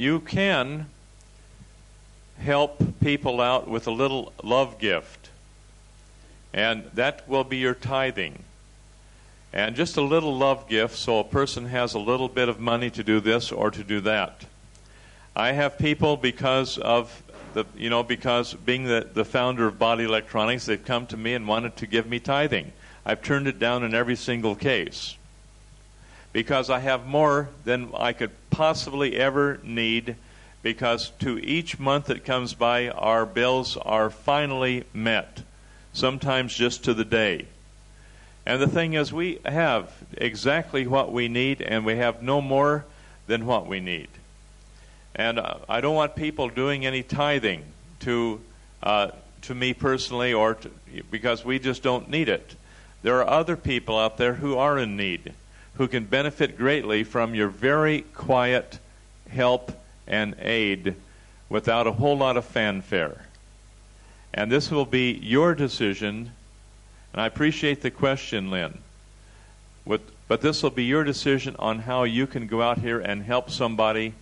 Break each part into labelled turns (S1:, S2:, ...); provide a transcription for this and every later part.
S1: you can help people out with a little love gift. And that will be your tithing. And just a little love gift so a person has a little bit of money to do this or to do that. I have people because being the founder of Body Electronics, they've come to me and wanted to give me tithing. I've turned it down in every single case because I have more than I could possibly ever need, because to each month that comes by, our bills are finally met, sometimes just to the day. And the thing is, we have exactly what we need, and we have no more than what we need. And I don't want people doing any tithing to me personally, because we just don't need it. There are other people out there who are in need, who can benefit greatly from your very quiet help and aid without a whole lot of fanfare. And this will be your decision, and I appreciate the question, Lynn. But this will be your decision on how you can go out here and help somebody,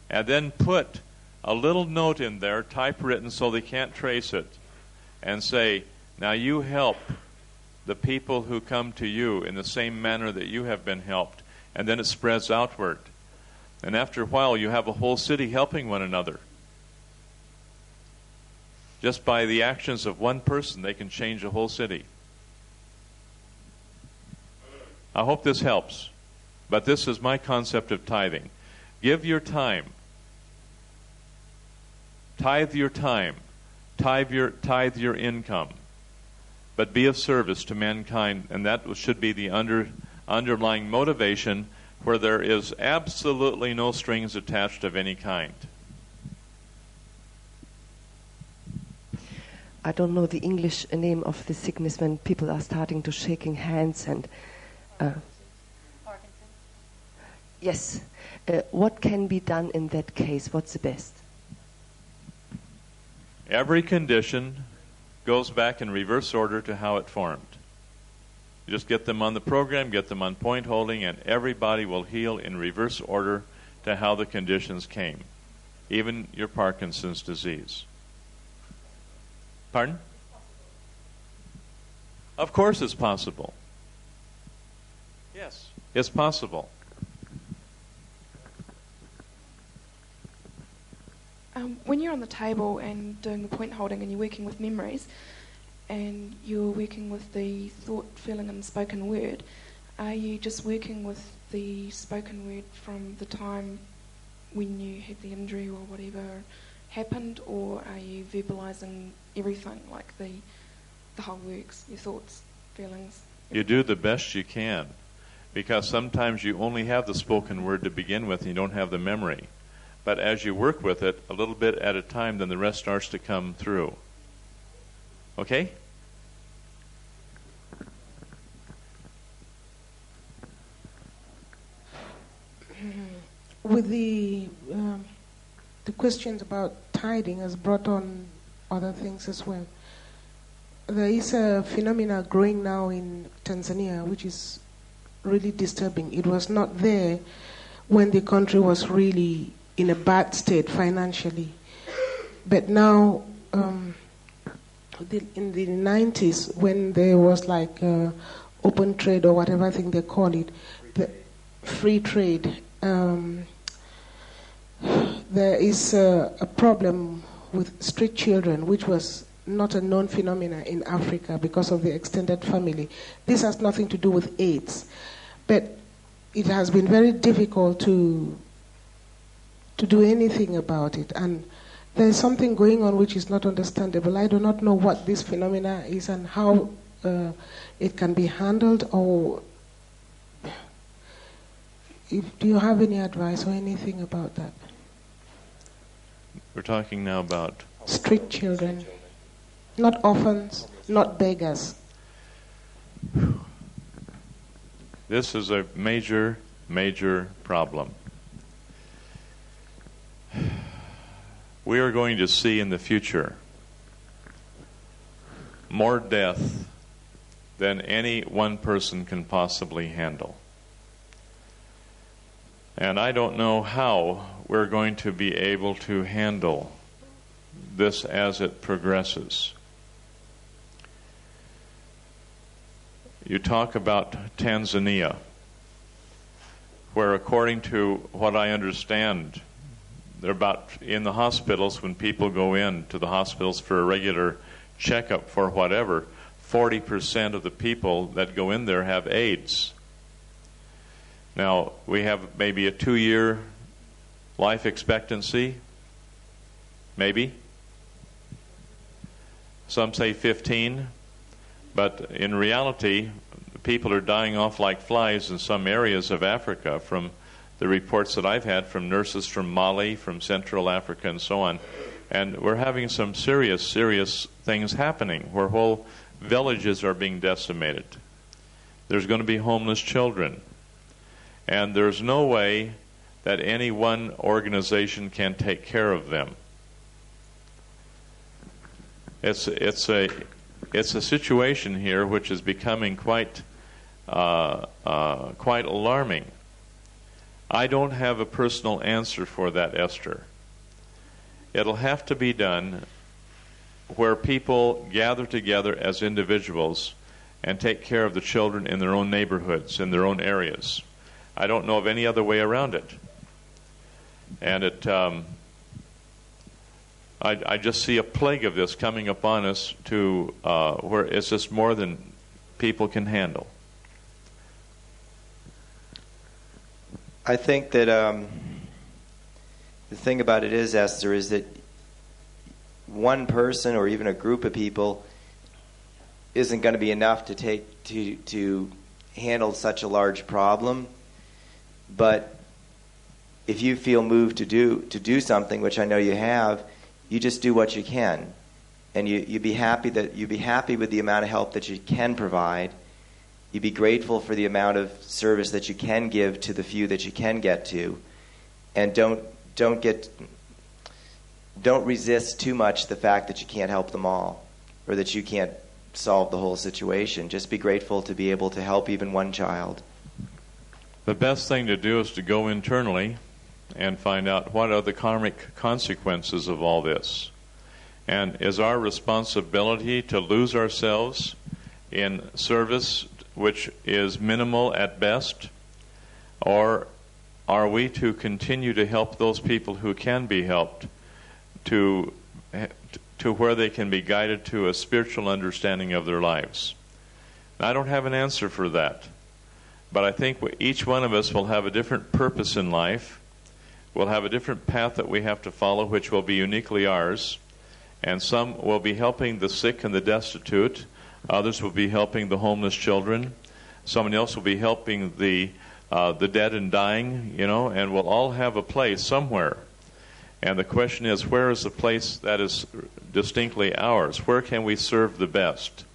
S1: and then put a little note in there, typewritten so they can't trace it, and say, now you help the people who come to you in the same manner that you have been helped. And then it spreads outward. And after a while, you have a whole city helping one another. Just by the actions of one person, they can change a whole city. I hope this helps. But this is my concept of tithing. Give your time. Tithe your time. Tithe your income. But be of service to mankind, and that should be the underlying motivation, where there is absolutely no strings attached of any kind.
S2: I don't know the English name of the sickness when people are starting to shaking hands and...
S3: Parkinson?
S2: Yes. What can be done in that case? What's the best?
S1: Every condition goes back in reverse order to how it formed. You just get them on the program, get them on point holding, and everybody will heal in reverse order to how the conditions came. Even your Parkinson's disease. Pardon? Of course it's possible. Yes, it's possible.
S3: When you're on the table and doing the point holding and you're working with memories and you're working with the thought, feeling and spoken word, are you just working with the spoken word from the time when you had the injury or whatever happened, or are you verbalizing everything, like the whole works, your thoughts, feelings?
S1: You do the best you can, because sometimes you only have the spoken word to begin with and you don't have the memory. But as you work with it a little bit at a time, then the rest starts to come through. Okay?
S4: With the questions about tithing has brought on other things as well. There is a phenomena growing now in Tanzania which is really disturbing. It was not there when the country was really in a bad state financially. But now, in the 90s, when there was like open trade or whatever thing they call it, the free trade, there is a problem with street children, which was not a known phenomena in Africa because of the extended family. This has nothing to do with AIDS, but it has been very difficult to do anything about it. And there is something going on which is not understandable. I do not know what this phenomena is and how it can be handled, or do you have any advice or anything about that?
S1: We're talking now about
S4: street children, not orphans, not beggars.
S1: This is a major, major problem. We are going to see in the future more death than any one person can possibly handle. And I don't know how we're going to be able to handle this as it progresses. You talk about Tanzania, where according to what I understand, they're about in the hospitals, when people go in to the hospitals for a regular checkup for whatever, 40% of the people that go in there have AIDS. Now, we have maybe a 2-year life expectancy, maybe. Some say 15, but in reality, people are dying off like flies in some areas of Africa, from the reports that I've had from nurses from Mali, from Central Africa, and so on. And we're having some serious things happening where whole villages are being decimated. There's going to be homeless children. And there's no way that any one organization can take care of them. It's a situation here which is becoming quite alarming. I don't have a personal answer for that, Esther. It'll have to be done where people gather together as individuals and take care of the children in their own neighborhoods, in their own areas. I don't know of any other way around it. And I just see a plague of this coming upon us to where it's just more than people can handle.
S5: I think that the thing about it is, Esther, is that one person or even a group of people isn't going to be enough to handle such a large problem. But if you feel moved to do something, which I know you have, you just do what you can, and you'd be happy with the amount of help that you can provide. You'd be grateful for the amount of service that you can give to the few that you can get to, and don't resist too much the fact that you can't help them all, or that you can't solve the whole situation. Just be grateful to be able to help even one child.
S1: The best thing to do is to go internally and find out what are the karmic consequences of all this. And is our responsibility to lose ourselves in service which is minimal at best? Or are we to continue to help those people who can be helped to where they can be guided to a spiritual understanding of their lives? Now, I don't have an answer for that. But I think each one of us will have a different purpose in life. We'll have a different path that we have to follow, which will be uniquely ours. And some will be helping the sick and the destitute. Others will be helping the homeless children. Someone else will be helping the dead and dying, and we'll all have a place somewhere. And the question is, where is the place that is distinctly ours? Where can we serve the best?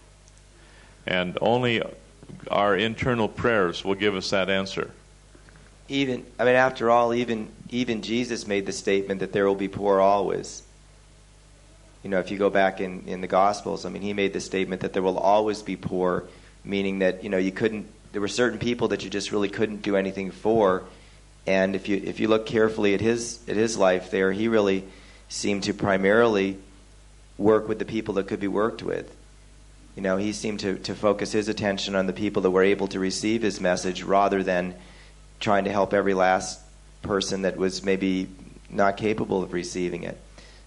S1: And only our internal prayers will give us that answer.
S5: After all, even Jesus made the statement that there will be poor always. If you go back in the Gospels, he made the statement that there will always be poor, meaning that there were certain people that you just really couldn't do anything for. And if you look carefully at his life there, he really seemed to primarily work with the people that could be worked with. He seemed to focus his attention on the people that were able to receive his message rather than trying to help every last person that was maybe not capable of receiving it.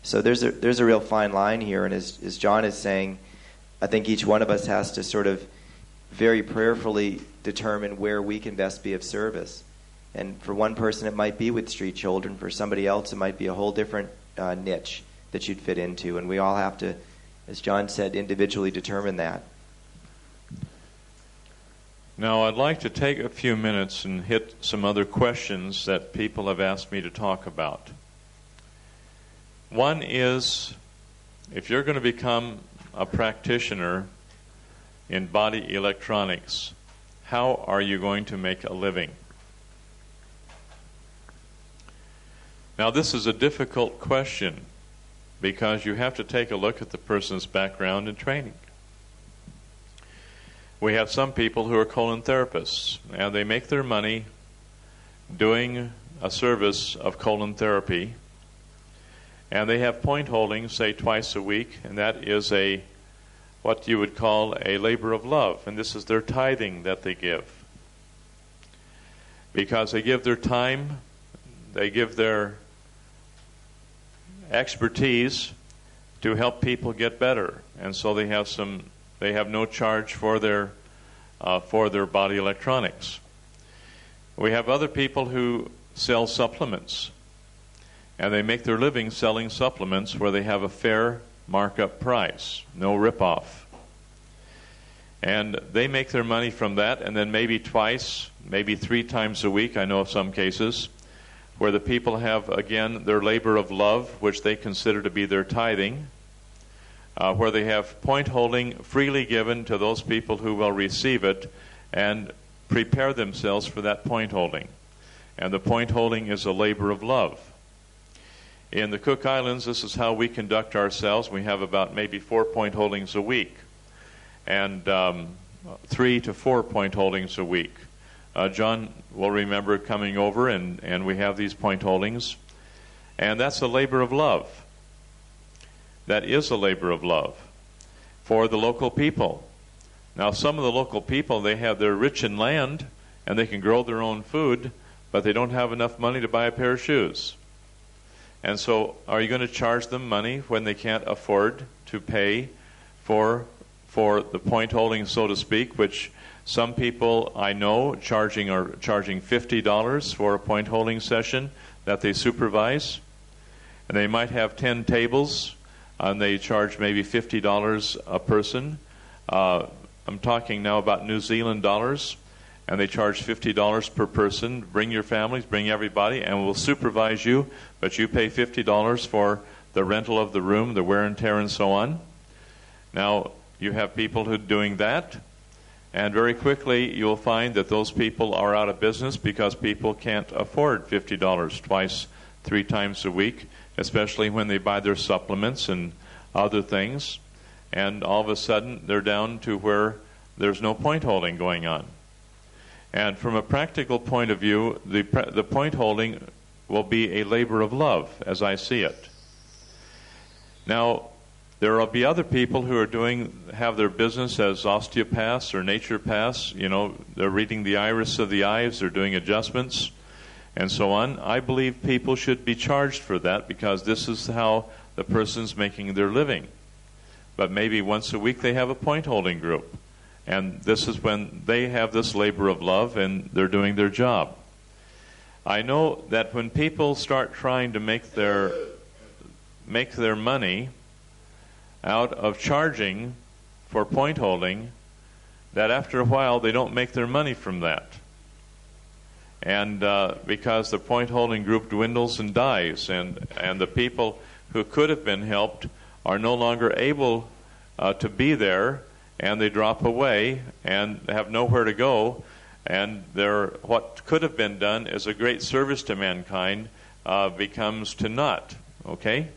S5: So there's a real fine line here, and as John is saying, I think each one of us has to sort of very prayerfully determine where we can best be of service. And for one person it might be with street children, for somebody else it might be a whole different niche that you'd fit into, and we all have to, as John said, individually determine that.
S1: Now, I'd like to take a few minutes and hit some other questions that people have asked me to talk about. One is, if you're going to become a practitioner in body electronics, how are you going to make a living? Now, this is a difficult question because you have to take a look at the person's background and training. We have some people who are colon therapists, and they make their money doing a service of colon therapy, and they have point holding, say, twice a week, and that is what you would call a labor of love, and this is their tithing that they give. Because they give their time, they give their expertise to help people get better, and so they have no charge for their body electronics. We have other people who sell supplements, and they make their living selling supplements where they have a fair markup price, no rip-off. And they make their money from that, and then maybe twice, maybe 3 times a week, I know of some cases, where the people have, again, their labor of love, which they consider to be their tithing, where they have point holding freely given to those people who will receive it and prepare themselves for that point holding. And the point holding is a labor of love. In the Cook Islands, this is how we conduct ourselves. We have about maybe 4 point holdings a week, and 3 to 4 point holdings a week. John will remember coming over, and we have these point holdings. And that's a labor of love. That is a labor of love for the local people. Now, some of the local people, they're rich in land, and they can grow their own food, but they don't have enough money to buy a pair of shoes. And so, are you going to charge them money when they can't afford to pay for the point holding, so to speak, which some people I know are charging $50 for a point holding session that they supervise, and they might have 10 tables, and they charge maybe $50 a person. I'm talking now about New Zealand dollars, and they charge $50 per person. Bring your families, bring everybody, and we'll supervise you, but you pay $50 for the rental of the room, the wear and tear, and so on. Now, you have people who are doing that, and very quickly you'll find that those people are out of business because people can't afford $50 twice, 3 times a week, especially when they buy their supplements and other things, and all of a sudden they're down to where there's no point holding going on. And from a practical point of view, the point holding will be a labor of love, as I see it. Now, there will be other people who have their business as osteopaths or naturopaths. They're reading the iris of the eyes, they're doing adjustments, and so on. I believe people should be charged for that because this is how the person's making their living. But maybe once a week they have a point holding group. And this is when they have this labor of love and they're doing their job. I know that when people start trying to make their money out of charging for point holding, that after a while they don't make their money from that. And because the point holding group dwindles and dies, and the people who could have been helped are no longer able to be there, and they drop away and have nowhere to go, and what could have been done as a great service to mankind becomes to naught. Okay?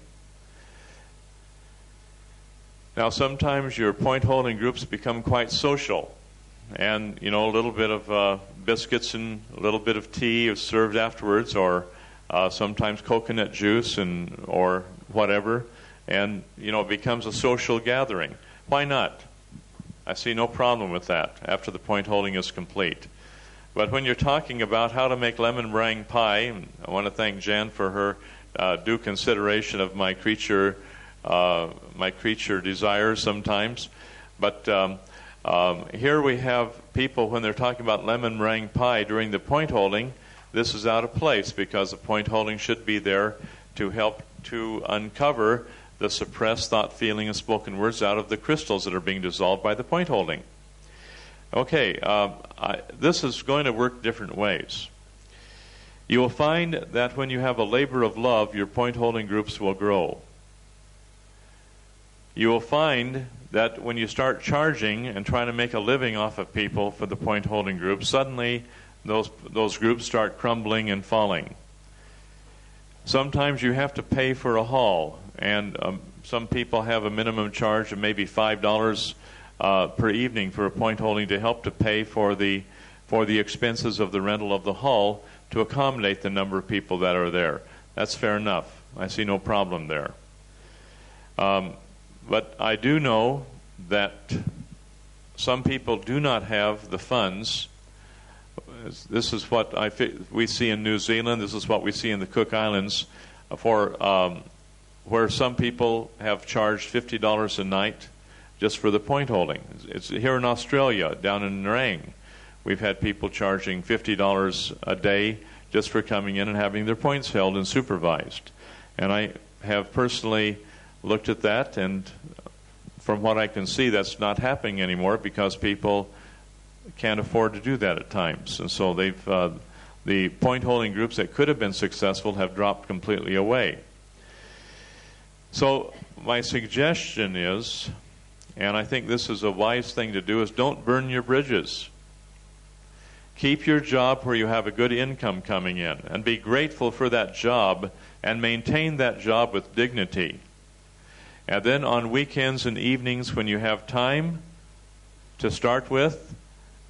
S1: Now, sometimes your point holding groups become quite social, and a little bit of biscuits and a little bit of tea is served afterwards, or sometimes coconut juice or whatever, and it becomes a social gathering. Why not? I see no problem with that after the point holding is complete. But when you're talking about how to make lemon meringue pie, and I want to thank Jan for her due consideration of my creature desires sometimes. But here we have people, when they're talking about lemon meringue pie during the point holding, this is out of place because the point holding should be there to help to uncover the suppressed thought, feeling, and spoken words out of the crystals that are being dissolved by the point holding. Okay, this is going to work different ways. You will find that when you have a labor of love, your point holding groups will grow. You will find that when you start charging and trying to make a living off of people for the point holding group, suddenly those groups start crumbling and falling. Sometimes you have to pay for a hall, and some people have a minimum charge of maybe $5 per evening for a point holding to help to pay for the expenses of the rental of the hall to accommodate the number of people that are there. That's fair enough. I see no problem there. But I do know that some people do not have the funds. This is what we see in New Zealand. This is what we see in the Cook Islands, where some people have charged $50 a night just for the point holding. It's here in Australia, down in Nerang. We've had people charging $50 a day just for coming in and having their points held and supervised. And I have personally looked at that, and from what I can see, that's not happening anymore because people can't afford to do that at times. And so the point holding groups that could have been successful have dropped completely away. So my suggestion is, and I think this is a wise thing to do, is don't burn your bridges. Keep your job where you have a good income coming in, and be grateful for that job and maintain that job with dignity. And then on weekends and evenings when you have time to start with,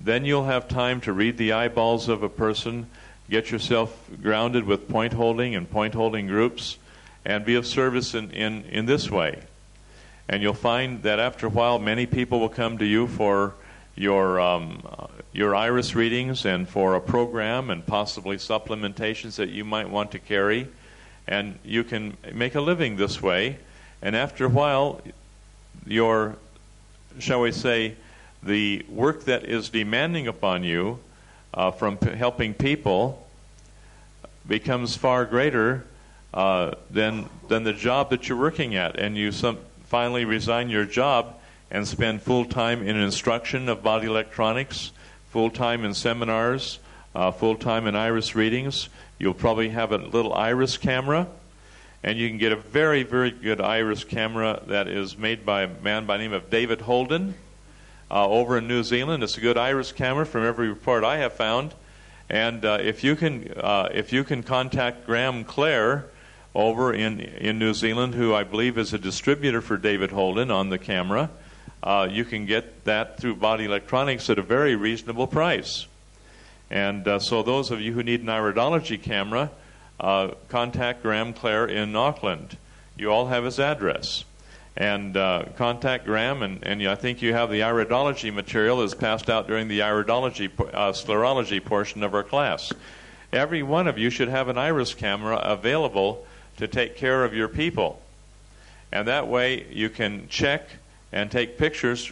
S1: then you'll have time to read the eyeballs of a person, get yourself grounded with point holding and point holding groups, and be of service in this way. And you'll find that after a while, many people will come to you for your iris readings and for a program and possibly supplementations that you might want to carry. And you can make a living this way. And after a while, your, shall we say, the work that is demanding upon you from helping people becomes far greater than the job that you're working at. And you finally resign your job and spend full time in instruction of body electronics, full time in seminars, full time in iris readings. You'll probably have a little iris camera, and you can get a very, very good iris camera that is made by a man by the name of David Holden over in New Zealand. It's a good iris camera from every report I have found. And if you can contact Graham Clare over in New Zealand, who I believe is a distributor for David Holden on the camera, you can get that through Body Electronics at a very reasonable price. And so those of you who need an iridology camera, contact Graham Clare in Auckland. You all have his address. And contact Graham, and I think you have the iridology material is passed out during the iridology sclerology portion of our class. Every one of you should have an iris camera available to take care of your people. And that way you can check and take pictures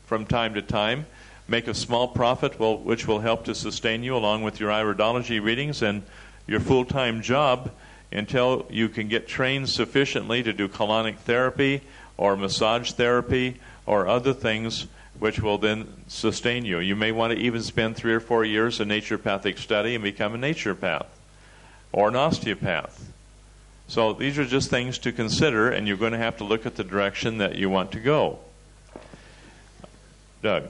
S1: from time to time, make a small profit which will help to sustain you along with your iridology readings and your full-time job until you can get trained sufficiently to do colonic therapy or massage therapy or other things which will then sustain you. You may want to even spend 3 or 4 years in naturopathic study and become a naturopath or an osteopath. So these are just things to consider, and you're going to have to look at the direction that you want to go. Doug.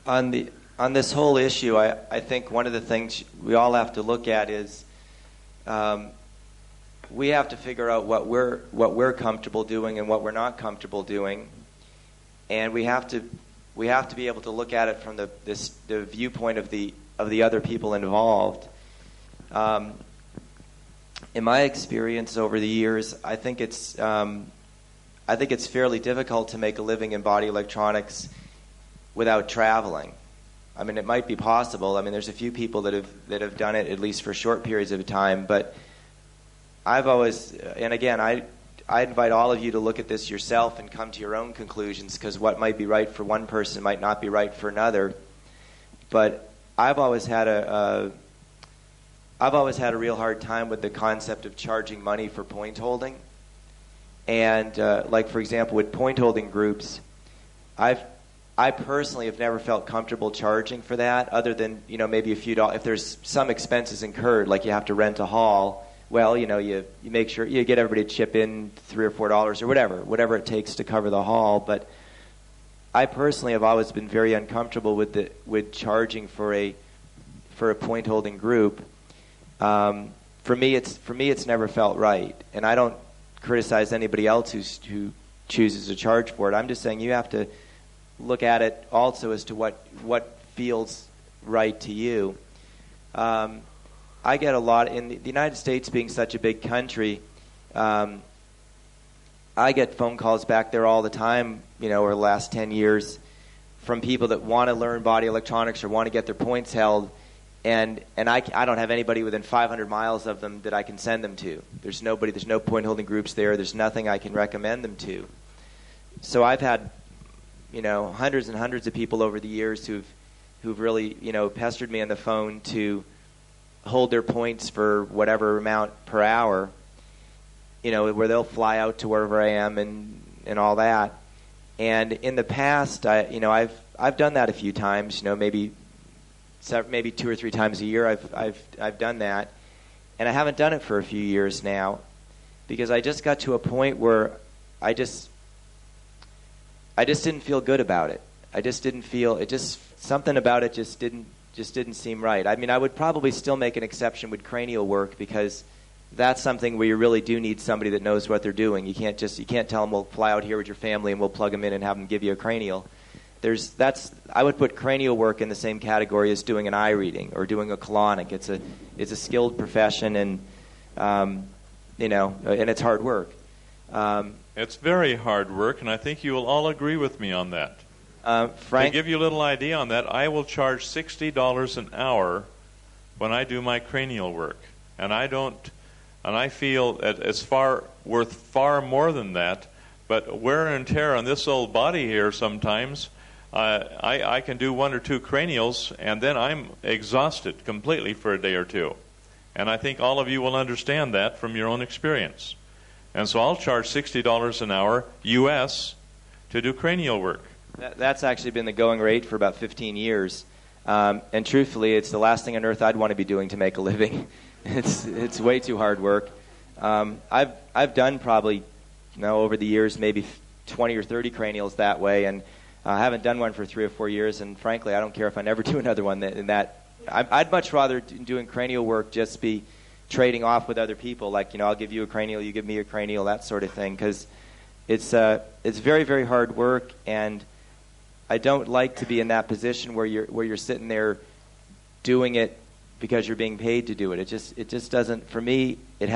S5: On this whole issue, I think one of the things we all have to look at is we have to figure out what we're comfortable doing and what we're not comfortable doing, and we have to be able to look at it from the viewpoint of the other people involved. In my experience over the years, I think it's fairly difficult to make a living in body electronics without traveling. I mean, it might be possible. I mean, there's a few people that have done it at least for short periods of time. But I've always, and again, I invite all of you to look at this yourself and come to your own conclusions, because what might be right for one person might not be right for another. But I've always had a real hard time with the concept of charging money for point holding. And like, for example, with point holding groups, I personally have never felt comfortable charging for that, other than, maybe a few dollars. If there's some expenses incurred, like you have to rent a hall, well, you make sure you get everybody to chip in $3 or $4 or whatever it takes to cover the hall. But I personally have always been very uncomfortable with charging for a point holding group. For me, it's never felt right, and I don't criticize anybody else who chooses to charge for it. I'm just saying you have to look at it also as to what feels right to you. I get a lot in the United States being such a big country. I get phone calls back there all the time, over the last 10 years from people that want to learn body electronics or want to get their points held, and I don't have anybody within 500 miles of them that I can send them to. There's no point holding groups there. There's nothing I can recommend them to. So I've had, hundreds and hundreds of people over the years who've really, pestered me on the phone to hold their points for whatever amount per hour, where they'll fly out to wherever I am and all that. And in the past, I've done that a few times. Maybe 2 or 3 times a year I've done that, and I haven't done it for a few years now, because I just got to a point where I just didn't feel good about it. I just didn't feel something about it just didn't seem right. I mean, I would probably still make an exception with cranial work, because that's something where you really do need somebody that knows what they're doing. You can't tell them, we'll fly out here with your family and we'll plug them in and have them give you a cranial. I would put cranial work in the same category as doing an eye reading or doing a colonic. It's a skilled profession, and and it's hard work.
S1: It's very hard work, and I think you will all agree with me on that.
S5: Frank,
S1: to give you a little idea on that, I will charge $60 an hour when I do my cranial work, and I feel that it's worth far more than that. But wear and tear on this old body here sometimes. I can do 1 or 2 cranials, and then I'm exhausted completely for a day or two. And I think all of you will understand that from your own experience. And so I'll charge $60 an hour, U.S., to do cranial work.
S5: That's actually been the going rate for about 15 years. And truthfully, it's the last thing on earth I'd want to be doing to make a living. It's way too hard work. I've done probably, over the years, maybe 20 or 30 cranials that way, and I haven't done one for 3 or 4 years, and frankly, I don't care if I never do another one. I'd much rather doing cranial work just be trading off with other people, like, I'll give you a cranial, you give me a cranial, that sort of thing, because it's very, very hard work, and I don't like to be in that position where you're sitting there doing it because you're being paid to do it. It just doesn't, for me, it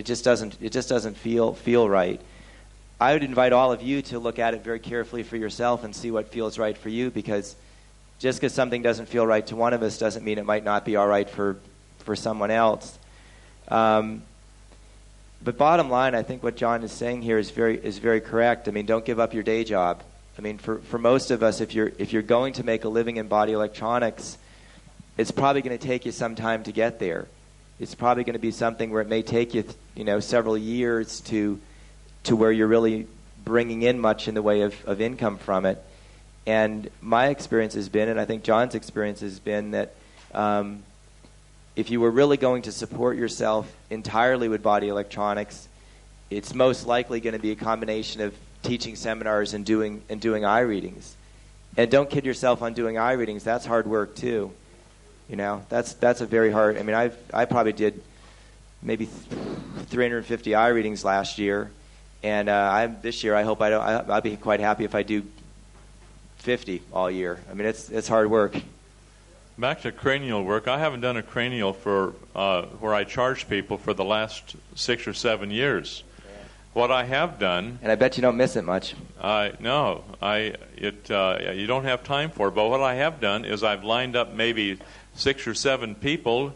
S5: just doesn't feel right. I would invite all of you to look at it very carefully for yourself and see what feels right for you, because just because something doesn't feel right to one of us doesn't mean it might not be all right for someone else. But bottom line, I think what John is saying here is very correct. I mean, don't give up your day job. I mean, for most of us, if you're going to make a living in body electronics, it's probably going to take you some time to get there. It's probably going to be something where it may take you, several years to where you're really bringing in much in the way of income from it. And my experience has been, and I think John's experience has been, that if you were really going to support yourself entirely with body electronics, it's most likely going to be a combination of teaching seminars and doing eye readings. And don't kid yourself on doing eye readings. That's hard work too. That's a very hard. I mean, I probably did maybe 350 eye readings last year, and this year I hope I'll be quite happy if I do 50 all year. I mean, it's hard work.
S1: Back to cranial work, I haven't done a cranial for where I charge people for the last 6 or 7 years. What I have done,
S5: and I bet you don't miss it much.
S1: No, you don't have time for it. But what I have done is I've lined up maybe 6 or 7 people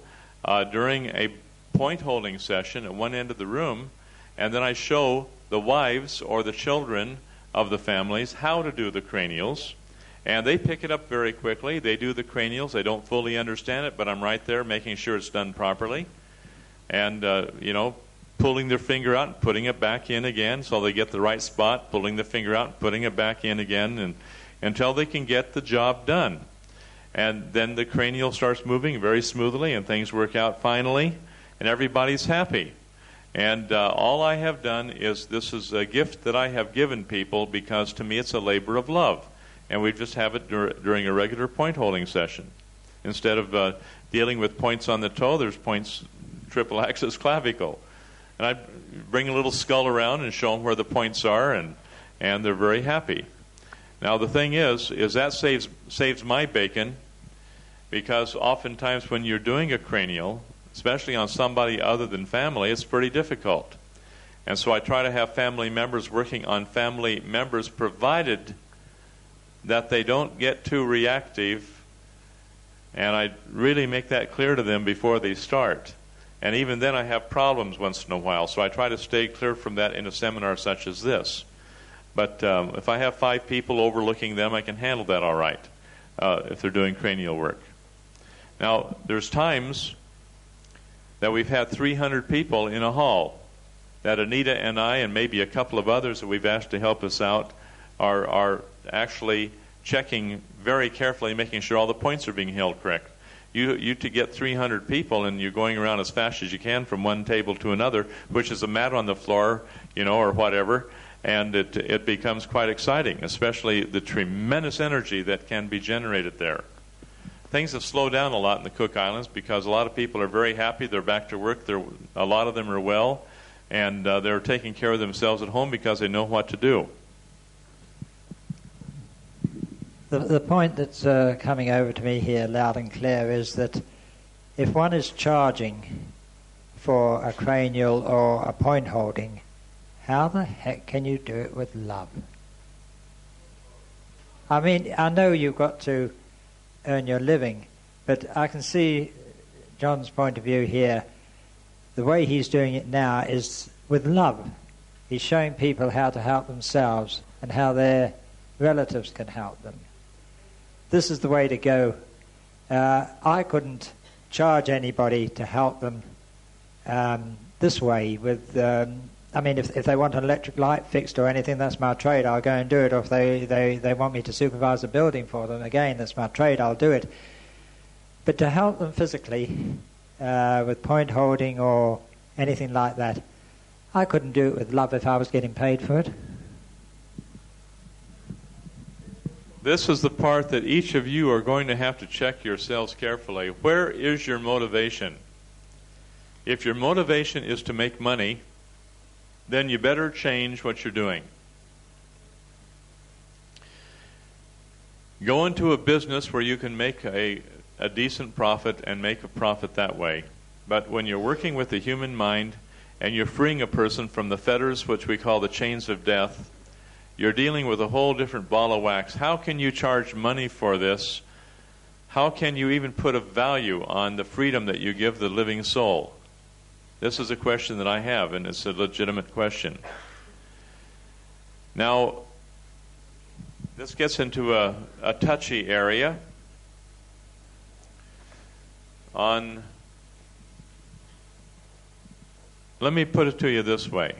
S1: during a point holding session at one end of the room, and then I show the wives or the children of the families how to do the cranials, and they pick it up very quickly. They do the cranials. They don't fully understand it, but I'm right there making sure it's done properly, and pulling their finger out and putting it back in again so they get the right spot, pulling the finger out and putting it back in again, and until they can get the job done. And then the cranial starts moving very smoothly, and things work out finally, and everybody's happy. And all I have done is, this is a gift that I have given people, because to me it's a labor of love. And we just have it during a regular point holding session. Instead of dealing with points on the toe, there's points, triple axis clavicle. And I bring a little skull around and show them where the points are, and they're very happy. Now the thing is that saves my bacon, because oftentimes when you're doing a cranial, especially on somebody other than family, it's pretty difficult. And so I try to have family members working on family members, provided that they don't get too reactive, and I really make that clear to them before they start. And even then I have problems once in a while, so I try to stay clear from that in a seminar such as this. But if I have 5 people overlooking them, I can handle that all right, if they're doing cranial work. Now, there's times that we've had 300 people in a hall that Anita and I and maybe a couple of others that we've asked to help us out are actually checking very carefully, making sure all the points are being held correct. You to get 300 people and you're going around as fast as you can from one table to another, which is a mat on the floor, or whatever, and it becomes quite exciting, especially the tremendous energy that can be generated there. Things have slowed down a lot in the Cook Islands because a lot of people are very happy. They're back to work. A lot of them are well, and they're taking care of themselves at home because they know what to do.
S6: The point that's coming over to me here loud and clear is that if one is charging for a cranial or a point holding, how the heck can you do it with love? I mean, I know you've got to earn your living, but I can see John's point of view here. The way he's doing it now is with love. He's showing people how to help themselves and how their relatives can help them. This is the way to go. I couldn't charge anybody to help them this way. If they want an electric light fixed or anything, that's my trade. I'll go and do it. Or if they want me to supervise a building for them, again, that's my trade. I'll do it. But to help them physically with point holding or anything like that, I couldn't do it with love if I was getting paid for it.
S1: This is the part that each of you are going to have to check yourselves carefully. Where is your motivation? If your motivation is to make money, then you better change what you're doing. Go into a business where you can make a decent profit and make a profit that way. But when you're working with the human mind and you're freeing a person from the fetters, which we call the chains of death, you're dealing with a whole different ball of wax. How can you charge money for this? How can you even put a value on the freedom that you give the living soul? This is a question that I have, and it's a legitimate question. Now, this gets into a touchy area on... Let me put it to you this way.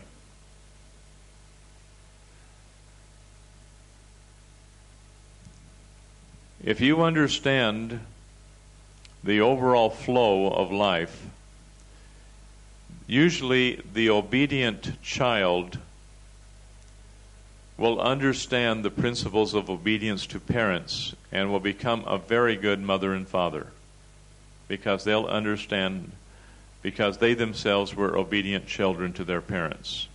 S1: If you understand the overall flow of life, usually the obedient child will understand the principles of obedience to parents and will become a very good mother and father because they'll understand, because they themselves were obedient children to their parents.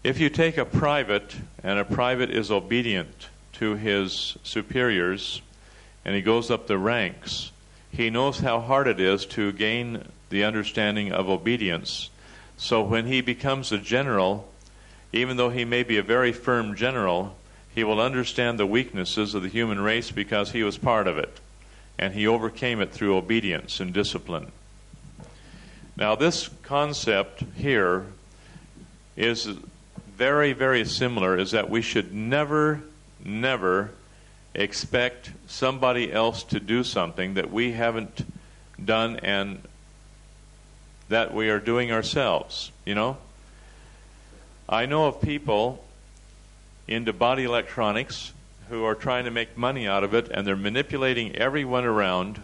S1: If you take a private, and a private is obedient to his superiors, and he goes up the ranks, he knows how hard it is to gain the understanding of obedience. So when he becomes a general, even though he may be a very firm general, he will understand the weaknesses of the human race because he was part of it, and he overcame it through obedience and discipline. Now, this concept here is very, very similar, is that we should never expect somebody else to do something that we haven't done and that we are doing ourselves, I know of people into body electronics who are trying to make money out of it, and they're manipulating everyone around,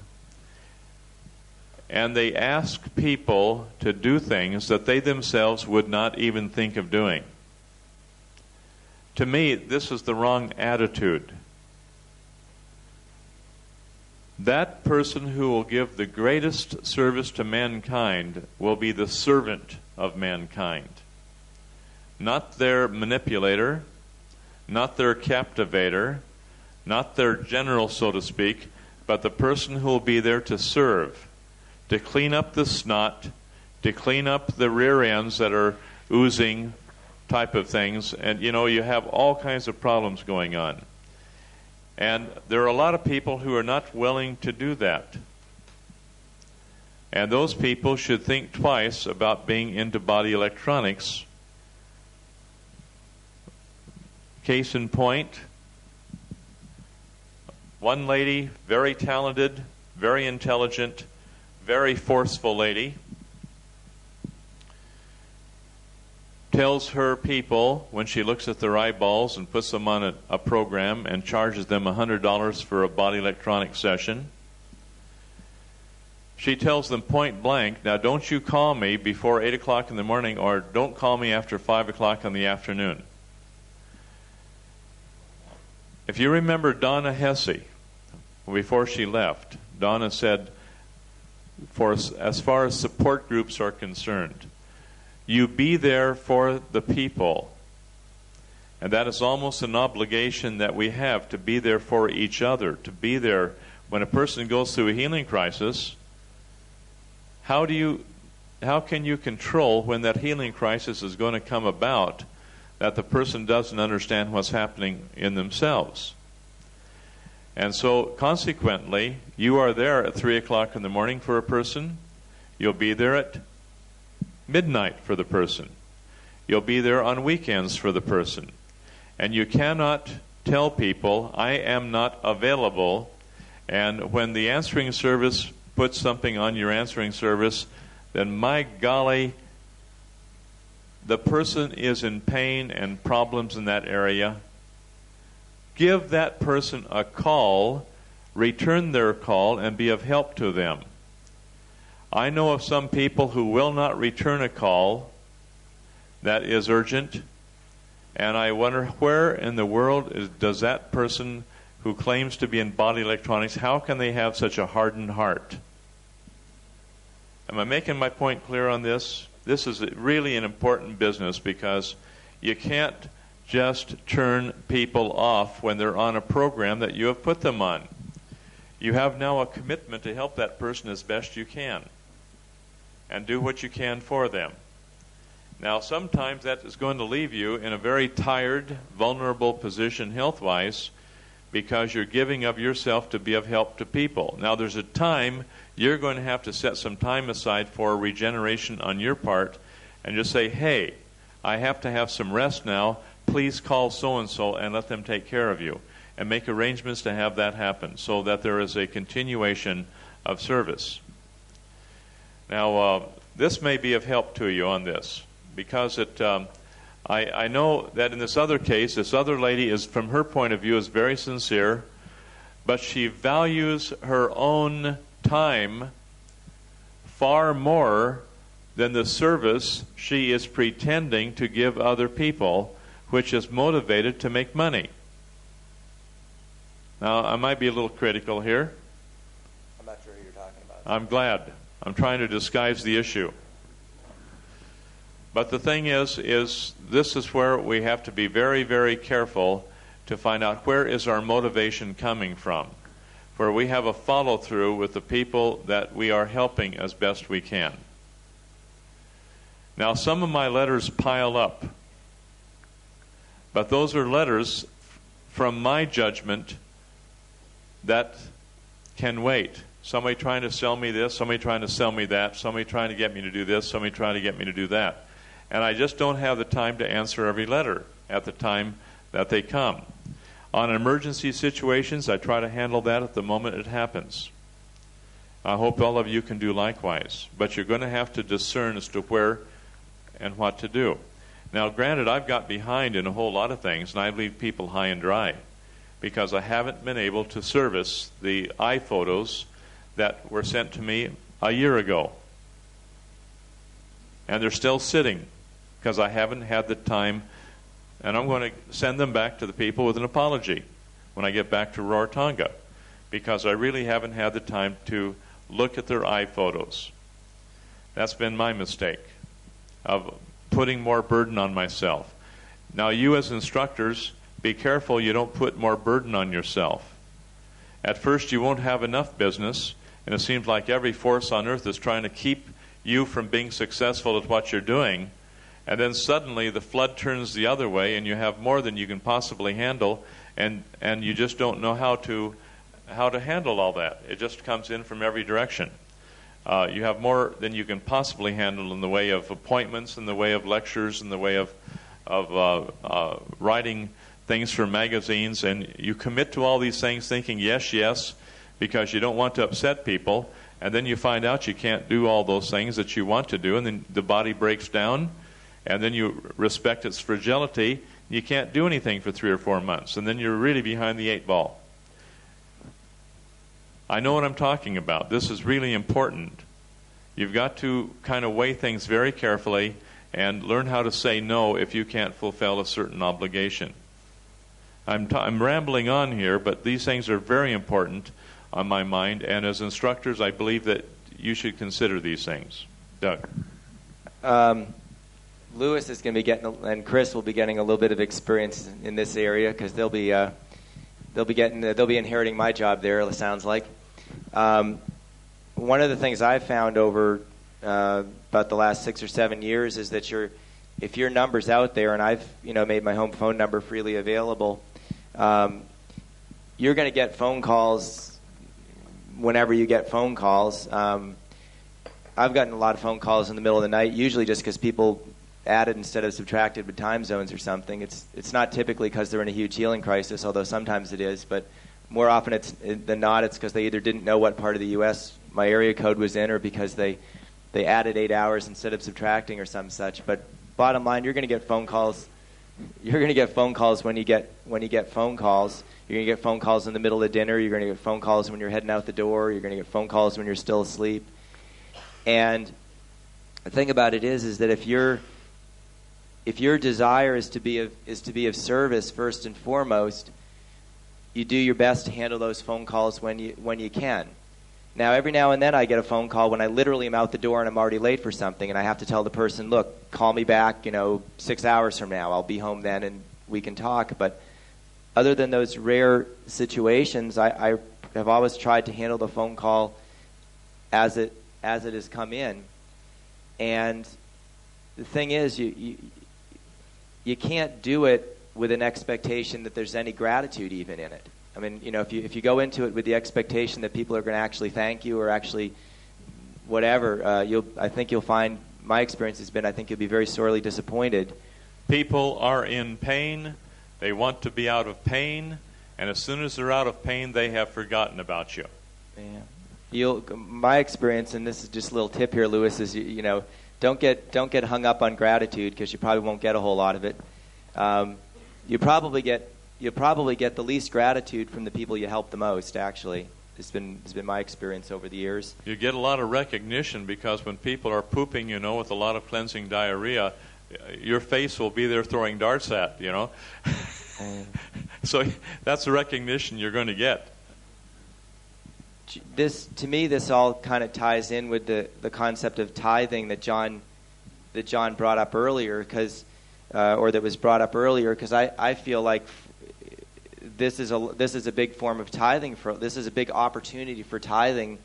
S1: and they ask people to do things that they themselves would not even think of doing. To me, this is the wrong attitude. That person who will give the greatest service to mankind will be the servant of mankind. Not their manipulator, not their captivator, not their general, so to speak, but the person who will be there to serve, to clean up the snot, to clean up the rear ends that are oozing type of things. And, you have all kinds of problems going on. And there are a lot of people who are not willing to do that. And those people should think twice about being into body electronics. Case in point, one lady, very talented, very intelligent, very forceful lady, tells her people when she looks at their eyeballs and puts them on a program and charges them $100 for a body electronic session. She tells them point blank, now don't you call me before 8 o'clock in the morning, or don't call me after 5 o'clock in the afternoon. If you remember Donna Hesse, before she left, Donna said, as far as support groups are concerned, you be there for the people. And that is almost an obligation that we have, to be there for each other, to be there when a person goes through a healing crisis. How can you control when that healing crisis is going to come about that the person doesn't understand what's happening in themselves? And so, consequently, you are there at 3 o'clock in the morning for a person. You'll be there at midnight for the person. You'll be there on weekends for the person. And you cannot tell people, I am not available. And when the answering service puts something on your answering service, then my golly, the person is in pain and problems in that area. Give that person a call, return their call, and be of help to them. I know of some people who will not return a call that is urgent, and I wonder where in the world does that person who claims to be in body electronics, how can they have such a hardened heart? Am I making my point clear on this? This is really an important business, because you can't just turn people off when they're on a program that you have put them on. You have now a commitment to help that person as best you can and do what you can for them. Now, sometimes that is going to leave you in a very tired, vulnerable position health-wise, because you're giving of yourself to be of help to people. Now, there's a time you're going to have to set some time aside for regeneration on your part and just say, hey, I have to have some rest now. Please call so-and-so and let them take care of you. And make arrangements to have that happen so that there is a continuation of service. Now, this may be of help to you on this, because I know that in this other case, this other lady is, from her point of view, is very sincere, but she values her own time far more than the service she is pretending to give other people, which is motivated to make money. Now, I might be a little critical here.
S5: I'm not sure who you're talking about.
S1: I'm glad. I'm trying to disguise the issue. But the thing is this is where we have to be very, very careful to find out where is our motivation coming from, where we have a follow-through with the people that we are helping as best we can. Now, some of my letters pile up, but those are letters from my judgment that can wait. Somebody trying to sell me this, somebody trying to sell me that, somebody trying to get me to do this, somebody trying to get me to do that. And I just don't have the time to answer every letter at the time that they come. On emergency situations, I try to handle that at the moment it happens. I hope all of you can do likewise. But you're going to have to discern as to where and what to do. Now, granted, I've got behind in a whole lot of things, and I leave people high and dry, because I haven't been able to service the iPhotos that were sent to me a year ago. And they're still sitting, because I haven't had the time, and I'm going to send them back to the people with an apology when I get back to Rarotonga, because I really haven't had the time to look at their iPhotos. That's been my mistake, of putting more burden on myself. Now, you as instructors, be careful you don't put more burden on yourself. At first you won't have enough business, and it seems like every force on earth is trying to keep you from being successful at what you're doing. And then suddenly the flood turns the other way, and you have more than you can possibly handle, and you just don't know how to handle all that. It just comes in from every direction. You have more than you can possibly handle in the way of appointments, in the way of lectures, in the way of writing things for magazines, and you commit to all these things thinking yes, yes, because you don't want to upset people, and then you find out you can't do all those things that you want to do, and then the body breaks down, and then you respect its fragility. You can't do anything for 3 or 4 months, and then you're really behind the 8 ball. I know what I'm talking about. This is really important. You've got to kind of weigh things very carefully and learn how to say no if you can't fulfill a certain obligation. I'm rambling on here, but these things are very important on my mind, and as instructors, I believe that you should consider these things. Doug.
S5: Lewis is going to be getting, and Chris will be getting a little bit of experience in this area because they'll be inheriting my job there. It sounds like. One of the things I've found over about the last 6 or 7 years is that if your number's out there, and I've made my home phone number freely available, you're going to get phone calls whenever you get phone calls. I've gotten a lot of phone calls in the middle of the night, usually just because people added instead of subtracted with time zones or something. It's not typically because they're in a huge healing crisis, although sometimes it is, but more often than not, it's because they either didn't know what part of the U.S. my area code was in, or because they added 8 hours instead of subtracting or some such. But bottom line, you're going to get phone calls. You're going to get phone calls when you get phone calls. You're going to get phone calls in the middle of dinner. You're going to get phone calls when you're heading out the door. You're going to get phone calls when you're still asleep. And the thing about it is that if your desire is to be of service first and foremost, you do your best to handle those phone calls when you can. Now, every now and then I get a phone call when I literally am out the door and I'm already late for something, and I have to tell the person, look, call me back, 6 hours from now. I'll be home then and we can talk. But other than those rare situations, I have always tried to handle the phone call as it has come in. And the thing is, you can't do it with an expectation that there's any gratitude even in it. I mean, if you go into it with the expectation that people are going to actually thank you or actually whatever, I think you'll find, my experience has been, I think you'll be very sorely disappointed.
S1: People are in pain. They want to be out of pain, and as soon as they're out of pain, they have forgotten about you.
S5: Yeah. My experience, and this is just a little tip here, Lewis, is don't get hung up on gratitude, because you probably won't get a whole lot of it. You'll probably get the least gratitude from the people you help the most. Actually, it's been my experience over the years. You get a lot of recognition because when people are pooping, with a lot of cleansing diarrhea, your face will be there throwing darts at. So that's the recognition you're going to get. To me, this all kind of ties in with the concept of tithing that John brought up earlier, because I feel like this is a big form of tithing. This is a big opportunity for tithing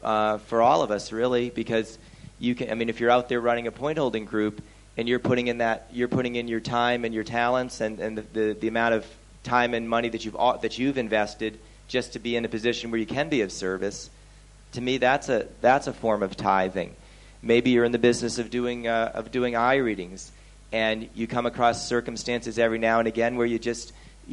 S5: for all of us, really, because you can. I mean, if you're out there running a point holding group and you're putting in your time and your talents and the amount of time and money that you've invested just to be in a position where you can be of service, to me that's a form of tithing. Maybe you're in the business of doing eye readings, and you come across circumstances every now and again where you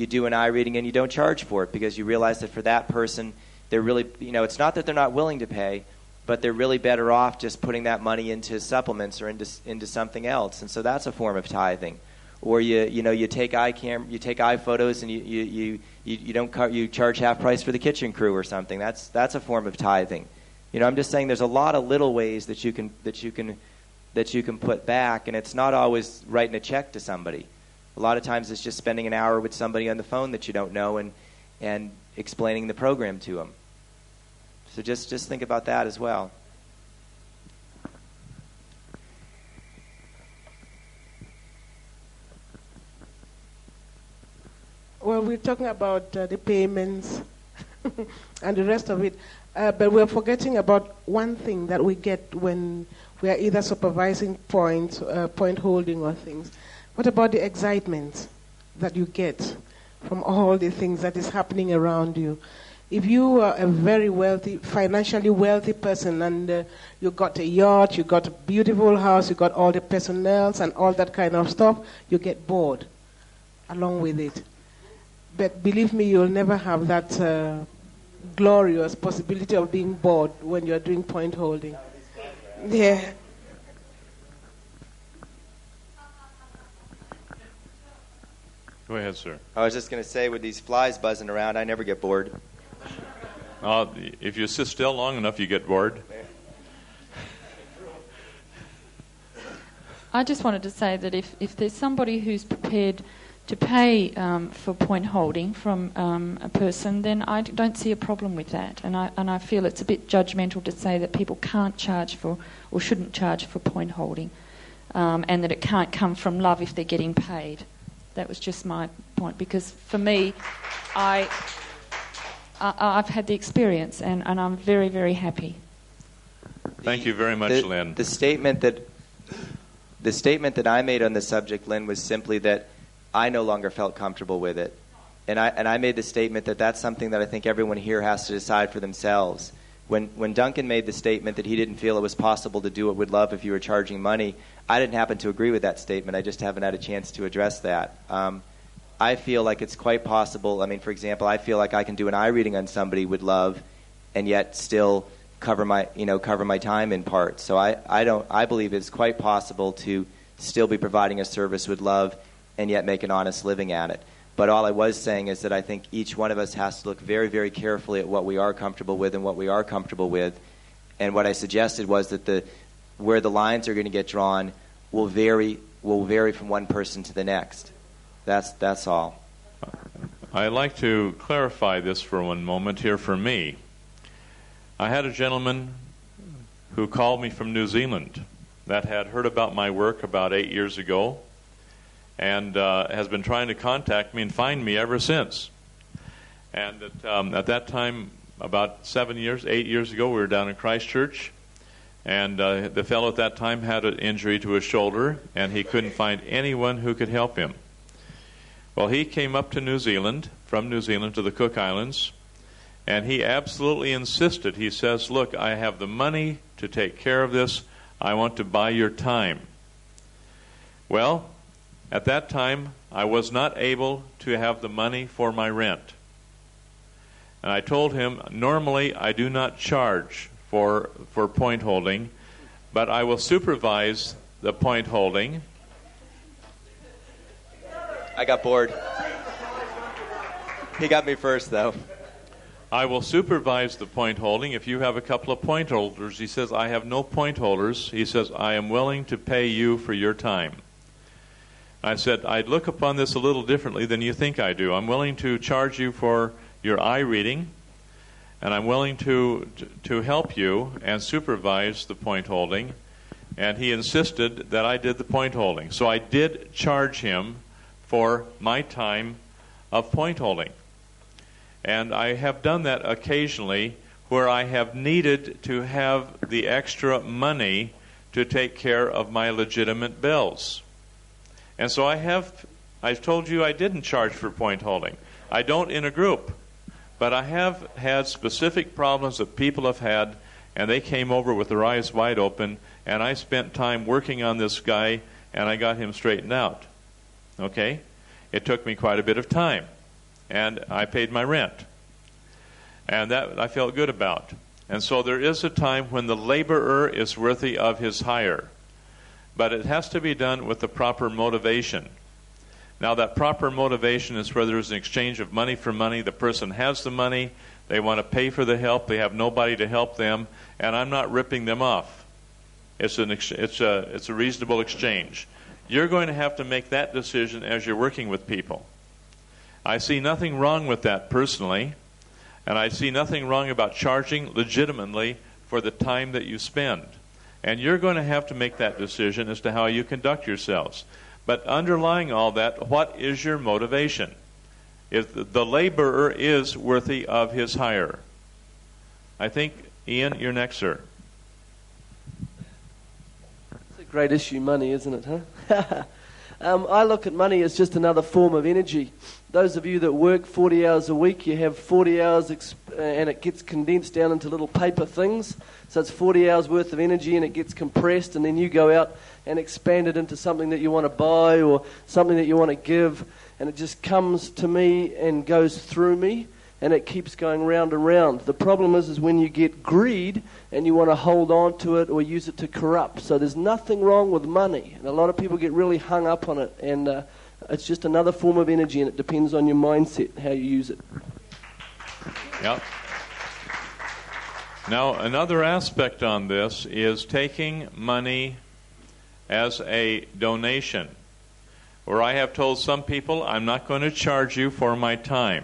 S5: do an eye reading and you don't charge for it because you realize that for that person, they're really, it's not that they're not willing to pay, but they're really better off just putting that money into supplements or into something else, and so that's a form of tithing. Or you take eye photos and you charge half price for the kitchen crew or something. That's a form of tithing. I'm just saying there's a lot of little ways that you can put back, and it's not always writing a check to somebody. A lot of times it's just spending an hour with somebody on the phone that you don't know and explaining the program to them. So just think about that as well.
S4: Well, we're talking about the payments. and the rest of it. But we're forgetting about one thing that we get when we are either supervising point holding or things. What about the excitement that you get from all the things that is happening around you? If you are a very wealthy, financially wealthy person, and you got a yacht, you got a beautiful house, you got all the personnel and all that kind of stuff, you get bored along with it. But believe me, you'll never have that glorious possibility of being bored when you're doing point holding. Yeah.
S1: Go ahead, sir.
S5: I was just going to say, with these flies buzzing around, I never get bored.
S1: If you sit still long enough, you get bored.
S7: I just wanted to say that if there's somebody who's prepared to pay for point holding from a person, then I don't see a problem with that. And I feel it's a bit judgmental to say that people can't charge for or shouldn't charge for point holding, and that it can't come from love if they're getting paid. That was just my point, because for me, I've had the experience, and I'm very, very happy.
S1: Thank you very much, Lynn.
S5: The statement that I made on the subject, Lynn, was simply that I no longer felt comfortable with it. And I made the statement that that's something that I think everyone here has to decide for themselves. When Duncan made the statement that he didn't feel it was possible to do it with love if you were charging money, I didn't happen to agree with that statement. I just haven't had a chance to address that. I feel like it's quite possible. I mean, for example, I feel like I can do an eye reading on somebody with love and yet still cover my time in part. So I believe it's quite possible to still be providing a service with love and yet make an honest living at it. But all I was saying is that I think each one of us has to look very, very carefully at what we are comfortable with and what we are comfortable with. And what I suggested was that where the lines are going to get drawn will vary from one person to the next. That's all.
S1: I'd like to clarify this for one moment here for me. I had a gentleman who called me from New Zealand that had heard about my work about 8 years ago and has been trying to contact me and find me ever since. And at that time, about 8 years ago, we were down in Christchurch, and the fellow at that time had an injury to his shoulder, and he couldn't find anyone who could help him. Well, he came up to New Zealand, from New Zealand to the Cook Islands, and he absolutely insisted. He says, look, I have the money to take care of this. I want to buy your time. Well, at that time, I was not able to have the money for my rent. And I told him, normally I do not charge for point holding, but I will supervise the point holding.
S5: I got bored. He got me first, though.
S1: I will supervise the point holding if you have a couple of point holders. He says, I have no point holders. He says, I am willing to pay you for your time. I said, I'd look upon this a little differently than you think I do. I'm willing to charge you for your eye reading, and I'm willing to help you and supervise the point holding. And he insisted that I did the point holding. So I did charge him for my time of point holding. And I have done that occasionally where I have needed to have the extra money to take care of my legitimate bills. And so I've told you I didn't charge for point holding. I don't in a group. But I have had specific problems that people have had, and they came over with their eyes wide open, and I spent time working on this guy, and I got him straightened out. Okay? It took me quite a bit of time, and I paid my rent. And that I felt good about. And so there is a time when the laborer is worthy of his hire. But it has to be done with the proper motivation. Now, that proper motivation is where there's an exchange of money for money. The person has the money. They want to pay for the help. They have nobody to help them. And I'm not ripping them off. It's a reasonable exchange. You're going to have to make that decision as you're working with people. I see nothing wrong with that personally. And I see nothing wrong about charging legitimately for the time that you spend. And you're going to have to make that decision as to how you conduct yourselves. But underlying all that, what is your motivation? if the laborer is worthy of his hire. I think, Ian, you're next, sir.
S8: It's a great issue, money, isn't it, huh? I look at money as just another form of energy. Those of you that work 40 hours a week, you have 40 hours and it gets condensed down into little paper things. So it's 40 hours worth of energy and it gets compressed, and then you go out and expand it into something that you want to buy or something that you want to give, and it just comes to me and goes through me, and it keeps going round and round. The problem is when you get greed and you want to hold on to it or use it to corrupt. So there's nothing wrong with money, and a lot of people get really hung up on it, and it's just another form of energy, and it depends on your mindset, how you use it.
S1: Yep. Now, another aspect on this is taking money as a donation, where I have told some people, I'm not going to charge you for my time,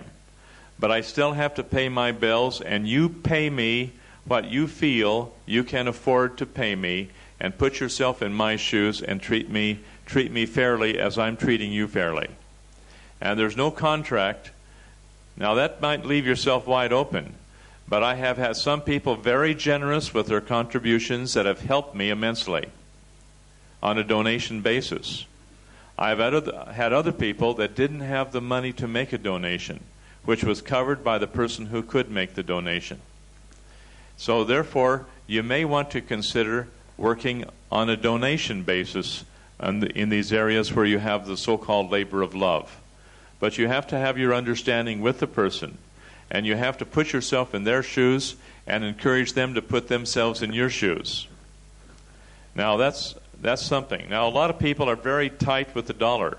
S1: but I still have to pay my bills, and you pay me what you feel you can afford to pay me, and put yourself in my shoes and treat me fairly as I'm treating you fairly. And there's no contract. Now, that might leave yourself wide open, but I have had some people very generous with their contributions that have helped me immensely on a donation basis. I've had other people that didn't have the money to make a donation, which was covered by the person who could make the donation. So therefore, you may want to consider working on a donation basis in these areas where you have the so-called labor of love. But you have to have your understanding with the person, and you have to put yourself in their shoes and encourage them to put themselves in your shoes. Now, that's something. Now, a lot of people are very tight with the dollar,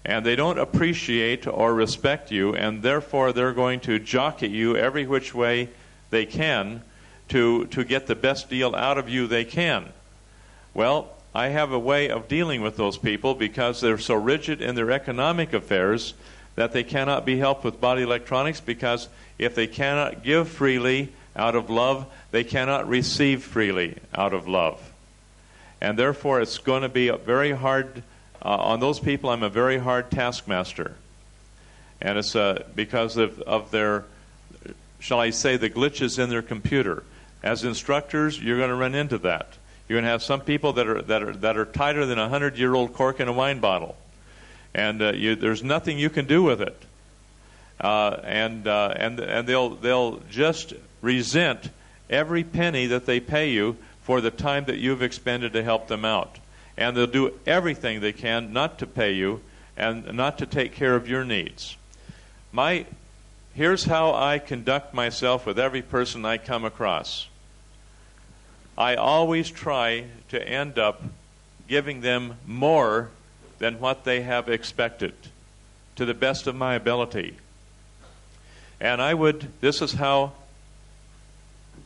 S1: and they don't appreciate or respect you, and therefore they're going to jockey you every which way they can to get the best deal out of you they can. Well, I have a way of dealing with those people because they're so rigid in their economic affairs that they cannot be helped with body electronics, because if they cannot give freely out of love, they cannot receive freely out of love. And therefore, it's going to be very hard on those people. I'm a very hard taskmaster. And it's because of their, shall I say, the glitches in their computer. As instructors, you're going to run into that. You're going to have some people that are tighter than a 100-year-old cork in a wine bottle, and there's nothing you can do with it. And they'll just resent every penny that they pay you for the time that you've expended to help them out, and they'll do everything they can not to pay you and not to take care of your needs. Here's how I conduct myself with every person I come across. I always try to end up giving them more than what they have expected, to the best of my ability. And this is how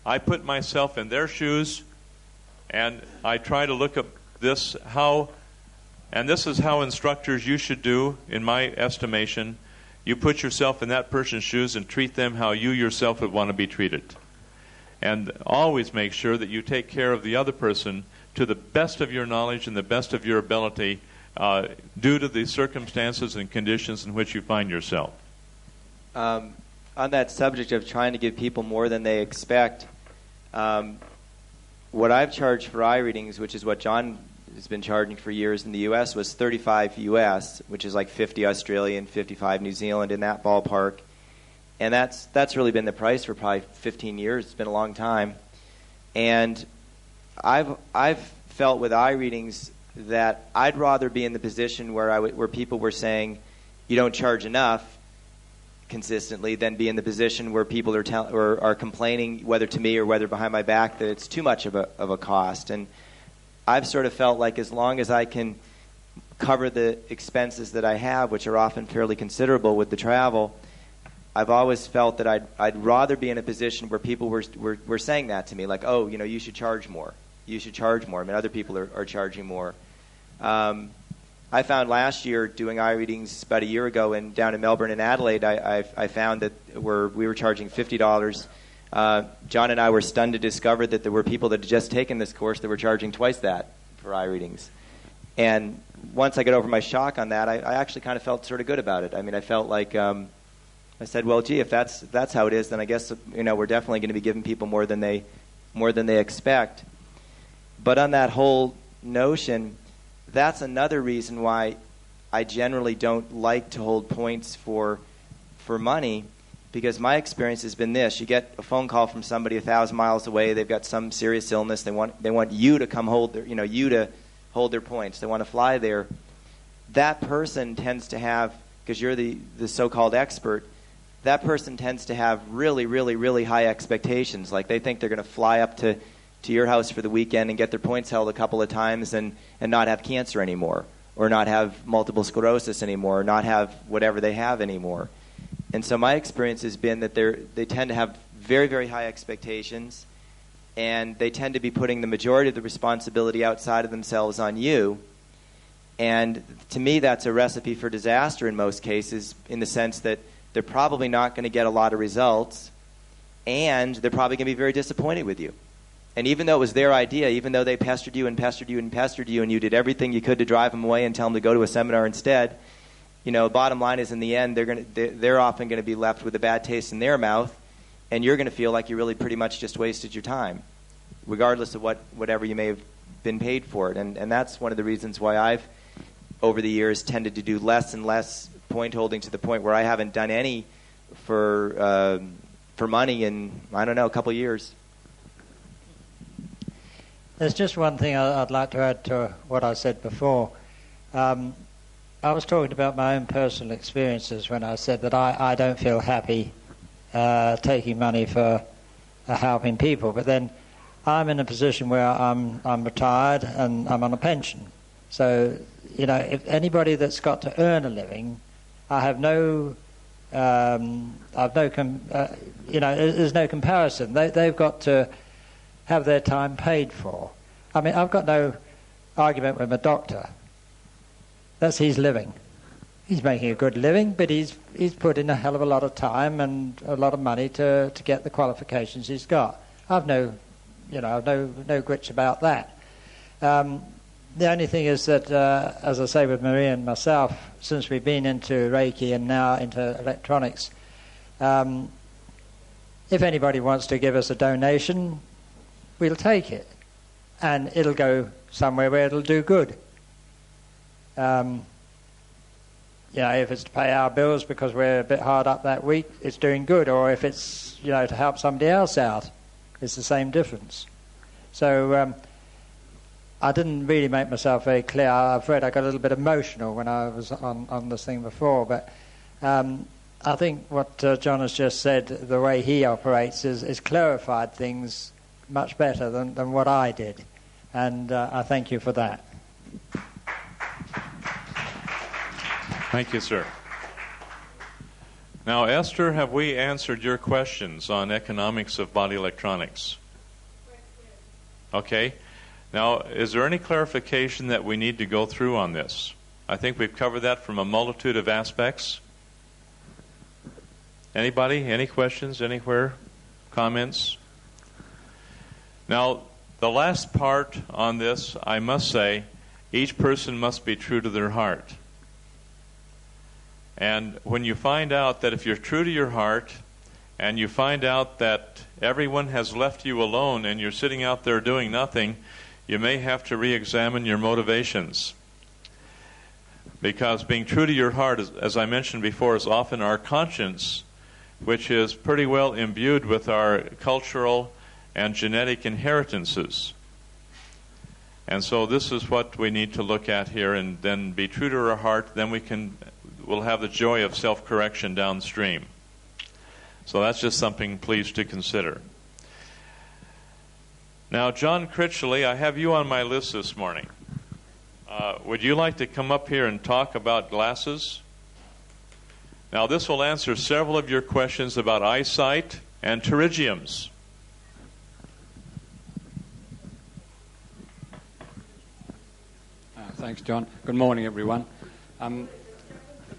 S1: I put myself in their shoes, and I try to look at this, and this is how instructors you should do, in my estimation. You put yourself in that person's shoes and treat them how you yourself would want to be treated. And always make sure that you take care of the other person to the best of your knowledge and the best of your ability, due to the circumstances and conditions in which you find yourself.
S5: On that subject of trying to give people more than they expect, what I've charged for eye readings, which is what John has been charging for years in the U.S., was $35 U.S., which is like 50 Australian, 55 New Zealand, in that ballpark. And that's really been the price for probably 15 years. It's been a long time. And I've felt with eye readings that I'd rather be in the position where people were saying you don't charge enough consistently than be in the position where people are complaining, whether to me or whether behind my back, that it's too much of a cost. And I've sort of felt like as long as I can cover the expenses that I have, which are often fairly considerable with the travel, I've always felt that I'd rather be in a position where people were saying that to me, like, oh, you should charge more. You should charge more. I mean, other people are charging more. I found last year doing eye readings about a year ago down in Melbourne and Adelaide, I found that we were charging $50. John and I were stunned to discover that there were people that had just taken this course that were charging twice that for eye readings. And once I got over my shock on that, I actually kind of felt sort of good about it. I mean, I felt like I said, well, gee, if that's how it is, then I guess we're definitely going to be giving people more than they expect. But on that whole notion, that's another reason why I generally don't like to hold points for money, because my experience has been this: you get a phone call from somebody 1,000 miles away, they've got some serious illness, they want you to come hold their hold their points. They want to fly there. That person tends to have, because you're the so-called expert, that person tends to have really, really, really high expectations. Like they think they're going to fly up to your house for the weekend and get their points held a couple of times and not have cancer anymore, or not have multiple sclerosis anymore, or not have whatever they have anymore. And so my experience has been that they tend to have very, very high expectations, and they tend to be putting the majority of the responsibility outside of themselves on you. And to me, that's a recipe for disaster in most cases, in the sense that they're probably not going to get a lot of results, and they're probably going to be very disappointed with you. And even though it was their idea, even though they pestered you and pestered you and pestered you, and you did everything you could to drive them away and tell them to go to a seminar instead, bottom line is, in the end, they're often going to be left with a bad taste in their mouth, and you're going to feel like you really pretty much just wasted your time, regardless of whatever you may have been paid for it. And that's one of the reasons why I've, over the years, tended to do less and less point holding, to the point where I haven't done any for money in, I don't know, a couple of years.
S6: There's just one thing I'd like to add to what I said before. I was talking about my own personal experiences when I said that I don't feel happy taking money for helping people. But then I'm in a position where I'm retired and I'm on a pension. So, if anybody that's got to earn a living, there's no comparison. They've got to have their time paid for. I mean, I've got no argument with my doctor. That's his living. He's making a good living, but he's put in a hell of a lot of time and a lot of money to get the qualifications he's got. I've no grits about that. The only thing is that, as I say, with Marie and myself, since we've been into Reiki and now into electronics, if anybody wants to give us a donation, we'll take it, and it'll go somewhere where it'll do good. If it's to pay our bills because we're a bit hard up that week, it's doing good. Or if it's, to help somebody else out, it's the same difference. So I didn't really make myself very clear. I'm afraid I got a little bit emotional when I was on this thing before. But I think what John has just said, the way he operates, is clarified things much better than what I did. And I thank you for that.
S1: Thank you, sir. Now, Esther, have we answered your questions on economics of body electronics? Okay. Now, is there any clarification that we need to go through on this? I think we've covered that from a multitude of aspects. Anybody? Any questions? Anywhere? Comments? Now, the last part on this, I must say, each person must be true to their heart. And when you find out that if you're true to your heart, and you find out that everyone has left you alone and you're sitting out there doing nothing, you may have to re-examine your motivations. Because being true to your heart, as I mentioned before, is often our conscience, which is pretty well imbued with our cultural and genetic inheritances. And so this is what we need to look at here, and then be true to our heart. Then we'll have the joy of self-correction downstream. So that's just something, please, to consider. Now, John Critchley, I have you on my list this morning. Would you like to come up here and talk about glasses? Now, this will answer several of your questions about eyesight and pterygiums.
S9: Thanks, John. Good morning, everyone.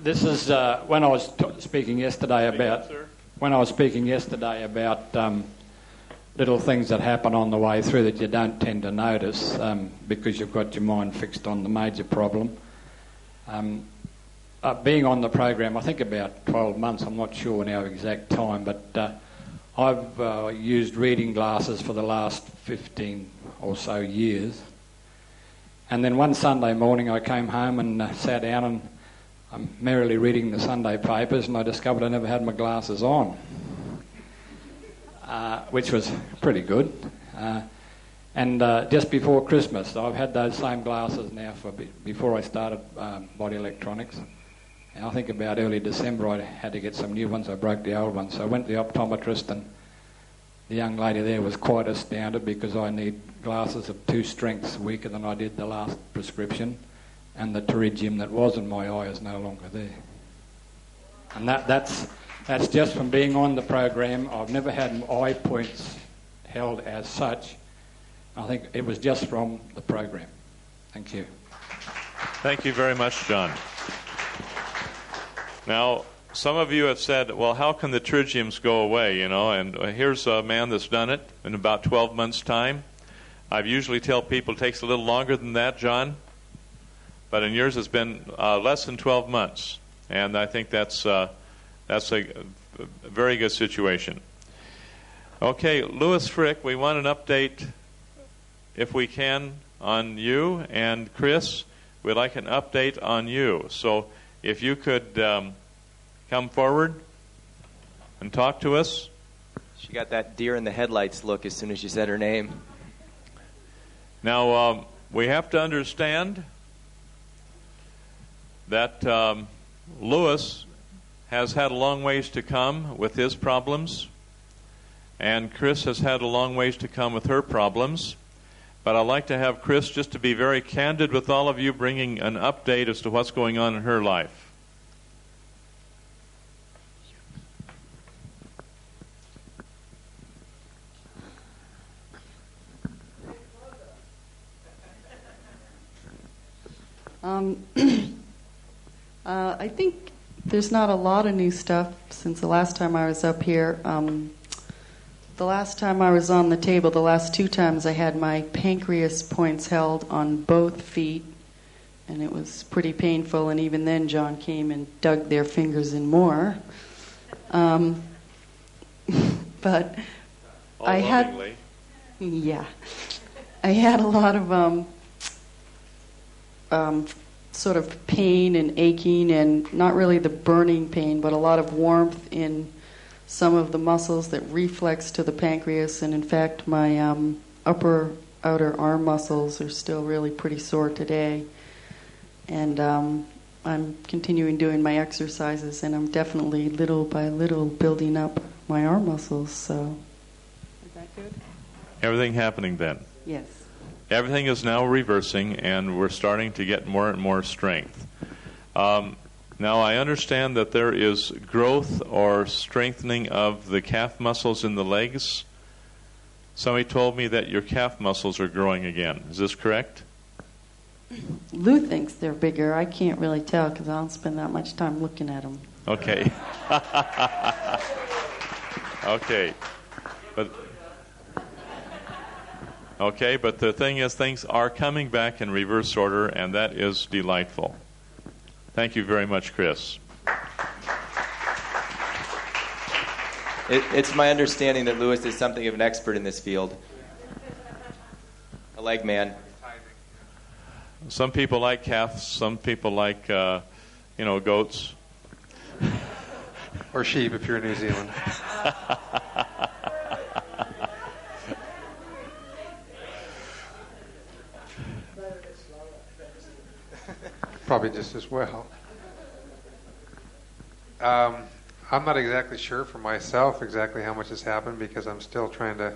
S9: This is when I was speaking yesterday about little things that happen on the way through that you don't tend to notice because you've got your mind fixed on the major problem. Being on the program, I think about 12 months, I'm not sure now exact time, but I've used reading glasses for the last 15 or so years. And then one Sunday morning I came home and sat down and I'm merrily reading the Sunday papers, and I discovered I never had my glasses on, which was pretty good. And just before Christmas, I've had those same glasses now before I started Body Electronics. And I think about early December I had to get some new ones. I broke the old ones. So I went to the optometrist, and the young lady there was quite astounded because I need glasses of 2 strengths weaker than I did the last prescription, and the pterygium that was in my eye is no longer there. And that's just from being on the program. I've never had my eye points held as such. I think it was just from the program. Thank you.
S1: Thank you very much, John. Now, some of you have said, well, how can the pterygiums go away, And here's a man that's done it in about 12 months' time. I usually tell people it takes a little longer than that, John. But in yours it's been less than 12 months. And I think that's a very good situation. Okay, Louis Frick, we want an update, if we can, on you. And Chris, we'd like an update on you. So if you could come forward and talk to us.
S5: She got that deer in the headlights look as soon as you said her name.
S1: Now, we have to understand that Louis has had a long ways to come with his problems, and Chris has had a long ways to come with her problems. But I'd like to have Chris, just to be very candid with all of you, bringing an update as to what's going on in her life.
S10: I think there's not a lot of new stuff since the last time I was up here. The last time I was on the table, the last 2 times I had my pancreas points held on both feet, and it was pretty painful, and even then John came and dug their fingers in more. But I had... Yeah. I had a lot of sort of pain and aching, and not really the burning pain, but a lot of warmth in some of the muscles that reflex to the pancreas. And in fact, my upper outer arm muscles are still really pretty sore today. And I'm continuing doing my exercises, and I'm definitely little by little building up my arm muscles. So is that good?
S1: Everything happening then?
S10: Yes.
S1: Everything is now reversing, and we're starting to get more and more strength. Now, I understand that there is growth or strengthening of the calf muscles in the legs. Somebody told me that your calf muscles are growing again. Is this correct?
S10: Lou thinks they're bigger. I can't really tell because I don't spend that much time looking at them.
S1: Okay. But the thing is, things are coming back in reverse order, and that is delightful. Thank you very much, Chris.
S5: It's my understanding that Louis is something of an expert in this field. A leg man.
S1: Some people like calves. Some people like, goats.
S11: Or sheep if you're in New Zealand. Probably just as well. I'm not exactly sure for myself exactly how much has happened because I'm still trying to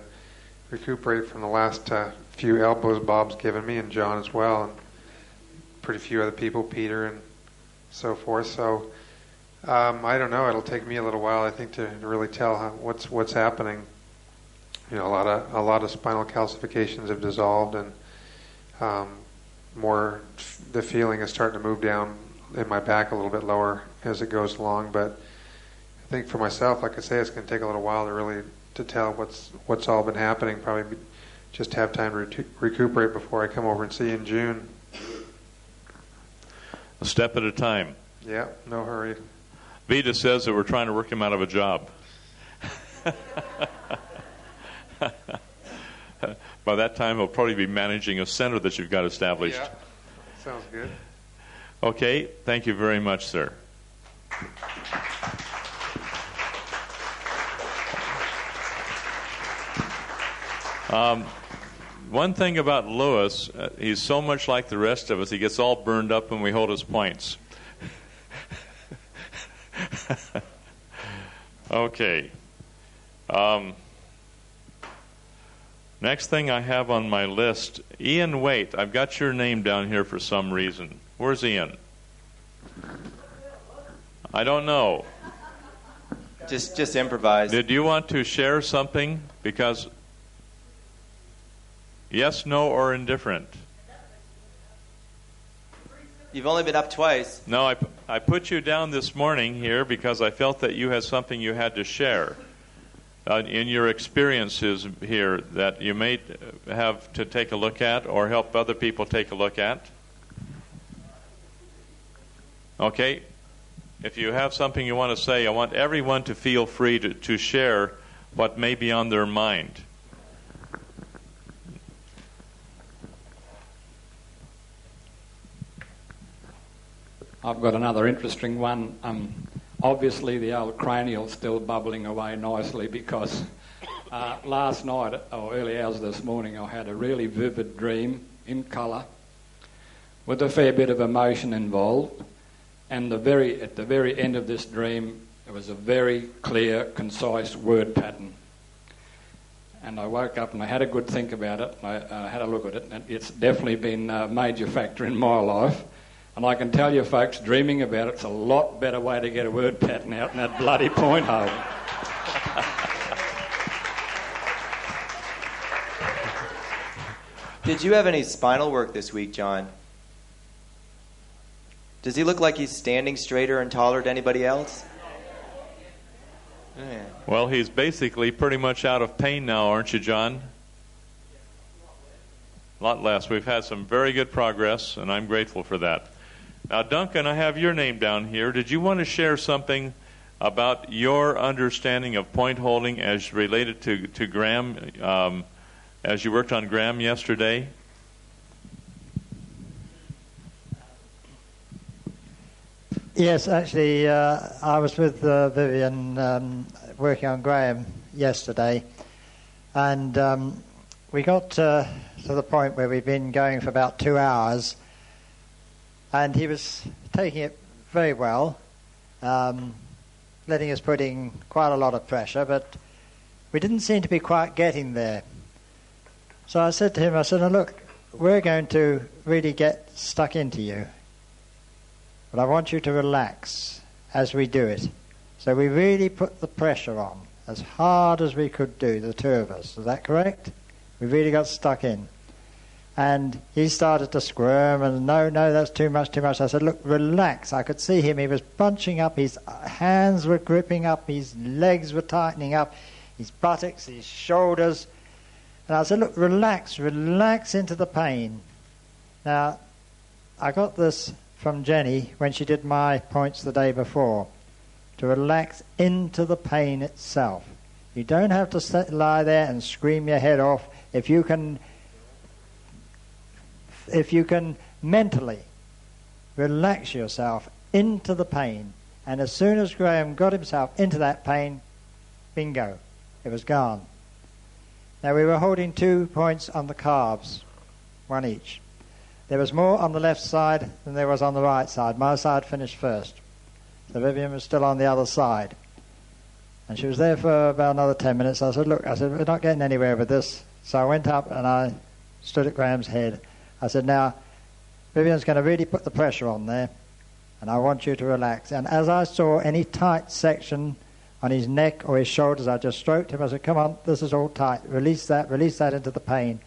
S11: recuperate from the last few elbows Bob's given me, and John as well, and pretty few other people, Peter and so forth. So I don't know. It'll take me a little while, I think, to really tell what's happening. A lot of spinal calcifications have dissolved, and more the feeling is starting to move down in my back a little bit lower as it goes along. But I think for myself, like I say, it's going to take a little while to really to tell what's all been happening. Probably just have time to recuperate before I come over and see you in June.
S1: A step at a time.
S11: Yeah, no hurry.
S1: Vita says that we're trying to work him out of a job. By that time, he'll probably be managing a center that you've got established.
S11: Yeah, sounds good.
S1: Okay, thank you very much, sir. One thing about Lewis, he's so much like the rest of us, he gets all burned up when we hold his points. Okay. Next thing I have on my list, Ian Waite. I've got your name down here for some reason. Where's Ian? I don't know.
S5: Just improvise.
S1: Did you want to share something? Because yes, no, or indifferent?
S5: You've only been up twice.
S1: No, I put you down this morning here because I felt that you had something you had to share in your experiences here that you may have to take a look at or help other people take a look at. Okay? If you have something you want to say, I want everyone to feel free to share what may be on their mind.
S9: I've got another interesting one. Obviously, the old cranial's still bubbling away nicely because last night, or early hours this morning, I had a really vivid dream in colour with a fair bit of emotion involved. And at the very end of this dream, it was a very clear, concise word pattern. And I woke up and I had a good think about it. I had a look at it, and it's definitely been a major factor in my life. And I can tell you, folks, dreaming about it's a lot better way to get a word pattern out in that bloody point hole.
S5: Did you have any spinal work this week, John? Does he look like he's standing straighter and taller than anybody else? Yeah.
S1: Well, he's basically pretty much out of pain now, aren't you, John? A lot less. We've had some very good progress, and I'm grateful for that. Now, Duncan, I have your name down here. Did you want to share something about your understanding of point holding as related to Graham, as you worked on Graham yesterday?
S6: Yes, actually, I was with Vivian working on Graham yesterday, and we got to the point where we've been going for about 2 hours, and he was taking it very well, letting us put in quite a lot of pressure, but we didn't seem to be quite getting there. So I said to him, "Now look, we're going to really get stuck into you, but I want you to relax as we do it." So we really put the pressure on as hard as we could do, the two of us. Is that correct? We really got stuck in. And he started to squirm and, no, that's too much. I said, "Look, relax." I could see him. He was bunching up. His hands were gripping up. His legs were tightening up. His buttocks, his shoulders. And I said, "Look, relax into the pain." Now, I got this from Jenny when she did my points the day before, to relax into the pain itself. You don't have to lie there and scream your head off. If you can mentally relax yourself into the pain, and as soon as Graham got himself into that pain, bingo, it was gone. Now, we were holding 2 points on the calves, one each. There was more on the left side than there was on the right side. My side finished first. So Vivian was still on the other side. And she was there for about another 10 minutes. I said, "Look," "we're not getting anywhere with this." So I went up and I stood at Graham's head. I said, "Now, Vivian's going to really put the pressure on there, and I want you to relax." And as I saw any tight section on his neck or his shoulders, I just stroked him. I said, "Come on, this is all tight. Release that into the pain."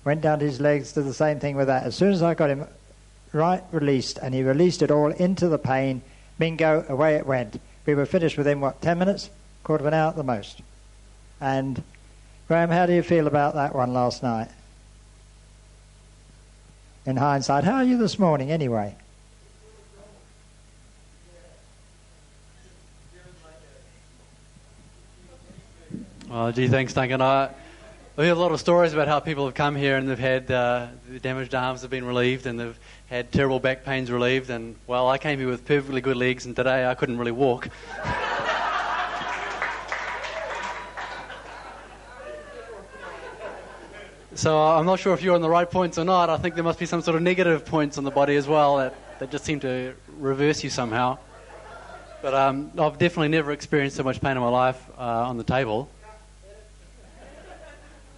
S6: Went down to his legs, did the same thing with that. As soon as I got him right released, and he released it all into the pain, bingo, away it went. We were finished within, 10 minutes? Quarter of an hour at the most. And Graham, how do you feel about that one last night? In hindsight, how are you this morning anyway?
S12: Well, gee, thanks, Duncan. We have a lot of stories about how people have come here and they've had the damaged arms have been relieved and they've had terrible back pains relieved. And, well, I came here with perfectly good legs and today I couldn't really walk. So I'm not sure if you're on the right points or not. I think there must be some sort of negative points on the body as well that just seem to reverse you somehow. But I've definitely never experienced so much pain in my life on the table.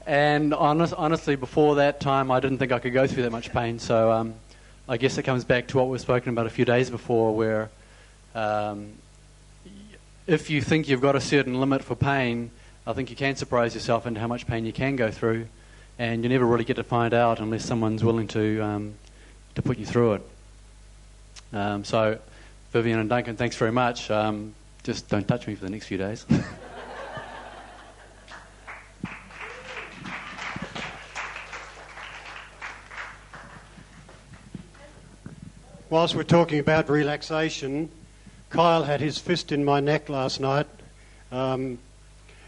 S12: And honestly, before that time, I didn't think I could go through that much pain. So I guess it comes back to what we've spoken about a few days before, where if you think you've got a certain limit for pain, I think you can surprise yourself into how much pain you can go through. And you never really get to find out unless someone's willing to put you through it. So, Vivian and Duncan, thanks very much. Just don't touch me for the next few days.
S13: Whilst we're talking about relaxation, Kyle had his fist in my neck last night. And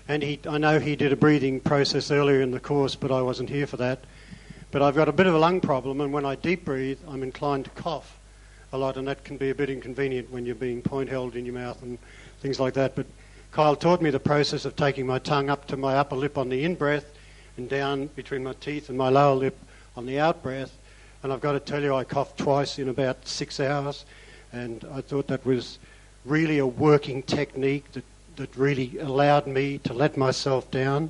S13: I know he did a breathing process earlier in the course, but I wasn't here for that. But I've got a bit of a lung problem, and when I deep breathe, I'm inclined to cough a lot, and that can be a bit inconvenient when you're being point held in your mouth and things like that. But Kyle taught me the process of taking my tongue up to my upper lip on the in-breath and down between my teeth and my lower lip on the out-breath. And I've got to tell you, I coughed twice in about 6 hours, and I thought that was really a working technique that really allowed me to let myself down.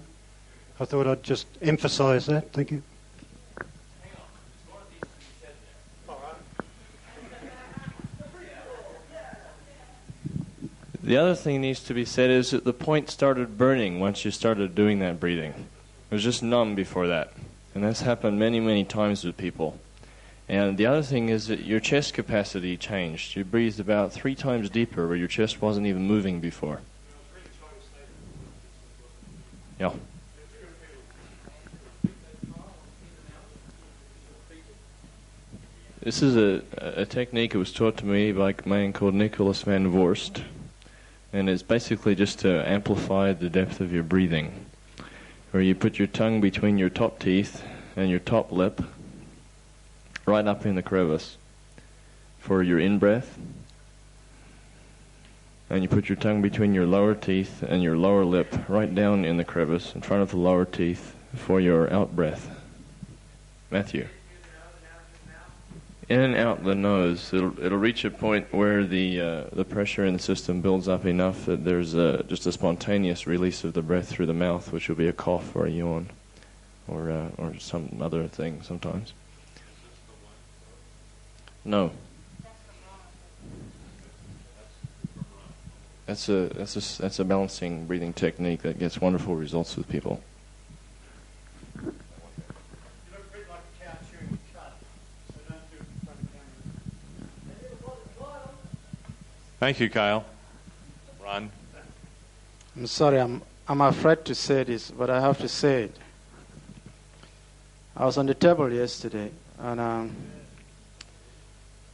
S13: I thought I'd just emphasise that. Thank you.
S14: The other thing needs to be said is that the point started burning once you started doing that breathing. It was just numb before that. And that's happened many, many times with people. And the other thing is that your chest capacity changed. You breathed about 3 times deeper where your chest wasn't even moving before. Yeah. This is a technique that was taught to me by a man called Nicholas van Voorst. And it's basically just to amplify the depth of your breathing. Where you put your tongue between your top teeth and your top lip, right up in the crevice for your in-breath. And you put your tongue between your lower teeth and your lower lip, right down in the crevice in front of the lower teeth for your out-breath. Matthew. In and out the nose. It'll reach a point where the pressure in the system builds up enough that there's just a spontaneous release of the breath through the mouth, which will be a cough or a yawn or some other thing sometimes. No. That's a balancing breathing technique that gets wonderful results with people.
S1: Thank you, Kyle. Ron.
S15: I'm sorry, I'm afraid to say this, but I have to say it. I was on the table yesterday, and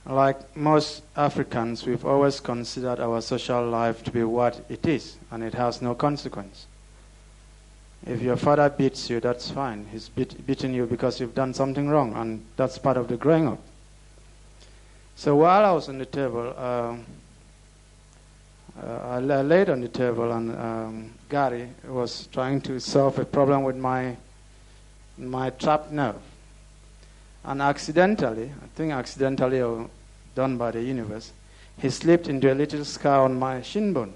S15: like most Africans, we've always considered our social life to be what it is, and it has no consequence. If your father beats you, that's fine. He's beating you because you've done something wrong, and that's part of the growing up. So while I was on the table, I laid on the table, and Gary was trying to solve a problem with my trapped nerve. And accidentally, I think accidentally or done by the universe, he slipped into a little scar on my shin bone.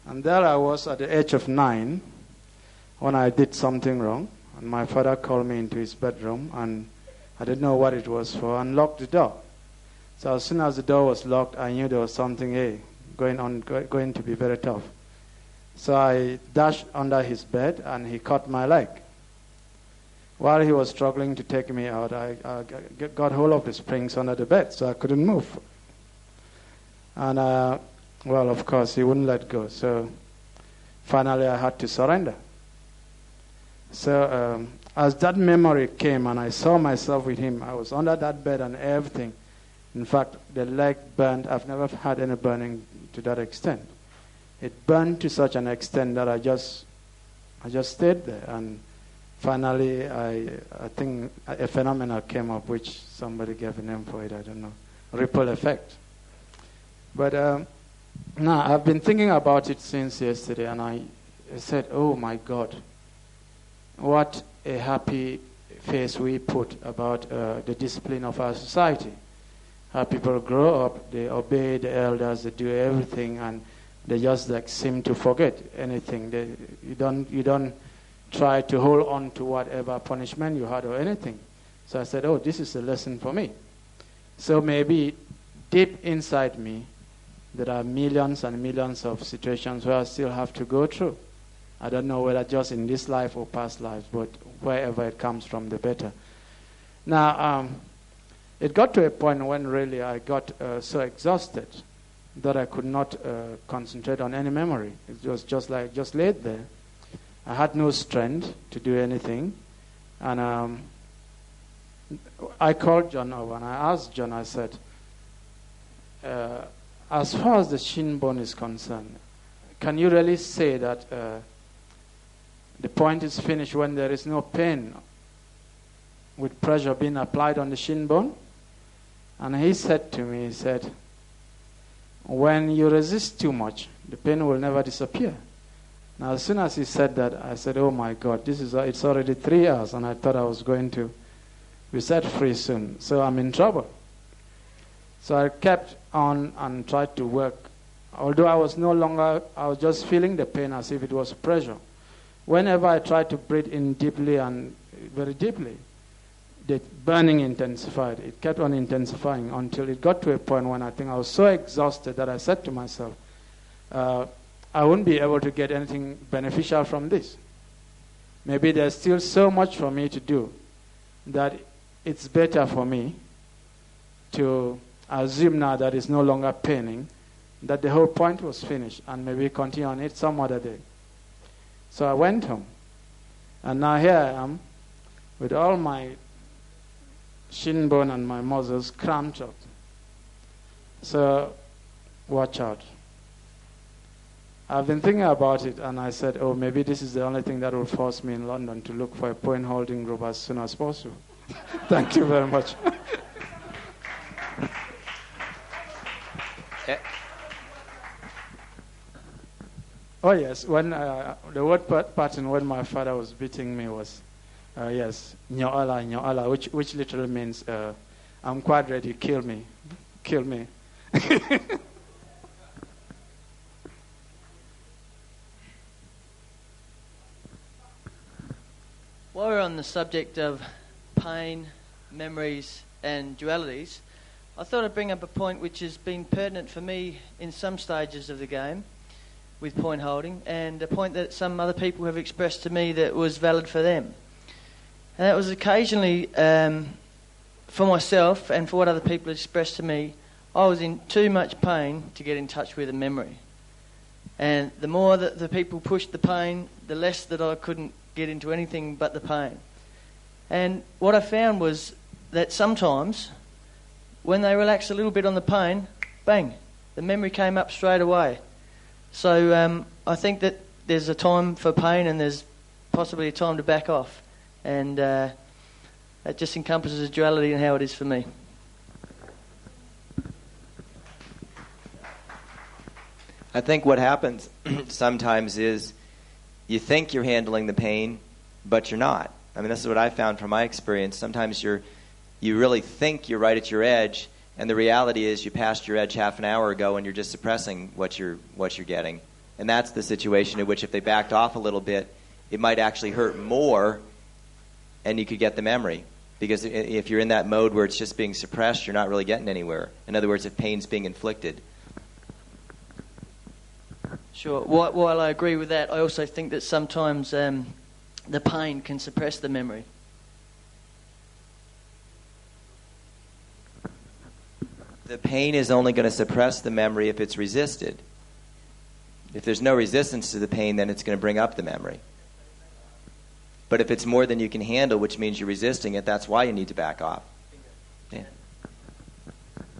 S15: And there I was at the age of 9 when I did something wrong. And my father called me into his bedroom, and I didn't know what it was for, and locked the door. So as soon as the door was locked, I knew there was something going to be very tough. So I dashed under his bed, and he caught my leg. While he was struggling to take me out, I got hold of the springs under the bed, so I couldn't move. And, well, of course, he wouldn't let go. So finally I had to surrender. So as that memory came and I saw myself with him, I was under that bed and everything. In fact, the leg burned. I've never had any burning to that extent. It burned to such an extent that I just stayed there. And finally, I think a phenomenon came up, which somebody gave a name for it, I don't know, ripple effect. But now I've been thinking about it since yesterday, and I said, oh my God, what a happy face we put about the discipline of our society. How people grow up, they obey the elders, they do everything, and they just like seem to forget anything. You don't try to hold on to whatever punishment you had or anything. So I said, oh, this is a lesson for me. So maybe deep inside me, there are millions and millions of situations where I still have to go through. I don't know whether just in this life or past lives, but wherever it comes from, the better. Now, it got to a point when really I got so exhausted that I could not concentrate on any memory. It was just laid there. I had no strength to do anything. And I called John over and I asked John, I said, as far as the shin bone is concerned, can you really say that the point is finished when there is no pain with pressure being applied on the shin bone? And he said to me, he said, when you resist too much, the pain will never disappear. Now, as soon as he said that, I said, oh my God, it's already 3 hours, and I thought I was going to be set free soon. So I'm in trouble. So I kept on and tried to work. Although I was just feeling the pain as if it was pressure. Whenever I tried to breathe in deeply and very deeply, the burning intensified. It kept on intensifying until it got to a point when I think I was so exhausted that I said to myself, I won't be able to get anything beneficial from this. Maybe there's still so much for me to do that it's better for me to assume now that it's no longer paining, that the whole point was finished, and maybe continue on it some other day. So I went home, and now here I am with all my shin bone and my muscles cramped up. So watch out. I've been thinking about it, and I said, oh, maybe this is the only thing that will force me in London to look for a point holding group as soon as possible. Thank you very much. Oh yes, when the word pattern when my father was beating me was, yes, nyo'ala, which literally means, I'm quite ready, kill me.
S16: While we're on the subject of pain, memories and dualities, I thought I'd bring up a point which has been pertinent for me in some stages of the game with point holding, and a point that some other people have expressed to me that was valid for them. And that was occasionally, for myself and for what other people expressed to me, I was in too much pain to get in touch with a memory. And the more that the people pushed the pain, the less that I couldn't get into anything but the pain. And what I found was that sometimes, when they relaxed a little bit on the pain, bang, the memory came up straight away. So I think that there's a time for pain and there's possibly a time to back off. And that just encompasses duality and how it is for me.
S5: I think what happens sometimes is you think you're handling the pain, but you're not. I mean, this is what I found from my experience. Sometimes you really think you're right at your edge, and the reality is you passed your edge half an hour ago and you're just suppressing what you're getting. And that's the situation in which if they backed off a little bit, it might actually hurt more and you could get the memory. Because if you're in that mode where it's just being suppressed, you're not really getting anywhere. In other words, if pain's being inflicted.
S16: Sure. While I agree with that, I also think that sometimes the pain can suppress the memory.
S5: The pain is only going to suppress the memory if it's resisted. If there's no resistance to the pain, then it's going to bring up the memory. But if it's more than you can handle, which means you're resisting it, that's why you need to back off. Yeah.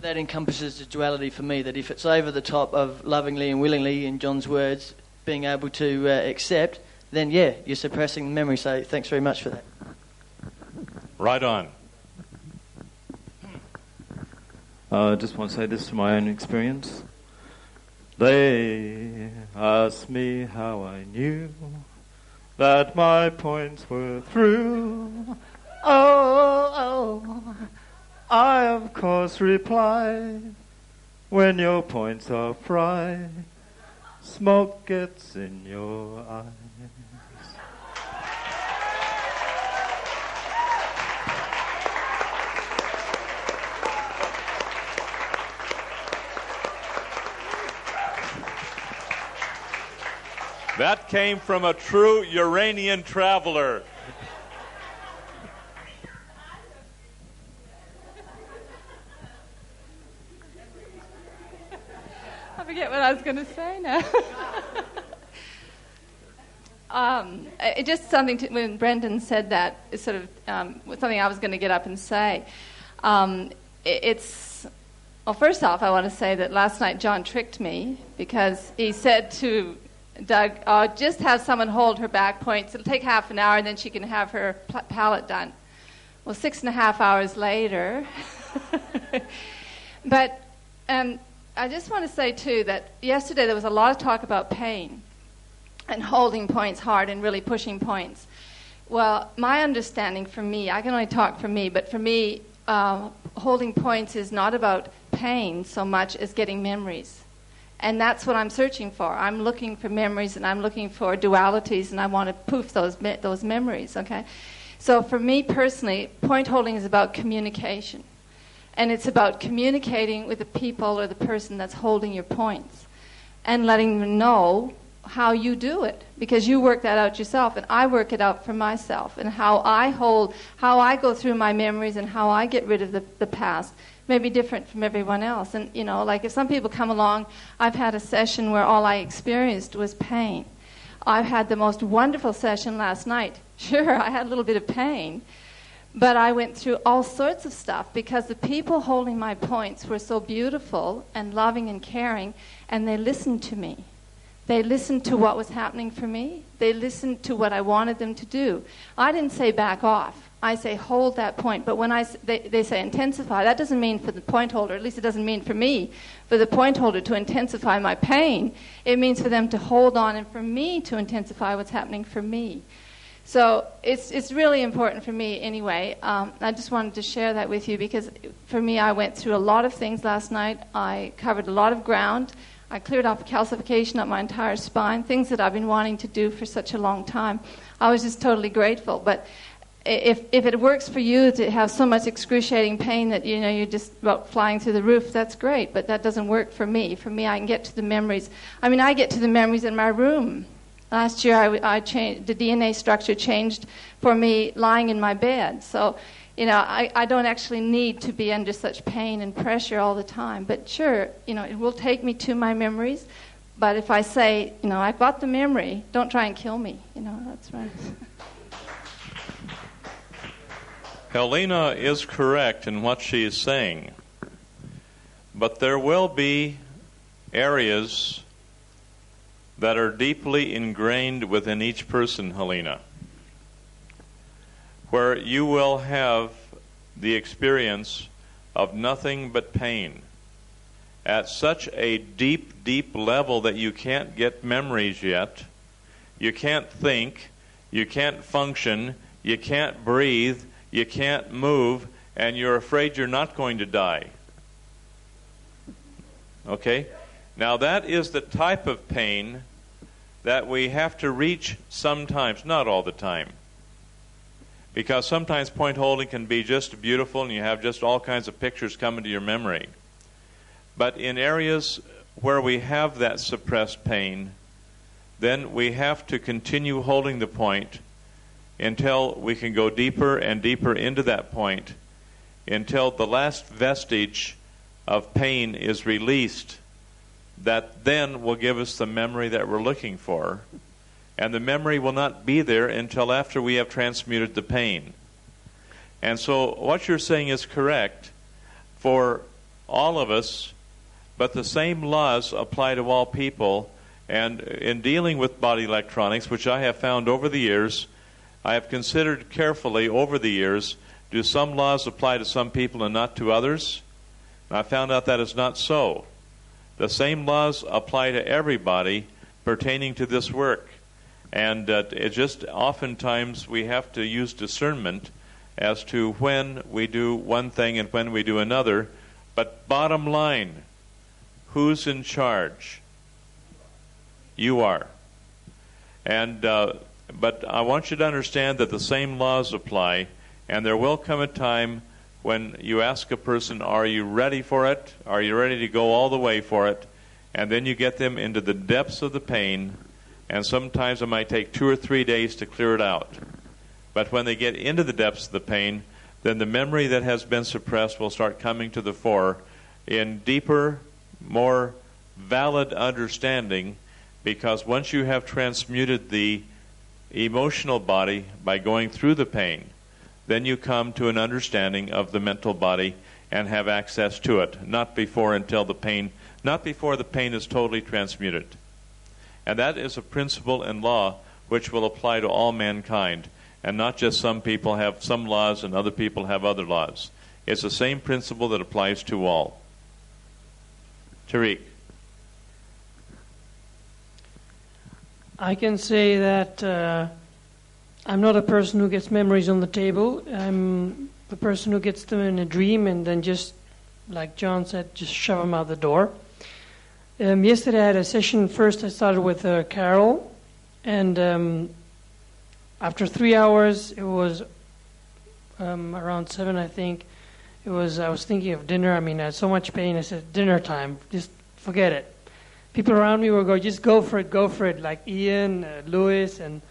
S16: That encompasses the duality for me, that if it's over the top of lovingly and willingly, in John's words, being able to accept, then yeah, you're suppressing the memory. So thanks very much for that.
S1: Right on.
S17: I just want to say this from my own experience. They asked me how I knew that my points were through. Oh, I of course replied, when your points are fried, smoke gets in your eyes.
S1: That came from a true Uranian traveler.
S18: I forget what I was going to say now. It just something when Brendan said that, it's sort of something I was going to get up and say. Well, first off, I want to say that last night John tricked me because he said to Doug, just have someone hold her back points. It'll take half an hour, and then she can have her palette done. Well, 6.5 hours later. But I just want to say, too, that yesterday there was a lot of talk about pain and holding points hard and really pushing points. Well, my understanding for me, I can only talk for me, but for me, holding points is not about pain so much as getting memories. And that's what I'm searching for. I'm looking for memories, and I'm looking for dualities, and I want to poof those memories, okay? So for me personally, point holding is about communication. And it's about communicating with the people or the person that's holding your points and letting them know how you do it, because you work that out yourself, and I work it out for myself, and how I go through my memories and how I get rid of the past may be different from everyone else. And, like if some people come along, I've had a session where all I experienced was pain. I've had the most wonderful session last night. Sure, I had a little bit of pain, but I went through all sorts of stuff because the people holding my points were so beautiful and loving and caring, and they listened to me. They listened to what was happening for me. They listened to what I wanted them to do. I didn't say back off. I say hold that point. But when they say intensify, that doesn't mean for the point holder, at least it doesn't mean for me, for the point holder to intensify my pain. It means for them to hold on and for me to intensify what's happening for me. So it's really important for me anyway. I just wanted to share that with you because for me, I went through a lot of things last night. I covered a lot of ground. I cleared off calcification up my entire spine, things that I've been wanting to do for such a long time. I was just totally grateful. But if it works for you to have so much excruciating pain that you're just about flying through the roof, that's great. But that doesn't work for me. For me, I can get to the memories. I mean, I get to the memories in my room. Last year, I changed the DNA structure changed for me lying in my bed. So, I don't actually need to be under such pain and pressure all the time. But sure, it will take me to my memories. But if I say, I've got the memory, don't try and kill me. That's right.
S1: Helena is correct in what she is saying. But there will be areas that are deeply ingrained within each person, Helena, where you will have the experience of nothing but pain at such a deep, deep level that you can't get memories yet, you can't think, you can't function, you can't breathe, you can't move, and you're afraid you're not going to die. Okay? Now that is the type of pain that we have to reach sometimes, not all the time. Because sometimes point holding can be just beautiful and you have just all kinds of pictures coming to your memory. But in areas where we have that suppressed pain, then we have to continue holding the point until we can go deeper and deeper into that point, until the last vestige of pain is released that then will give us the memory that we're looking for. And the memory will not be there until after we have transmuted the pain. And so what you're saying is correct for all of us, but the same laws apply to all people. And in dealing with body electronics, which I have found over the years, I have considered carefully over the years, do some laws apply to some people and not to others? And I found out that is not so. The same laws apply to everybody pertaining to this work. And it just oftentimes we have to use discernment as to when we do one thing and when we do another. But bottom line, who's in charge? You are. And but I want you to understand that the same laws apply, and there will come a time when you ask a person, are you ready for it? Are you ready to go all the way for it? And then you get them into the depths of the pain, and sometimes it might take 2 or 3 days to clear it out. But when they get into the depths of the pain, then the memory that has been suppressed will start coming to the fore in deeper, more valid understanding, because once you have transmuted the emotional body by going through the pain, then you come to an understanding of the mental body and have access to it, not before the pain is totally transmuted. And that is a principle and law which will apply to all mankind, and not just some people have some laws and other people have other laws. It's the same principle that applies to all. Tariq.
S19: I can say that I'm not a person who gets memories on the table. I'm the person who gets them in a dream and then just, like John said, just shove them out the door. Yesterday I had a session. First I started with Carol, and after 3 hours, it was around 7, I think. I was thinking of dinner. I mean, I had so much pain. I said, dinner time, just forget it. People around me were going, just go for it, like Ian, Lewis, and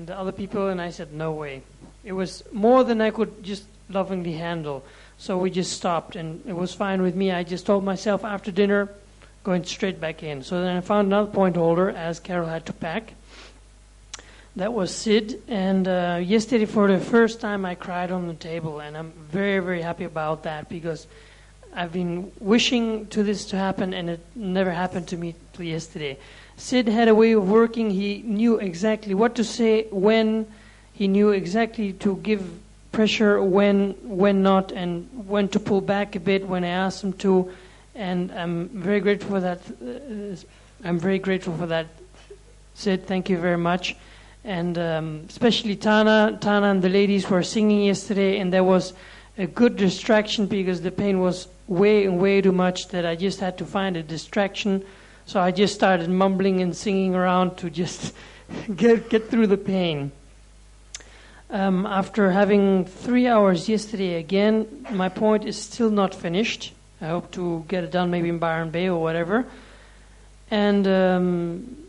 S19: the other people. And I said, no way. It was more than I could just lovingly handle. So we just stopped, and it was fine with me. I just told myself after dinner, going straight back in. So then I found another point holder, as Carol had to pack. That was Sid. And yesterday, for the first time, I cried on the table. And I'm very, very happy about that, because I've been wishing to this to happen, and it never happened to me till yesterday. Sid had a way of working. He knew exactly what to say, when. He knew exactly to give pressure, when not, and when to pull back a bit when I asked him to. And I'm very grateful for that. Sid, thank you very much. And especially Tana and the ladies were singing yesterday, and there was a good distraction because the pain was way too much that I just had to find a distraction. So I just started mumbling and singing around to just get through the pain. After having 3 hours yesterday again, my point is still not finished. I hope to get it done maybe in Byron Bay or whatever. And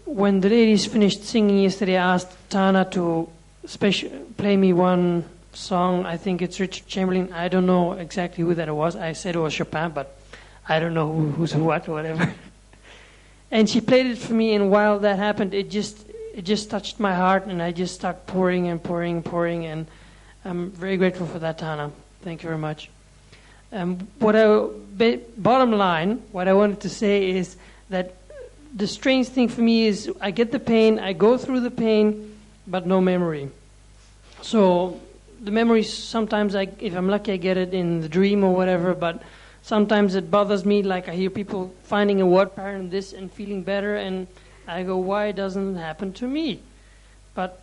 S19: when the ladies finished singing yesterday, I asked Tana to play me one song. I think it's Richard Chamberlain. I don't know exactly who that was. I said it was Chopin, but I don't know who's what or whatever. And she played it for me, and while that happened, it just touched my heart, and I just started pouring, and I'm very grateful for that, Tana. Thank you very much. Bottom line, what I wanted to say is that the strange thing for me is I get the pain, I go through the pain, but no memory. So the memories, sometimes if I'm lucky, I get it in the dream or whatever, but sometimes it bothers me, like I hear people finding a word pattern in this and feeling better, and I go, why doesn't it happen to me? But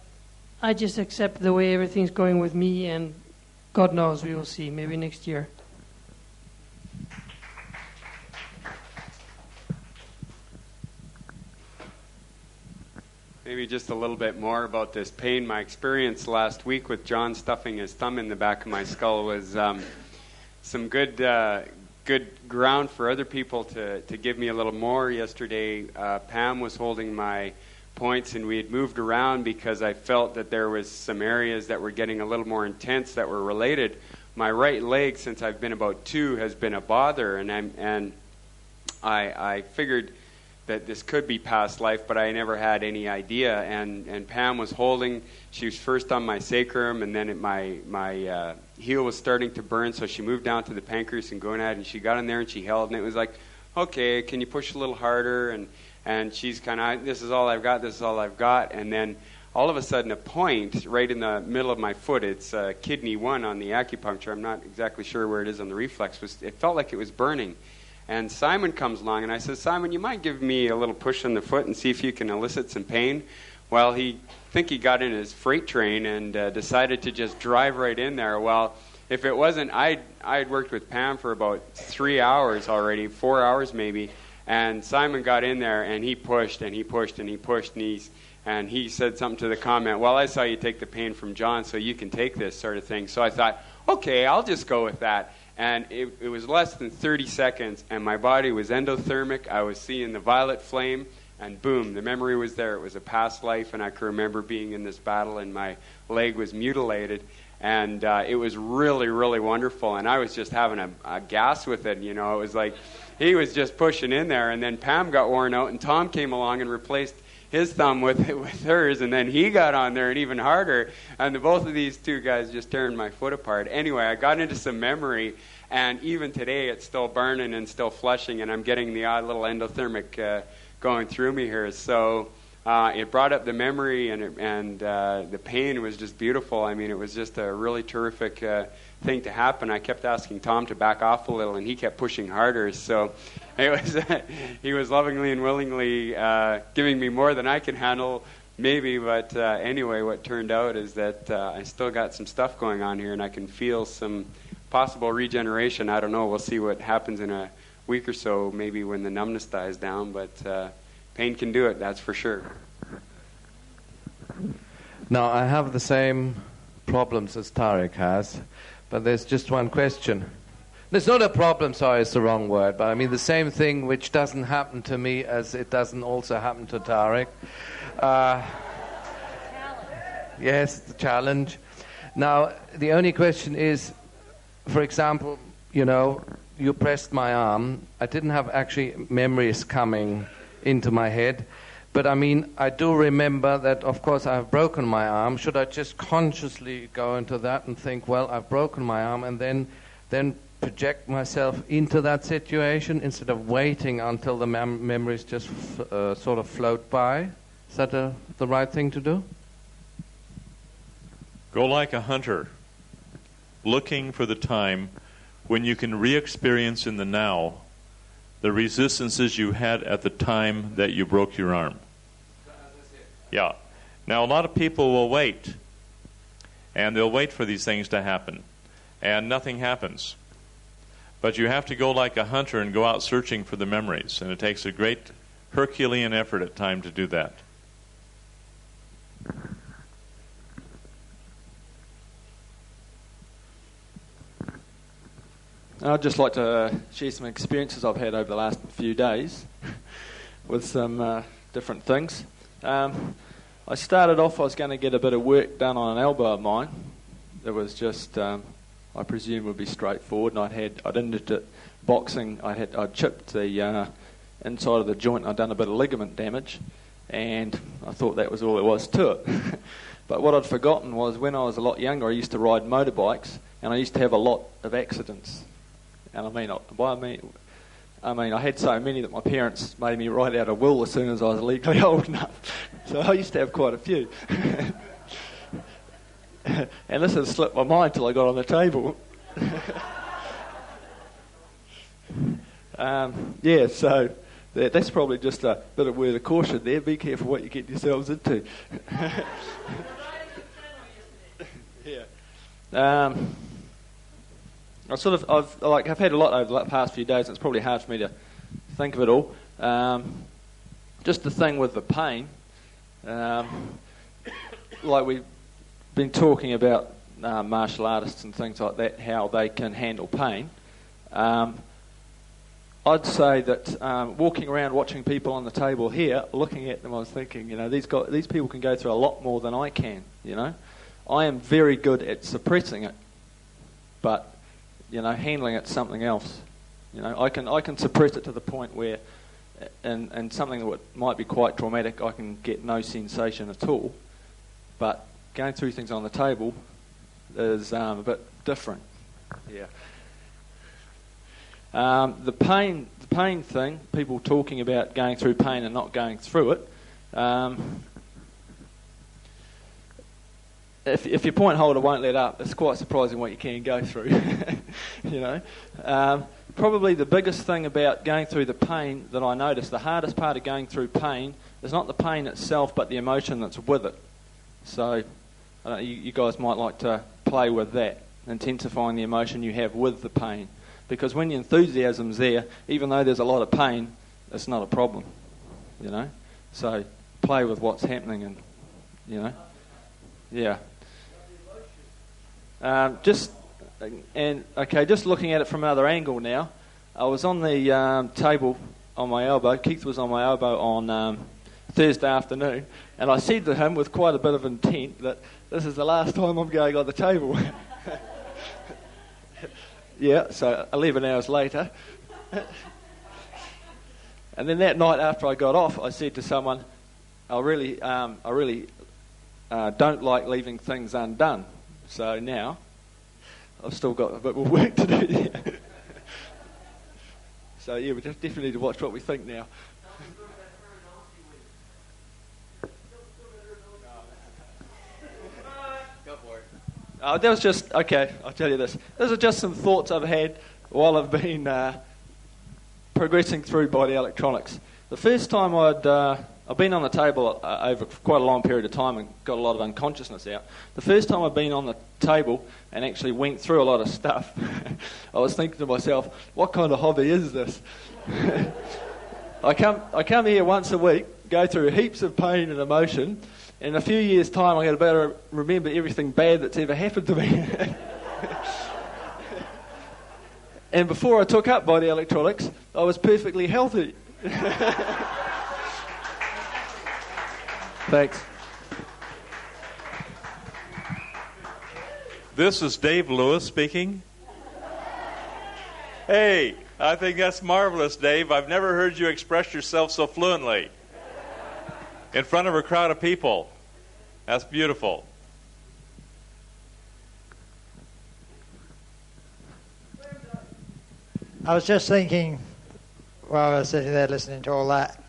S19: I just accept the way everything's going with me, and God knows, we will see, maybe next year.
S20: Maybe just a little bit more about this pain. My experience last week with John stuffing his thumb in the back of my skull was some good ground for other people to give me a little more. Yesterday, Pam was holding my points, and we had moved around because I felt that there was some areas that were getting a little more intense that were related. My right leg, since I've been about 2, has been a bother, and I figured that this could be past life, but I never had any idea. And Pam was holding. She was first on my sacrum, and then my heel was starting to burn, so she moved down to the pancreas and gonad, and she got in there and she held, and it was like, okay, can you push a little harder? And she's kind of, this is all I've got, this is all I've got. And then all of a sudden, a point right in the middle of my foot, it's kidney 1 on the acupuncture, I'm not exactly sure where it is on the reflex, it felt like it was burning. And Simon comes along, and I said, Simon, you might give me a little push on the foot and see if you can elicit some pain? Well, he got in his freight train and decided to just drive right in there. Well, if it wasn't, I had worked with Pam for about 3 hours already, 4 hours maybe, and Simon got in there, and he pushed, and he pushed, and he pushed, and he said something to the comment, well, I saw you take the pain from John, so you can take this sort of thing. So I thought, okay, I'll just go with that. And it was less than 30 seconds, and my body was endothermic. I was seeing the violet flame, and boom, the memory was there. It was a past life, and I could remember being in this battle, and my leg was mutilated. And it was really, really wonderful. And I was just having a gas with it. You know, it was like he was just pushing in there. And then Pam got worn out, and Tom came along and replaced his thumb with hers. And then he got on there and even harder. And both of these two guys just tearing my foot apart. Anyway, I got into some memory. And even today, it's still burning and still flushing. And I'm getting the odd little endothermic going through me here. So it brought up the memory, and the pain was just beautiful. I mean, it was just a really terrific thing to happen. I kept asking Tom to back off a little, and he kept pushing harder. So it was he was lovingly and willingly giving me more than I could handle, maybe. But anyway, what turned out is that I still got some stuff going on here, and I can feel some possible regeneration. I don't know. We'll see what happens in a week or so, maybe when the numbness dies down. But pain can do it, that's for sure.
S21: Now, I have the same problems as Tarek has, but there's just one question. It's not a problem, sorry, it's the wrong word, but I mean the same thing which doesn't happen to me as it doesn't also happen to Tarek. Yes, the challenge. Now, the only question is, for example, you know, you pressed my arm. I didn't have actually memories coming into my head. But I mean, I do remember that, of course, I've broken my arm. Should I just consciously go into that and think, well, I've broken my arm, and then project myself into that situation instead of waiting until the memories just sort of float by? Is that the right thing to do?
S1: Go like a hunter, looking for the time when you can re-experience in the now the resistances you had at the time that you broke your arm. Yeah. Now, a lot of people will wait, and they'll wait for these things to happen, and nothing happens. But you have to go like a hunter and go out searching for the memories, and it takes a great Herculean effort at times to do that.
S22: I'd just like to share some experiences I've had over the last few days with some different things. I started off, I was going to get a bit of work done on an elbow of mine. It was just, I presume, would be straightforward. And I'd ended it boxing. I'd chipped the inside of the joint. I'd done a bit of ligament damage, and I thought that was all there was to it. But what I'd forgotten was when I was a lot younger, I used to ride motorbikes, and I used to have a lot of accidents. And I mean, I had so many that my parents made me write out a will as soon as I was legally old enough. So I used to have quite a few. And this had slipped my mind till I got on the table. So that's probably just a bit of word of caution there. Be careful what you get yourselves into. Yeah. I've had a lot over the past few days, and it's probably hard for me to think of it all. Just the thing with the pain, like we've been talking about martial artists and things like that, how they can handle pain. I'd say that walking around watching people on the table here, looking at them, I was thinking, you know, these people can go through a lot more than I can, you know. I am very good at suppressing it, but you know, handling it's something else. You know, I can suppress it to the point where and something that might be quite traumatic, I can get no sensation at all. But going through things on the table is a bit different. Yeah. The pain thing, people talking about going through pain and not going through it. If your point holder won't let up, it's quite surprising what you can go through. You know, probably the biggest thing about going through the pain that I noticed, the hardest part of going through pain is not the pain itself, but the emotion that's with it. So, you guys might like to play with that, intensifying the emotion you have with the pain. Because when your enthusiasm's there, even though there's a lot of pain, it's not a problem, you know. So play with what's happening, and you know, yeah. Just looking at it from another angle now. I was on the table on my elbow. Keith was on my elbow on Thursday afternoon, and I said to him with quite a bit of intent that this is the last time I'm going on the table. Yeah, so 11 hours later. And then that night after I got off, I said to someone, I really don't like leaving things undone. So now, I've still got a bit more work to do there. So yeah, we definitely need to watch what we think now. That was just, okay, I'll tell you this. Those are just some thoughts I've had while I've been progressing through body electronics. The first time I've been on the table over quite a long period of time and got a lot of unconsciousness out. The first time I've been on the table and actually went through a lot of stuff, I was thinking to myself, what kind of hobby is this? I come here once a week, go through heaps of pain and emotion. In a few years' time, I'm going to better remember everything bad that's ever happened to me. And before I took up body electronics, I was perfectly healthy. Thanks.
S1: This is Dave Lewis speaking. Hey, I think that's marvelous, Dave. I've never heard you express yourself so fluently in front of a crowd of people. That's beautiful.
S6: I was just thinking, while I was sitting there listening to all that,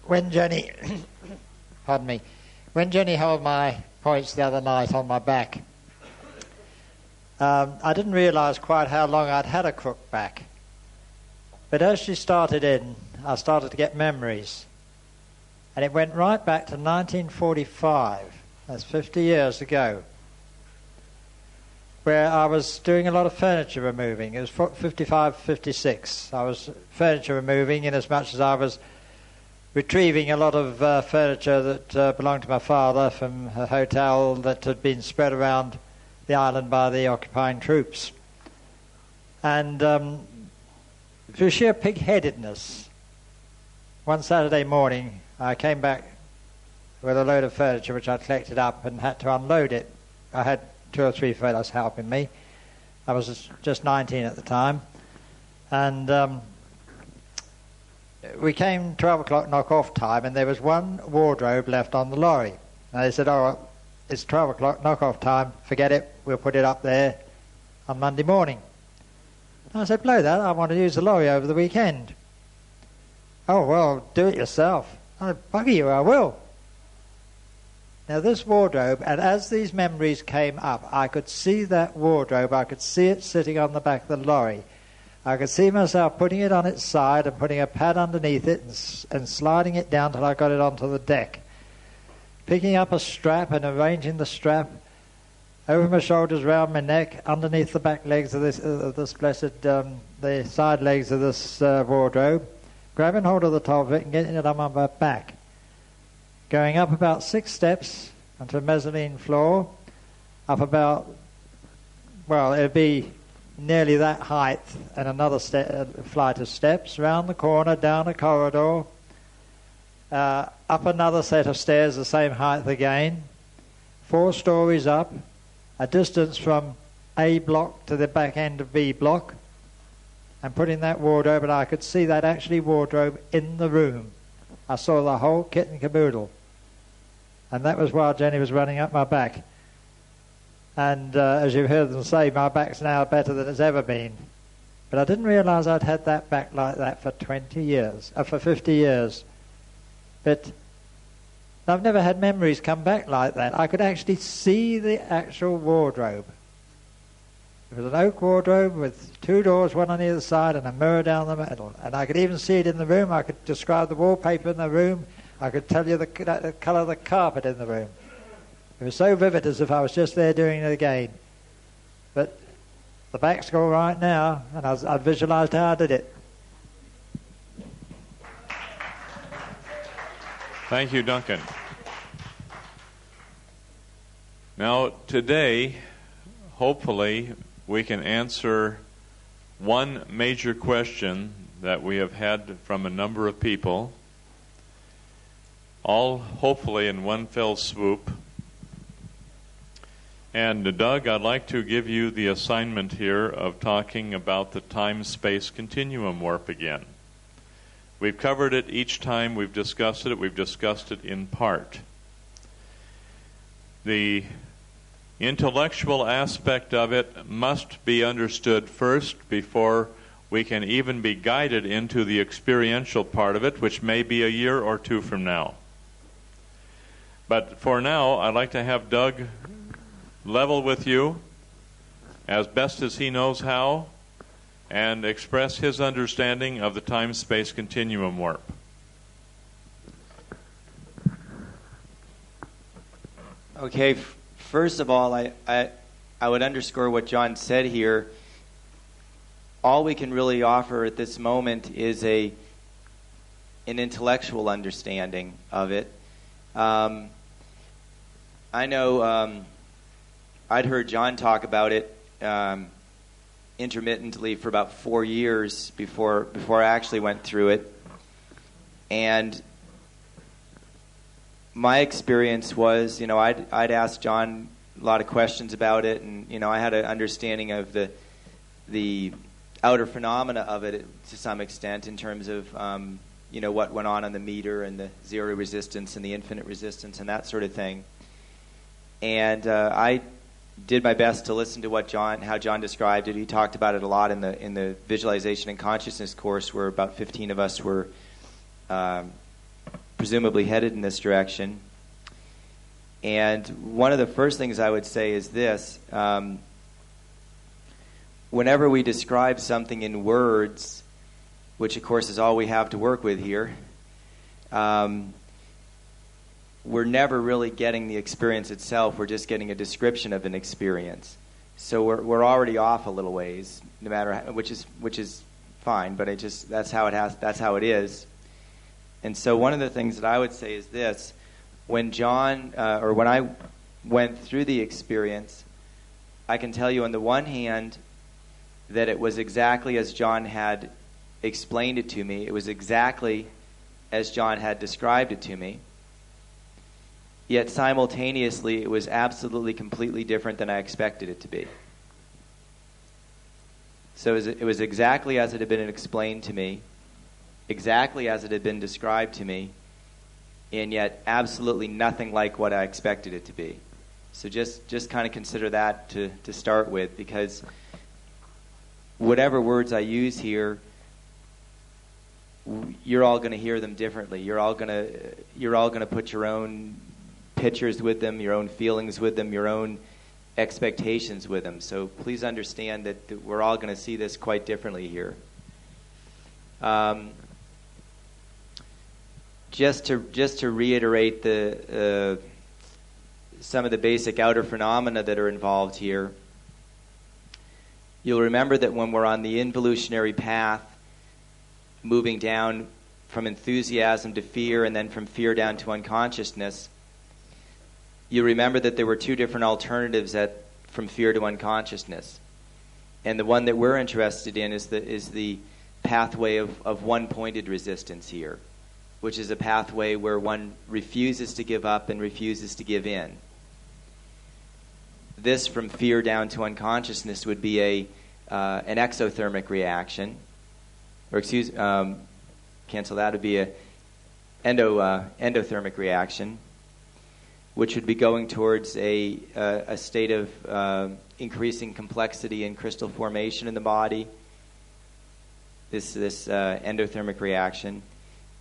S6: when Jenny, pardon me, when Jenny held my points the other night on my back, I didn't realise quite how long I'd had a crook back. But as she started in, I started to get memories. And it went right back to 1945, that's 50 years ago, where I was doing a lot of furniture removing. It was 55, 56. I was furniture removing in as much as I was retrieving a lot of furniture that belonged to my father from a hotel that had been spread around the island by the occupying troops. And through sheer pig-headedness, one Saturday morning, I came back with a load of furniture which I'd collected up and had to unload it. I had 2 or 3 fellows helping me. I was just 19 at the time. And we came 12 o'clock knock-off time, and there was one wardrobe left on the lorry. And they said, oh, it's 12 o'clock knock-off time, forget it, we'll put it up there on Monday morning. And I said, blow that, I want to use the lorry over the weekend. Oh, well, do it yourself. I bugger you, I will. Now this wardrobe, and as these memories came up, I could see that wardrobe, I could see it sitting on the back of the lorry. I could see myself putting it on its side and putting a pad underneath it and sliding it down till I got it onto the deck. Picking up a strap and arranging the strap over my shoulders, round my neck, underneath the back legs of this blessed, the side legs of this wardrobe, grabbing hold of the top of it and getting it on my back. Going up about 6 steps onto a mezzanine floor, up about, well, it'd be nearly that height, and another flight of steps, round the corner, down a corridor, up another set of stairs the same height again, 4 stories up, a distance from A block to the back end of B block, and put in that wardrobe, and I could see that actually wardrobe in the room. I saw the whole kit and caboodle. And that was while Jenny was running up my back. And as you've heard them say, my back's now better than it's ever been. But I didn't realise I'd had that back like that for 50 years. But I've never had memories come back like that. I could actually see the actual wardrobe. It was an oak wardrobe with 2 doors, one on either side, and a mirror down the middle. And I could even see it in the room. I could describe the wallpaper in the room. I could tell you the colour of the carpet in the room. It was so vivid, as if I was just there doing it again. But the back's all right now, and I've visualised how I did it.
S1: Thank you, Duncan. Now, today, hopefully, we can answer one major question that we have had from a number of people, all hopefully in one fell swoop. And Doug, I'd like to give you the assignment here of talking about the time-space continuum warp again. We've covered it each time we've discussed it. We've discussed it in part. The intellectual aspect of it must be understood first before we can even be guided into the experiential part of it, which may be a year or two from now. But for now, I'd like to have Doug level with you as best as he knows how and express his understanding of the time-space continuum warp.
S5: Okay, first of all, I would underscore what John said here. All we can really offer at this moment is an intellectual understanding of it. I know I'd heard John talk about it intermittently for about 4 years before I actually went through it. And my experience was, I'd asked John a lot of questions about it, and, I had an understanding of the outer phenomena of it to some extent in terms of, what went on the meter and the zero resistance and the infinite resistance and that sort of thing. And I did my best to listen to how John described it. He talked about it a lot in the visualization and consciousness course, where about 15 of us were presumably headed in this direction. And one of the first things I would say is this: whenever we describe something in words, which of course is all we have to work with here, we're never really getting the experience itself. We're just getting a description of an experience. So we're already off a little ways, no matter which is fine. But that's how it is. And so one of the things that I would say is this: when when I went through the experience, I can tell you on the one hand that it was exactly as John had explained it to me. It was exactly as John had described it to me. Yet simultaneously, it was absolutely, completely different than I expected it to be. So it was exactly as it had been explained to me, exactly as it had been described to me, and yet absolutely nothing like what I expected it to be. So just kind of consider that to start with, because whatever words I use here, you're all going to hear them differently. You're all going to put your own pictures with them, your own feelings with them, your own expectations with them. So please understand that we're all going to see this quite differently here. Just to reiterate some of the basic outer phenomena that are involved here, you'll remember that when we're on the involutionary path, moving down from enthusiasm to fear and then from fear down to unconsciousness, you remember that there were 2 different alternatives from fear to unconsciousness. And the one that we're interested in is the pathway of one-pointed resistance here, which is a pathway where one refuses to give up and refuses to give in. This from fear down to unconsciousness would be an exothermic reaction, cancel that, would be a endothermic reaction, which would be going towards a state of increasing complexity and crystal formation in the body, this endothermic reaction,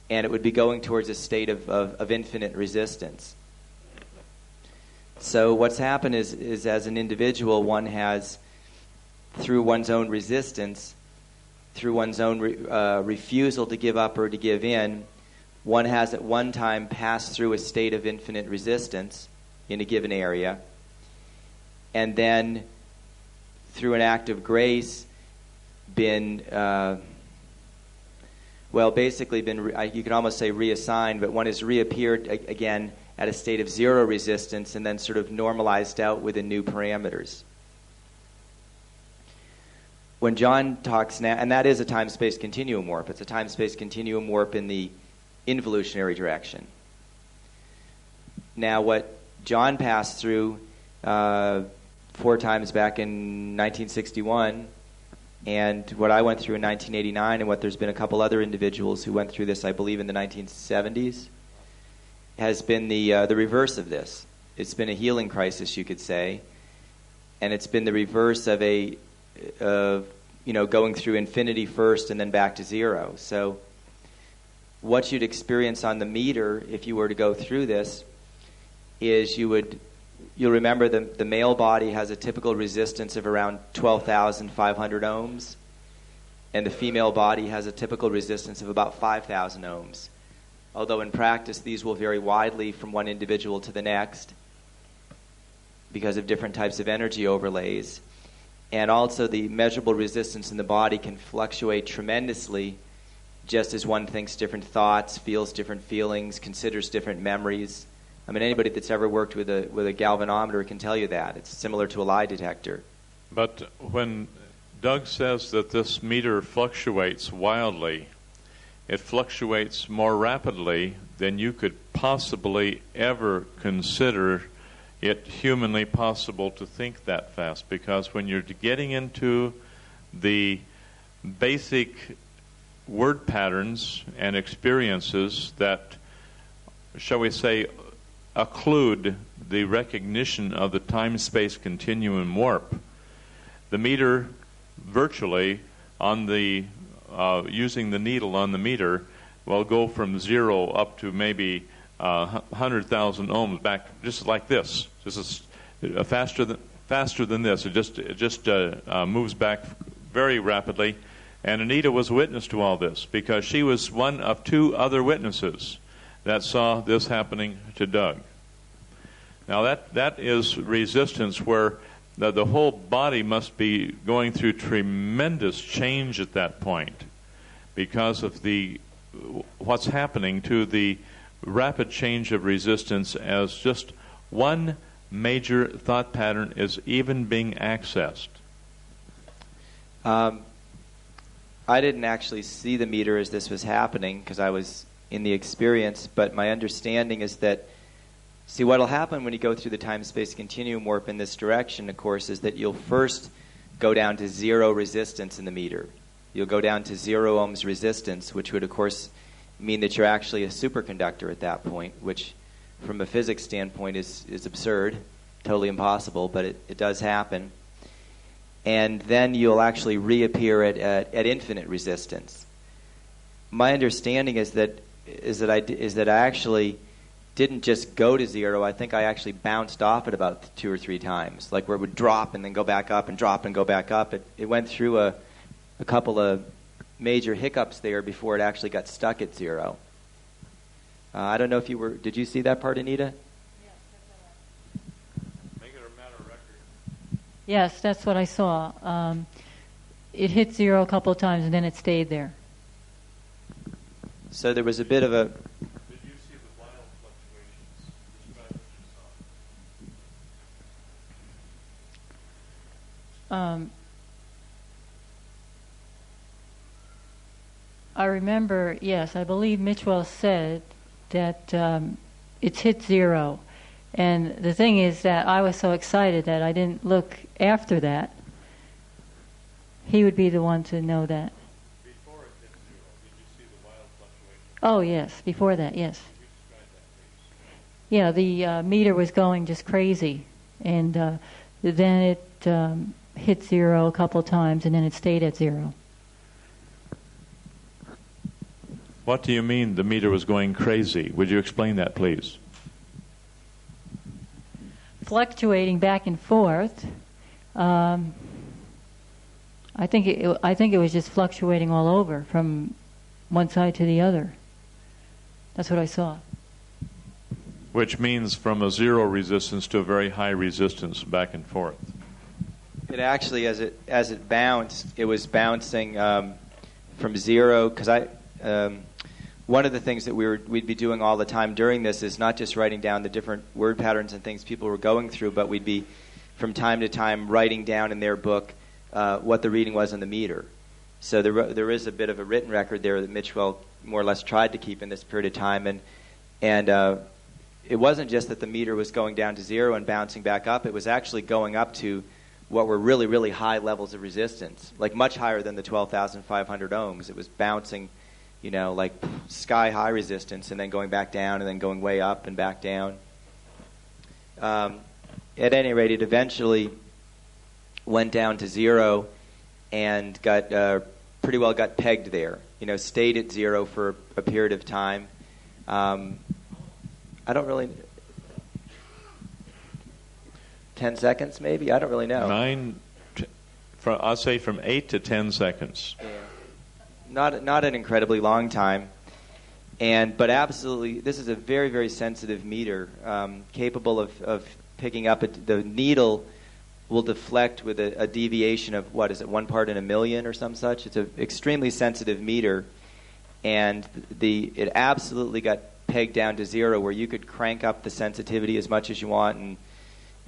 S5: and it would be going towards a state of infinite resistance. So what's happened is as an individual, one has, through one's own resistance, through one's own refusal to give up or to give in, one has at one time passed through a state of infinite resistance in a given area, and then through an act of grace been, you could almost say reassigned, but one has reappeared again at a state of zero resistance and then sort of normalized out within new parameters. When John talks now, and that is a time-space continuum warp, it's a time-space continuum warp in the involutionary direction. Now, what John passed through 4 times back in 1961, and what I went through in 1989, and what there's been a couple other individuals who went through this, I believe, in the 1970s, has been the reverse of this. It's been a healing crisis, you could say, and it's been the reverse of going through infinity first and then back to zero. So what you'd experience on the meter if you were to go through this is you'll remember the male body has a typical resistance of around 12,500 ohms, and the female body has a typical resistance of about 5,000 ohms. Although in practice these will vary widely from one individual to the next because of different types of energy overlays. And also the measurable resistance in the body can fluctuate tremendously, just as one thinks different thoughts, feels different feelings, considers different memories. I mean, anybody that's ever worked with a galvanometer can tell you that. It's similar to a lie detector.
S1: But when Doug says that this meter fluctuates wildly, it fluctuates more rapidly than you could possibly ever consider it humanly possible to think that fast, because when you're getting into the basic word patterns and experiences that, shall we say, occlude the recognition of the time-space continuum warp, the meter virtually on the using the needle on the meter will go from 0 up to maybe 100,000 ohms back, just like this. This is faster than this. It just moves back very rapidly. And Anita was a witness to all this because she was one of 2 other witnesses that saw this happening to Doug. Now that is resistance where the whole body must be going through tremendous change at that point because of what's happening to the rapid change of resistance as just one major thought pattern is even being accessed.
S5: I didn't actually see the meter as this was happening because I was in the experience, but my understanding is that, see, what will happen when you go through the time-space continuum warp in this direction, of course, is that you'll first go down to 0 resistance in the meter. You'll go down to 0 ohms resistance, which would, of course, mean that you're actually a superconductor at that point, which from a physics standpoint is absurd, totally impossible, but it does happen. And then you'll actually reappear at infinite resistance. My understanding is that I actually didn't just go to 0. I think I actually bounced off it about 2 or 3 times, like where it would drop and then go back up and drop and go back up. It went through a couple of major hiccups there before it actually got stuck at 0. I don't know if did you see that part, Anita?
S2: Yes, that's what I saw. It hit 0 a couple of times and then it stayed there.
S5: So there was a bit of a...
S1: Did you see the wild fluctuations? Describe what you saw.
S2: I remember, yes, I believe Mitchell said that it's hit 0. And the thing is that I was so excited that I didn't look after that. He would be the one to know that.
S1: Before it hit
S2: Oh, yes, before that, yes. Yeah, the meter was going just crazy, and then it hit zero a couple of times, and then it stayed at zero.
S1: What do you mean the meter was going crazy? Would you explain that, please?
S2: Fluctuating back and forth. I think it was just fluctuating all over from one side to the other. That's what I saw.
S1: Which means from a zero resistance to a very high resistance back and forth.
S5: It actually, as it bounced, it was bouncing from zero. Because one of the things that we'd be doing all the time during this is not just writing down the different word patterns and things people were going through, but we'd be from time to time writing down in their book what the reading was on the meter. So there is a bit of a written record there that Mitchell more or less tried to keep in this period of time, and it wasn't just that the meter was going down to zero and bouncing back up. It was actually going up to what were really, really high levels of resistance, like much higher than the 12,500 ohms. It was bouncing, like sky-high resistance, and then going back down, and then going way up and back down. At any rate, it eventually went down to zero and got pretty well got pegged there. Stayed at zero for a period of time. I don't really... 10 seconds, maybe? I don't really know.
S1: I'll say from 8 to 10 seconds.
S5: Yeah. Not an incredibly long time. But absolutely, this is a very, very sensitive meter, capable of picking up. The needle will deflect with a deviation of, 1 part in a million or some such? It's an extremely sensitive meter. And it absolutely got pegged down to zero, where you could crank up the sensitivity as much as you want,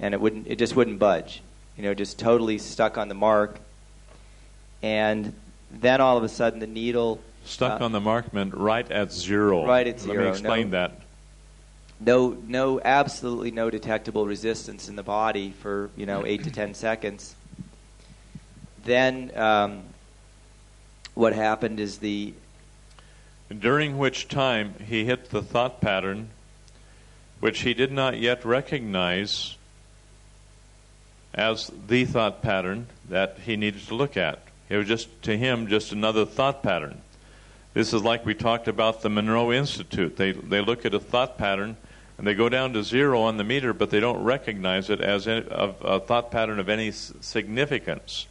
S5: and it just wouldn't budge. Just totally stuck on the mark. And then all of a sudden the needle
S1: stuck on the mark meant right at zero.
S5: Right at zero.
S1: Let me explain that.
S5: Absolutely no detectable resistance in the body for 8 to 10 seconds. Then what happened is
S1: during which time he hit the thought pattern, which he did not yet recognize as the thought pattern that he needed to look at. It was just another thought pattern. This is like we talked about the Monroe Institute. They look at a thought pattern and they go down to zero on the meter, but they don't recognize it as a thought pattern of any significance.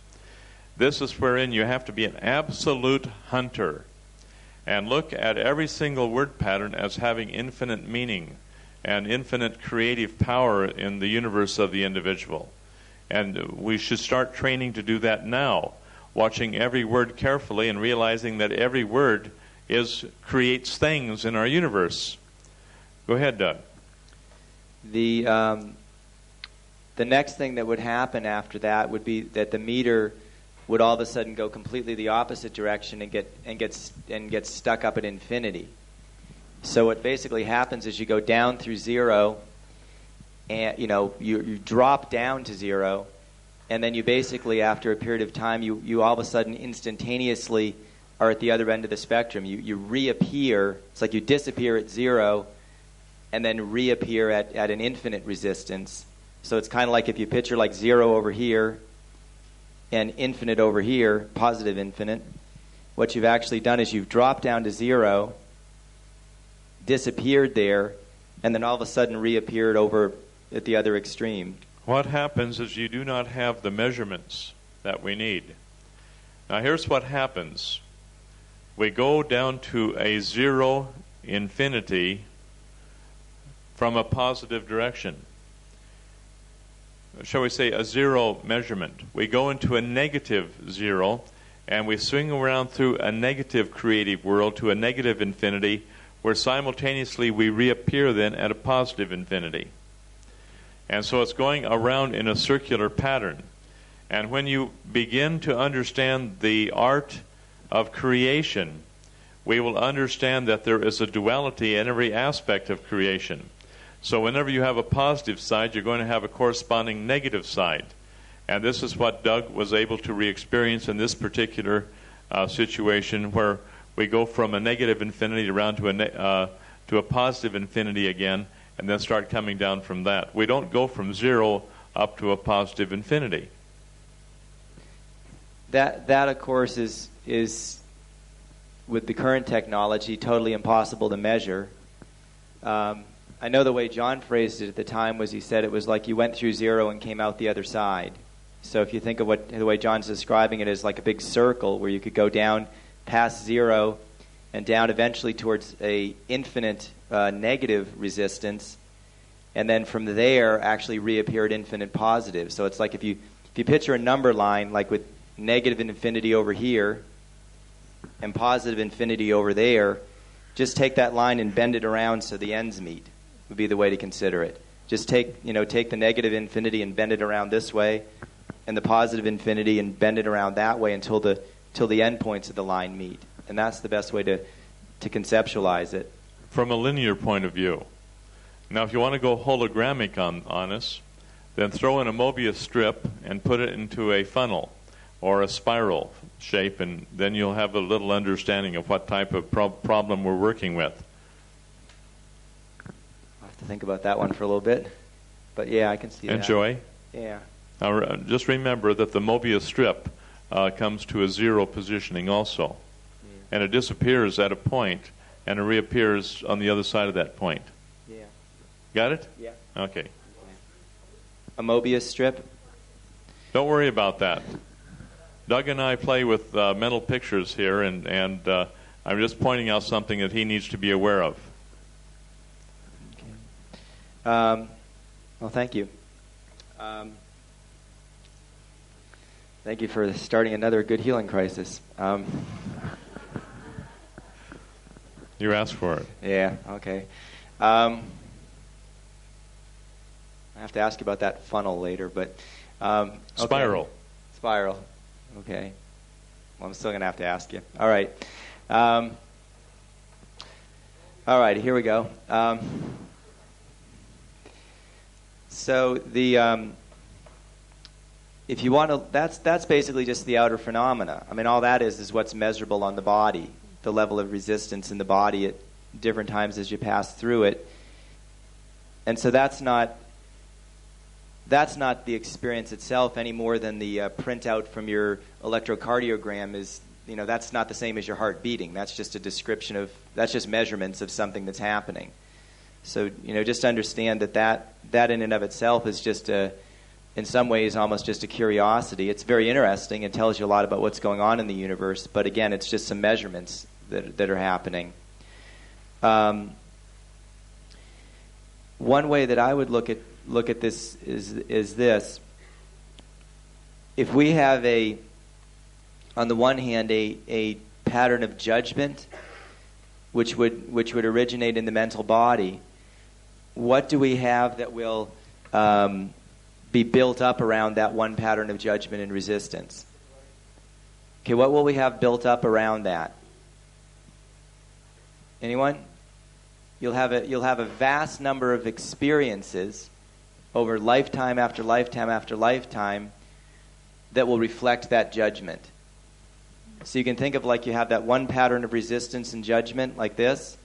S1: This is wherein you have to be an absolute hunter and look at every single word pattern as having infinite meaning and infinite creative power in the universe of the individual. And we should start training to do that now, watching every word carefully and realizing that every word creates things in our universe. Go ahead, Doug.
S5: The next thing that would happen after that would be that the meter would all of a sudden go completely the opposite direction and get stuck up at infinity. So what basically happens is you go down through zero, and you drop down to zero, and then you basically, after a period of time, you all of a sudden instantaneously are at the other end of the spectrum. You reappear. It's like you disappear at zero and then reappear at an infinite resistance. So it's kind of like if you picture like zero over here and infinite over here, positive infinite. What you've actually done is you've dropped down to zero, disappeared there, and then all of a sudden reappeared over at the other extreme.
S1: What happens is you do not have the measurements that we need. Now here's what happens. We go down to a zero infinity from a positive direction. Shall we say a zero measurement. We go into a negative zero, and we swing around through a negative creative world to a negative infinity, where simultaneously we reappear then at a positive infinity. And so it's going around in a circular pattern. And when you begin to understand the art of creation, we will understand that there is a duality in every aspect of creation. So whenever you have a positive side, you're going to have a corresponding negative side. And this is what Doug was able to re-experience in this particular situation, where we go from a negative infinity around to a positive infinity again, and then start coming down from that. We don't go from 0 up to a positive infinity.
S5: That of course is with the current technology totally impossible to measure. I know the way John phrased it at the time was he said it was like you went through 0 and came out the other side. So if you think of the way John's describing it as like a big circle where you could go down past 0 and down eventually towards a infinite negative resistance, and then from there actually reappear at infinite positive. So it's like if you picture a number line like with negative infinity over here and positive infinity over there, just take that line and bend it around so the ends meet would be the way to consider it. Just take the negative infinity and bend it around this way, and the positive infinity and bend it around that way until the end points of the line meet. And that's the best way to conceptualize it.
S1: From a linear point of view. Now, if you want to go hologramic on us, then throw in a Mobius strip and put it into a funnel or a spiral shape, and then you'll have a little understanding of what type of problem we're working with.
S5: I'll have to think about that one for a little bit. But yeah, I can see that.
S1: Enjoy.
S5: Yeah.
S1: Now, just remember that the Mobius strip comes to a 0 positioning also. And it disappears at a point, and it reappears on the other side of that point.
S5: Yeah.
S1: Got it?
S5: Yeah.
S1: Okay.
S5: A Mobius strip?
S1: Don't worry about that. Doug and I play with mental pictures here, and I'm just pointing out something that he needs to be aware of.
S5: Okay. Well, thank you. Thank you for starting another good healing crisis.
S1: You asked for it.
S5: Yeah, okay. I have to ask you about that funnel later, but... okay. Spiral. Okay. Well, I'm still going to have to ask you. All right. All right, here we go. So the... if you want to... That's basically just the outer phenomena. I mean, all that is what's measurable on the body, the level of resistance in the body at different times as you pass through it. And so that's not the experience itself any more than the printout from your electrocardiogram is, that's not the same as your heart beating. That's just a description that's just measurements of something that's happening. So, just understand that in and of itself is just in some ways almost just a curiosity. It's very interesting and tells you a lot about what's going on in the universe, but again, it's just some measurements that are happening. One way that I would look at this is this. If we have on the one hand, a pattern of judgment which would originate in the mental body, what do we have that will be built up around that one pattern of judgment and resistance? Okay, what will we have built up around that? Anyone? You'll have a vast number of experiences over lifetime after lifetime after lifetime that will reflect that judgment. So you can think of like you have that one pattern of resistance and judgment like this,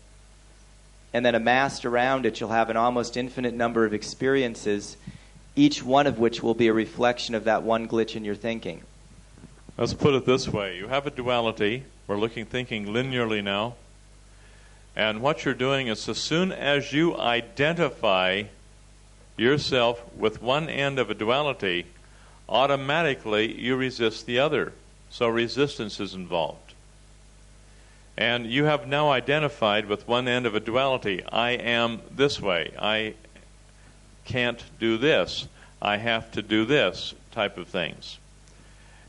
S5: and then amassed around it you'll have an almost infinite number of experiences, each one of which will be a reflection of that one glitch in your thinking.
S1: Let's put it this way. You have a duality. We're thinking linearly now. And what you're doing is as soon as you identify yourself with one end of a duality, automatically you resist the other. So resistance is involved. And you have now identified with one end of a duality. I am this way. I can't do this. I have to do this type of things.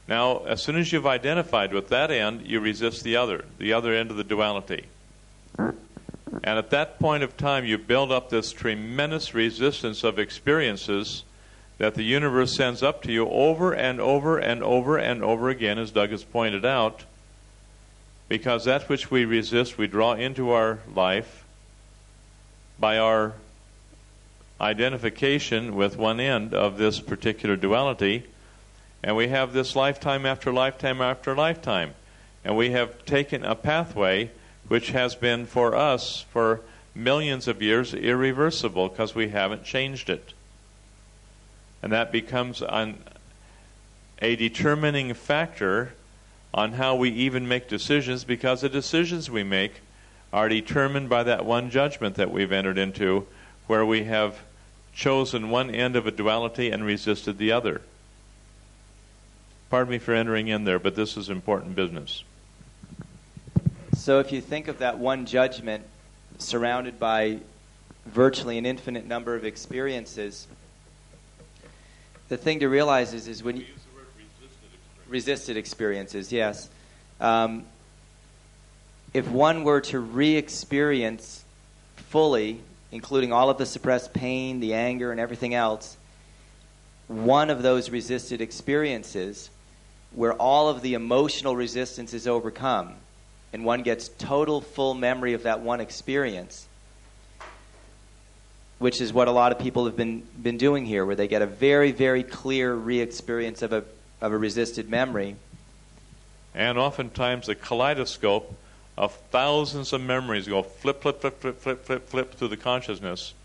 S1: Now, as soon as you've identified with that end, you resist the other end of the duality. And at that point of time, you build up this tremendous resistance of experiences that the universe sends up to you over and over and over and over again, as Doug has pointed out, because that which we resist, we draw into our life by our identification with one end of this particular duality, and we have this lifetime after lifetime after lifetime. And we have taken a pathway which has been for us for millions of years irreversible because we haven't changed it. And that becomes a determining factor on how we even make decisions, because the decisions we make are determined by that one judgment that we've entered into, where we have chosen one end of a duality and resisted the other. Pardon me for entering in there, but this is important business.
S5: So if you think of that one judgment surrounded by virtually an infinite number of experiences, the thing to realize is when you... Resisted experiences, yes. If one were to re-experience fully, including all of the suppressed pain, the anger, and everything else, one of those resisted experiences where all of the emotional resistance is overcome, and one gets total full memory of that one experience, which is what a lot of people have been doing here, where they get a very, very clear re-experience of a resisted memory.
S1: And oftentimes a kaleidoscope of thousands of memories go flip, flip, flip, flip, flip, flip, flip through the consciousness.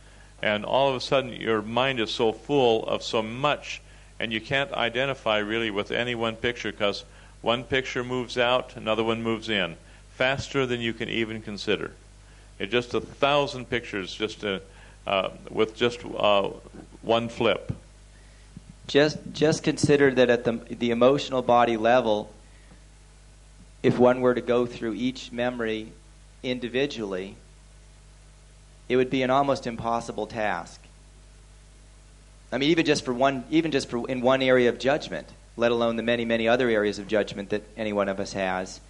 S1: And all of a sudden your mind is so full of so much, and you can't identify really with any one picture, because one picture moves out, another one moves in, faster than you can even consider. It's just 1,000 pictures just with just one flip.
S5: Just consider that at the emotional body level, if one were to go through each memory individually, it would be an almost impossible task. I mean, even just in one area of judgment, let alone the many, many other areas of judgment that any one of us has.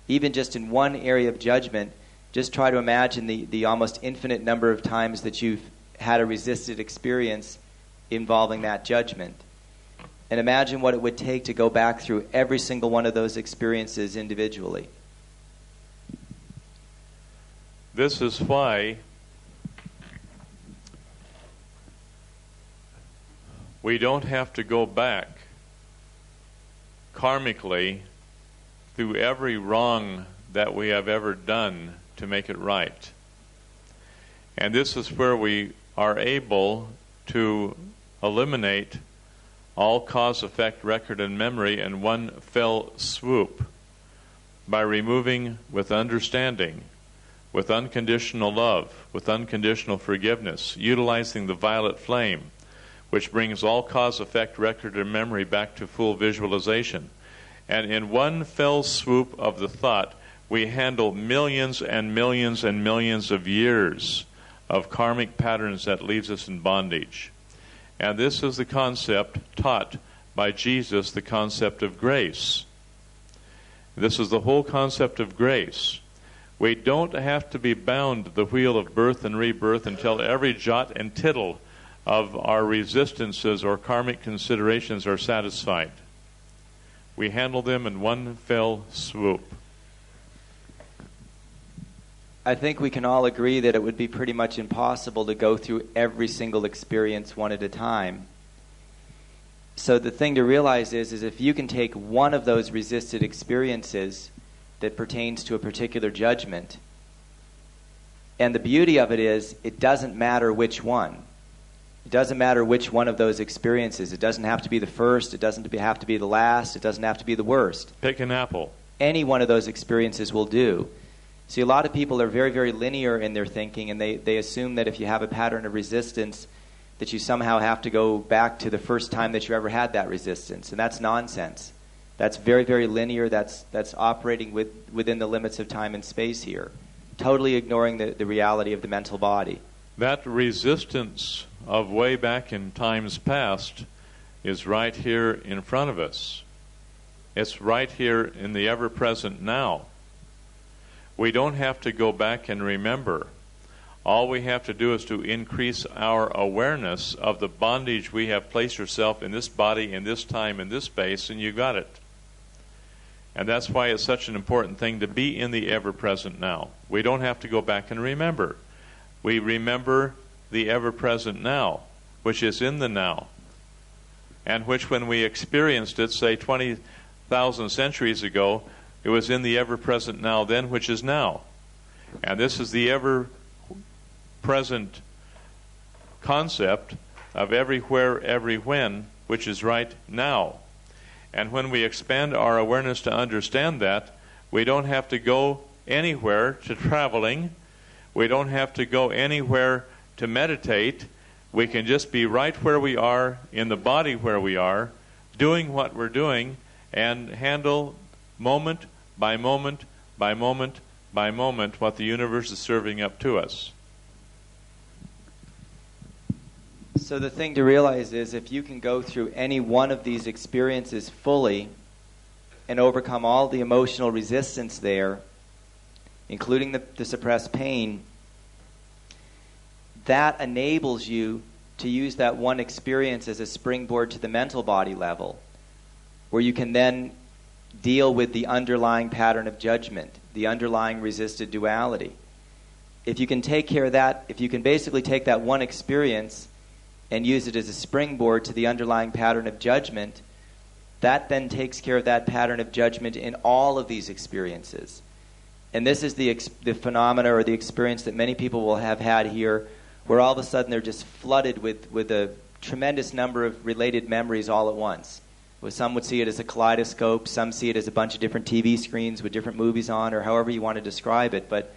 S5: Even just in one area of judgment, just try to imagine the almost infinite number of times that you've had a resisted experience involving that judgment. And imagine what it would take to go back through every single one of those experiences individually.
S1: This is why we don't have to go back karmically through every wrong that we have ever done to make it right. And this is where we are able to eliminate all cause, effect, record, and memory in one fell swoop by removing with understanding, with unconditional love, with unconditional forgiveness, utilizing the violet flame, which brings all cause, effect, record, and memory back to full visualization. And in one fell swoop of the thought, we handle millions and millions and millions of years of karmic patterns that leaves us in bondage. And this is the concept taught by Jesus, the concept of grace. This is the whole concept of grace. We don't have to be bound to the wheel of birth and rebirth until every jot and tittle of our resistances or karmic considerations are satisfied. We handle them in one fell swoop.
S5: I think we can all agree that it would be pretty much impossible to go through every single experience one at a time. So the thing to realize is if you can take one of those resisted experiences that pertains to a particular judgment, and the beauty of it is it doesn't matter which one. It doesn't matter which one of those experiences. It doesn't have to be the first. It doesn't have to be the last. It doesn't have to be the worst.
S1: Pick an apple.
S5: Any one of those experiences will do. See, a lot of people are very, very linear in their thinking, and they assume that if you have a pattern of resistance, that you somehow have to go back to the first time that you ever had that resistance. And that's nonsense. That's very, very linear. That's operating within the limits of time and space here, totally ignoring the reality of the mental body.
S1: That resistance of way back in times past is right here in front of us. It's right here in the ever-present now. We don't have to go back and remember. All we have to do is to increase our awareness of the bondage we have placed ourselves in this body, in this time, in this space, and you got it. And that's why it's such an important thing to be in the ever-present now. We don't have to go back and remember. We remember the ever-present now, which is in the now, and which when we experienced it, say 20,000 centuries ago, It was in the ever-present now then, which is now. And this is the ever-present concept of everywhere, every when, which is right now. And when we expand our awareness to understand that, we don't have to go anywhere to traveling. We don't have to go anywhere to meditate. We can just be right where we are, in the body where we are, doing what we're doing, and handle moment by moment by moment by moment what the universe is serving up to us.
S5: So the thing to realize is if you can go through any one of these experiences fully and overcome all the emotional resistance there, including the suppressed pain, that enables you to use that one experience as a springboard to the mental body level, where you can then deal with the underlying pattern of judgment, the underlying resisted duality. If you can take care of that, if you can basically take that one experience and use it as a springboard to the underlying pattern of judgment, that then takes care of that pattern of judgment in all of these experiences. And this is the phenomena or the experience that many people will have had here, where all of a sudden they're just flooded with a tremendous number of related memories all at once. Well, some would see it as a kaleidoscope, some see it as a bunch of different TV screens with different movies on, or however you want to describe it, but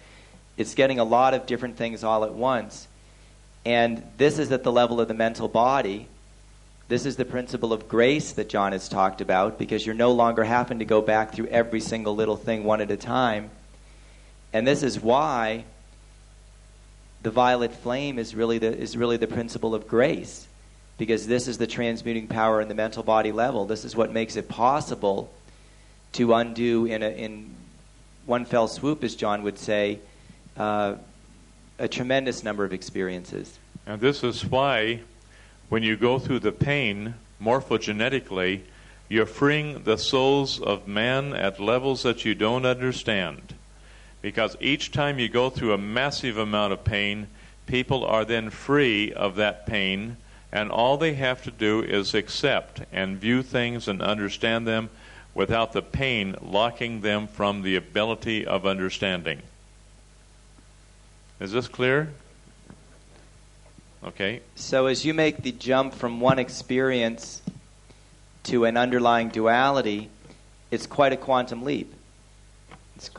S5: it's getting a lot of different things all at once. And this is at the level of the mental body. This is the principle of grace that John has talked about, because you're no longer having to go back through every single little thing one at a time. And this is why the violet flame is really the principle of grace, because this is the transmuting power in the mental body level. This is what makes it possible to undo in one fell swoop, as John would say, a tremendous number of experiences.
S1: And this is why when you go through the pain morphogenetically, you're freeing the souls of man at levels that you don't understand. Because each time you go through a massive amount of pain, people are then free of that pain, and all they have to do is accept and view things and understand them without the pain locking them from the ability of understanding. Is this clear? Okay.
S5: So as you make the jump from one experience to an underlying duality, it's quite a quantum leap. It's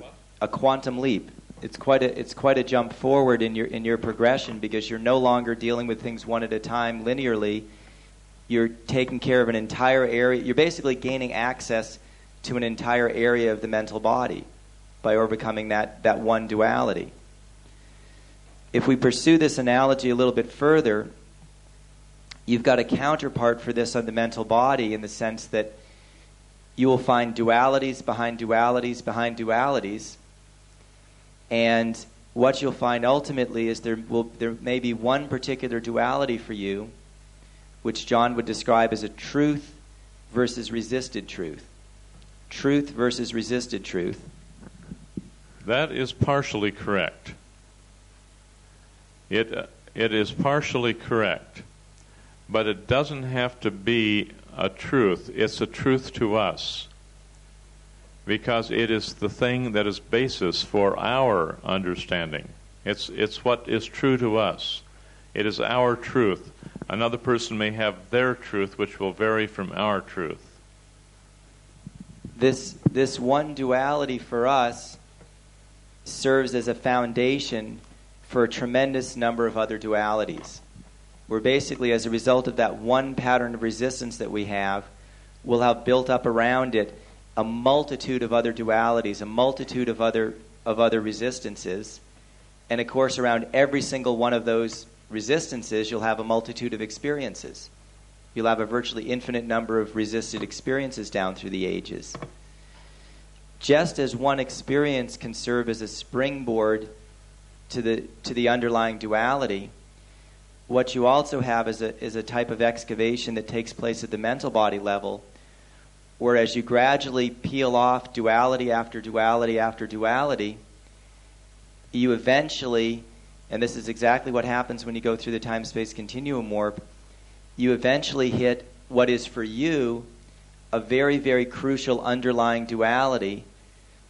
S5: a quantum leap. It's quite a jump forward in your progression, because you're no longer dealing with things one at a time linearly. You're taking care of an entire area. You're basically gaining access to an entire area of the mental body by overcoming that one duality. If we pursue this analogy a little bit further, you've got a counterpart for this on the mental body, in the sense that you will find dualities behind dualities behind dualities. And what you'll find ultimately is there may be one particular duality for you, which John would describe as a truth versus resisted truth. Truth versus resisted truth.
S1: That is partially correct. It is partially correct, but it doesn't have to be a truth. It's a truth to us, because it is the thing that is basis for our understanding. It's what is true to us. It is our truth. Another person may have their truth, which will vary from our truth.
S5: This one duality for us serves as a foundation for a tremendous number of other dualities. We're basically, as a result of that one pattern of resistance that we have, we'll have built up around it a multitude of other dualities, a multitude of other resistances. And of course, around every single one of those resistances, you'll have a multitude of experiences. You'll have a virtually infinite number of resisted experiences down through the ages. Just as one experience can serve as a springboard to the underlying duality, what you also have is a type of excavation that takes place at the mental body level, where as you gradually peel off duality after duality after duality, you eventually, and this is exactly what happens when you go through the time-space continuum warp, you eventually hit what is for you a very, very crucial underlying duality,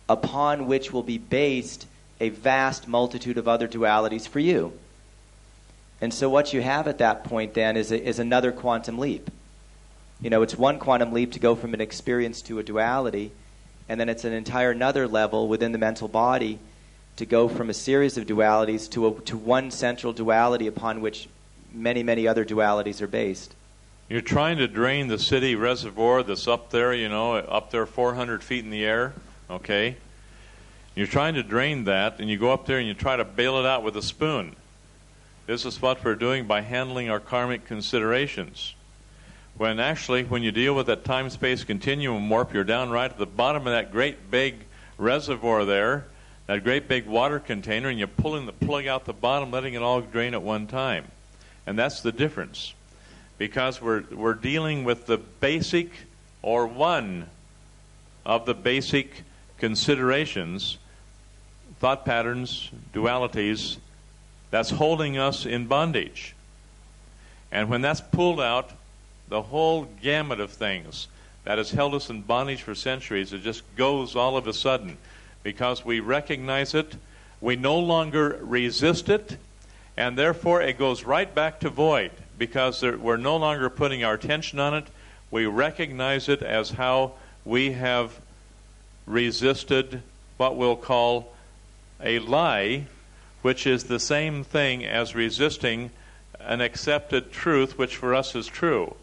S5: upon which will be based a vast multitude of other dualities for you. And so what you have at that point then is another quantum leap. It's one quantum leap to go from an experience to a duality, and then it's an entire another level within the mental body to go from a series of dualities to one central duality upon which many, many other dualities are based.
S1: You're trying to drain the city reservoir that's up there, up there 400 feet in the air, okay? You're trying to drain that, and you go up there and you try to bail it out with a spoon. This is what we're doing by handling our karmic considerations. When you deal with that time-space continuum warp, you're down right at the bottom of that great big reservoir there, that great big water container, and you're pulling the plug out the bottom, letting it all drain at one time. And that's the difference. Because we're dealing with the basic, or one of the basic considerations, thought patterns, dualities, that's holding us in bondage. And when that's pulled out, the whole gamut of things that has held us in bondage for centuries, it just goes all of a sudden. Because we recognize it, we no longer resist it, and therefore it goes right back to void. Because we're no longer putting our attention on it, we recognize it as how we have resisted what we'll call a lie, which is the same thing as resisting an accepted truth, which for us is true.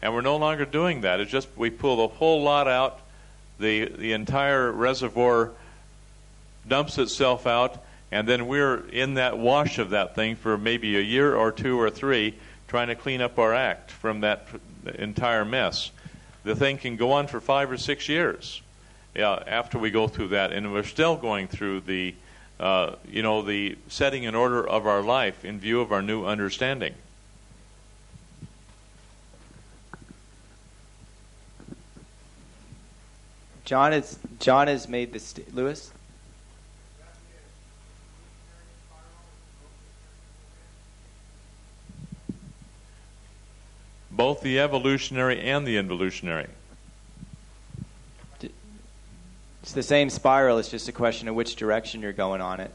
S1: And we're no longer doing that. It's just we pull the whole lot out, the entire reservoir dumps itself out, and then we're in that wash of that thing for maybe a year or 2 or 3, trying to clean up our act from that entire mess. The thing can go on for 5 or 6 years after we go through that, and we're still going through the setting in order of our life in view of our new understanding.
S5: John has made this. Lewis?
S1: Both the evolutionary and the involutionary.
S5: It's the same spiral. It's just a question of which direction you're going on it.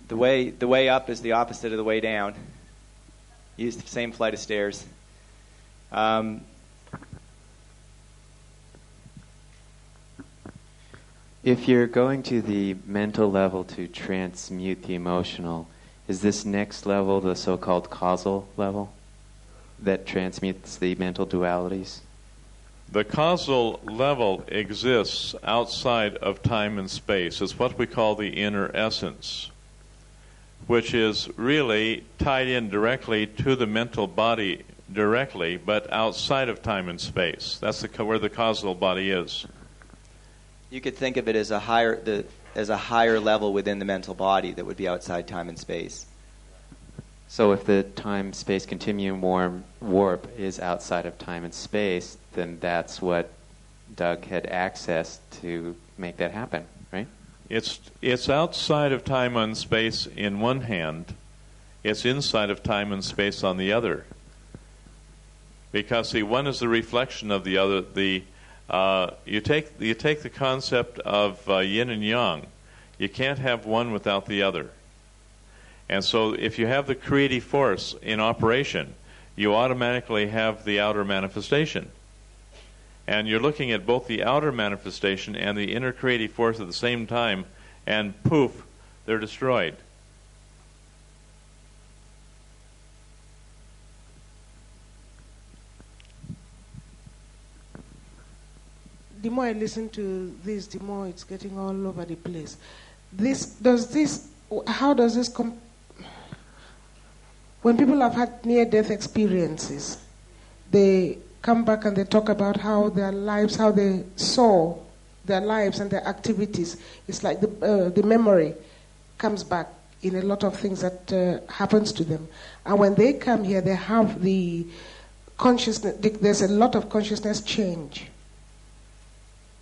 S5: The way up is the opposite of the way down. Use the same flight of stairs.
S3: If you're going to the mental level to transmute the emotional, is this next level the so-called causal level that transmutes the mental dualities?
S1: The causal level exists outside of time and space. It's what we call the inner essence, which is really tied in directly to the mental body directly, but outside of time and space. That's where the causal body is.
S5: You could think of it as a higher level within the mental body that would be outside time and space.
S3: So if the time-space continuum warp is outside of time and space, then that's what Doug had accessed to make that happen, right?
S1: It's outside of time and space in one hand. It's inside of time and space on the other. Because, see, one is the reflection of the other. You take the concept of yin and yang. You can't have one without the other. And so if you have the creative force in operation, you automatically have the outer manifestation. And you're looking at both the outer manifestation and the inner creative force at the same time, and poof, they're destroyed.
S4: The more I listen to this, the more it's getting all over the place. How does this when people have had near-death experiences, they come back and they talk about how their lives, how they saw their lives and their activities. It's like the memory comes back in a lot of things that happens to them. And when they come here, they have the consciousness, there's a lot of consciousness change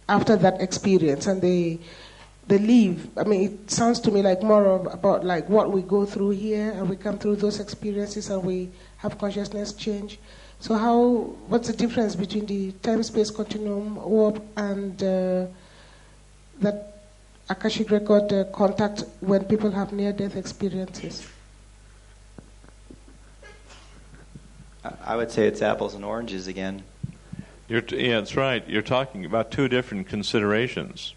S4: after that experience, and they leave. I mean, it sounds to me like more about like what we go through here, and we come through those experiences and we have consciousness change. So what's the difference between the time-space continuum warp and that Akashic record contact when people have near-death experiences?
S5: I would say it's apples and oranges again.
S1: Yeah, that's right. You're talking about two different considerations.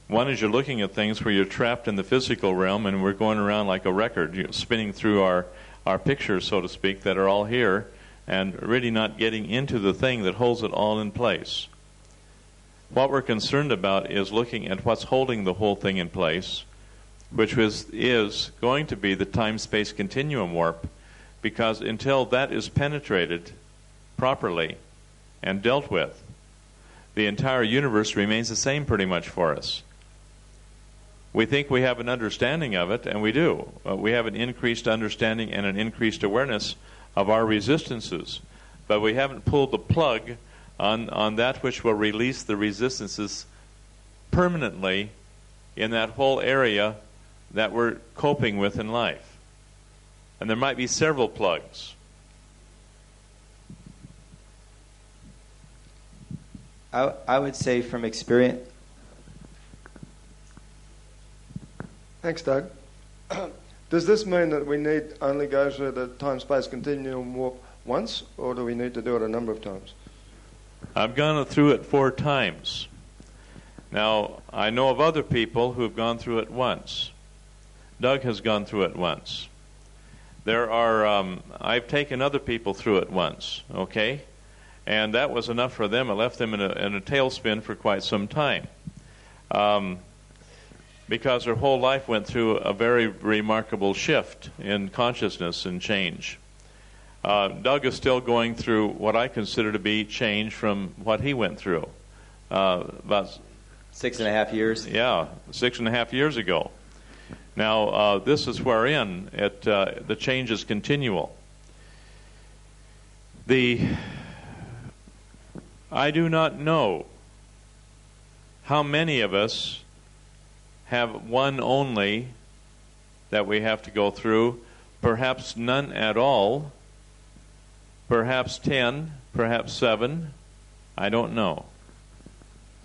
S1: One is you're looking at things where you're trapped in the physical realm and we're going around like a record, spinning through our pictures, so to speak, that are all here, and really not getting into the thing that holds it all in place. What we're concerned about is looking at what's holding the whole thing in place, which is going to be the time-space continuum warp, because until that is penetrated properly and dealt with, the entire universe remains the same pretty much for us. We think we have an understanding of it, and we do. We have an increased understanding and an increased awareness of our resistances, but we haven't pulled the plug on that which will release the resistances permanently in that whole area that we're coping with in life. And there might be several plugs.
S5: I would say from experience.
S7: Thanks, Doug. Does this mean that we need only go through the time-space continuum warp once, or do we need to do it a number of times?
S1: I've gone through it 4 times. Now, I know of other people who have gone through it once. Doug has gone through it once. I've taken other people through it once, okay? And that was enough for them. It left them in a tailspin for quite some time. Because their whole life went through a very remarkable shift in consciousness and change. Doug is still going through what I consider to be change from what he went through. About
S5: 6.5 years?
S1: Yeah, 6.5 years ago. Now, this is wherein the change is continual. I do not know how many of us have one only that we have to go through, perhaps none at all, perhaps 10, perhaps 7. I don't know.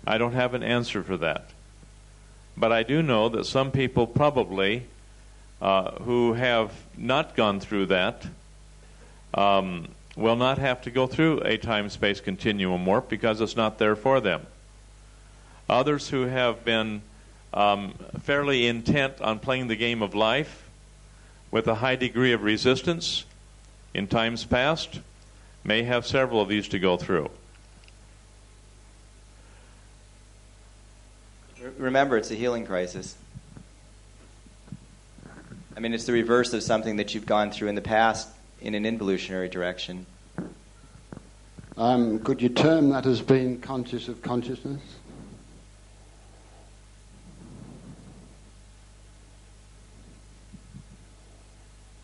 S1: I don't have an answer for that. But I do know that some people probably who have not gone through that will not have to go through a time-space continuum warp because it's not there for them. Others who have been fairly intent on playing the game of life with a high degree of resistance in times past may have several of these to go through.
S5: Remember, it's a healing crisis. I mean, it's the reverse of something that you've gone through in the past in an involutionary direction.
S8: Could you term that as being conscious of consciousness?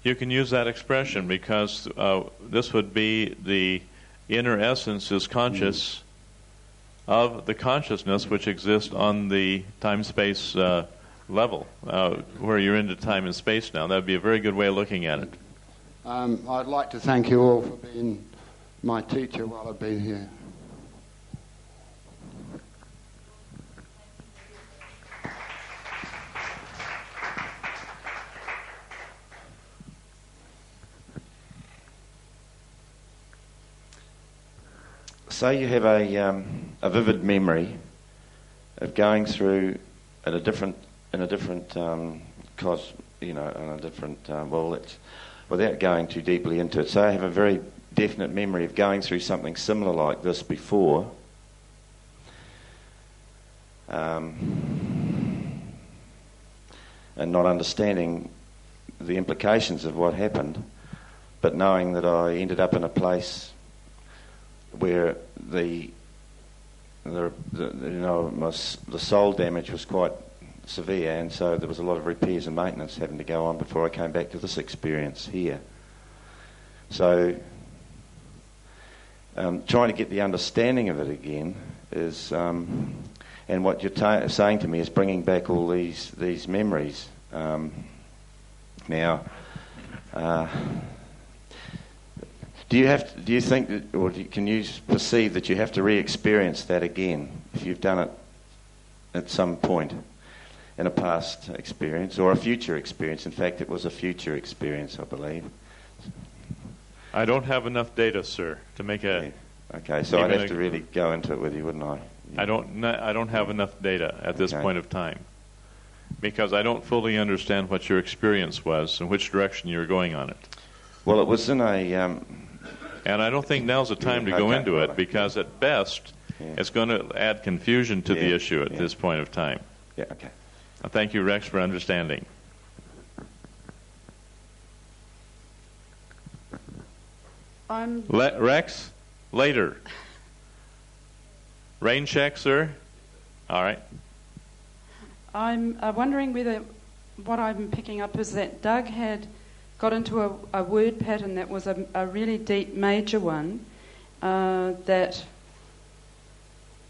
S1: You can use that expression because this would be the inner essence is conscious of the consciousness which exists on the time-space level, where you're into time and space now. That would be a very good way of looking at it.
S8: I'd like to thank you all for being my teacher while I've been here.
S23: Say you have a vivid memory of going through without going too deeply into it. Say I have a very definite memory of going through something similar like this before, and not understanding the implications of what happened, but knowing that I ended up in a place where the soul damage was quite severe, and so there was a lot of repairs and maintenance having to go on before I came back to this experience here. So trying to get the understanding of it again is, and what you're saying to me is bringing back all these memories. Do you think that, or can you perceive that you have to re-experience that again if you've done it at some point in a past experience or a future experience? In fact, it was a future experience, I believe.
S1: I don't have enough data, sir, to make a...
S23: Okay, so I'd have to really go into it with you, wouldn't I?
S1: I don't have enough data at this point of time because I don't fully understand what your experience was and which direction you were going on it.
S23: Well, it was in a...
S1: and I don't think now's the time to go into it because at best it's going to add confusion to the issue at this point of time.
S23: Yeah, okay.
S1: Thank you, Rex, for understanding. Rex, later. Rain check, sir? All right.
S9: I'm wondering whether what I'm picking up is that Doug had got into a word pattern that was a really deep major one that,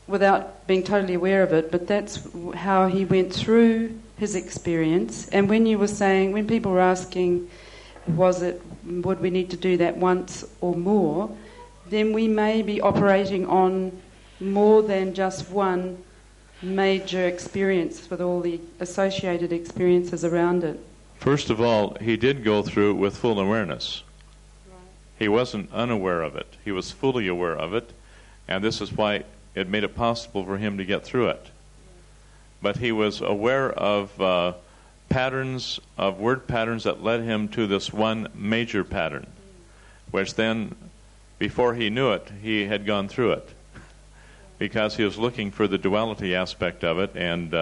S9: without being totally aware of it, but that's how he went through his experience. And when you were saying, when people were asking, would we need to do that once or more, then we may be operating on more than just one major experience with all the associated experiences around it.
S1: First of all, he did go through it with full awareness. Right. He wasn't unaware of it. He was fully aware of it, and this is why it made it possible for him to get through it. But he was aware of patterns, of word patterns that led him to this one major pattern, which then, before he knew it, he had gone through it. Because he was looking for the duality aspect of it, and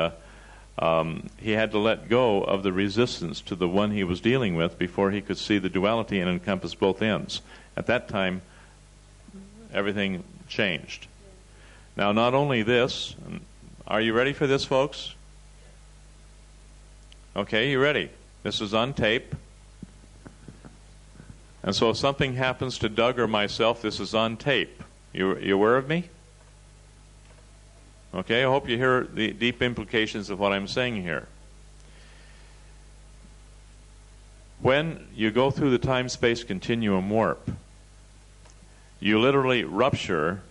S1: he had to let go of the resistance to the one he was dealing with before he could see the duality and encompass both ends. At that time, everything changed. Now, not only this, are you ready for this, folks? Okay, you ready? This is on tape. And so if something happens to Doug or myself, this is on tape. You aware of me? Okay, I hope you hear the deep implications of what I'm saying here. When you go through the time-space continuum warp, you literally rupture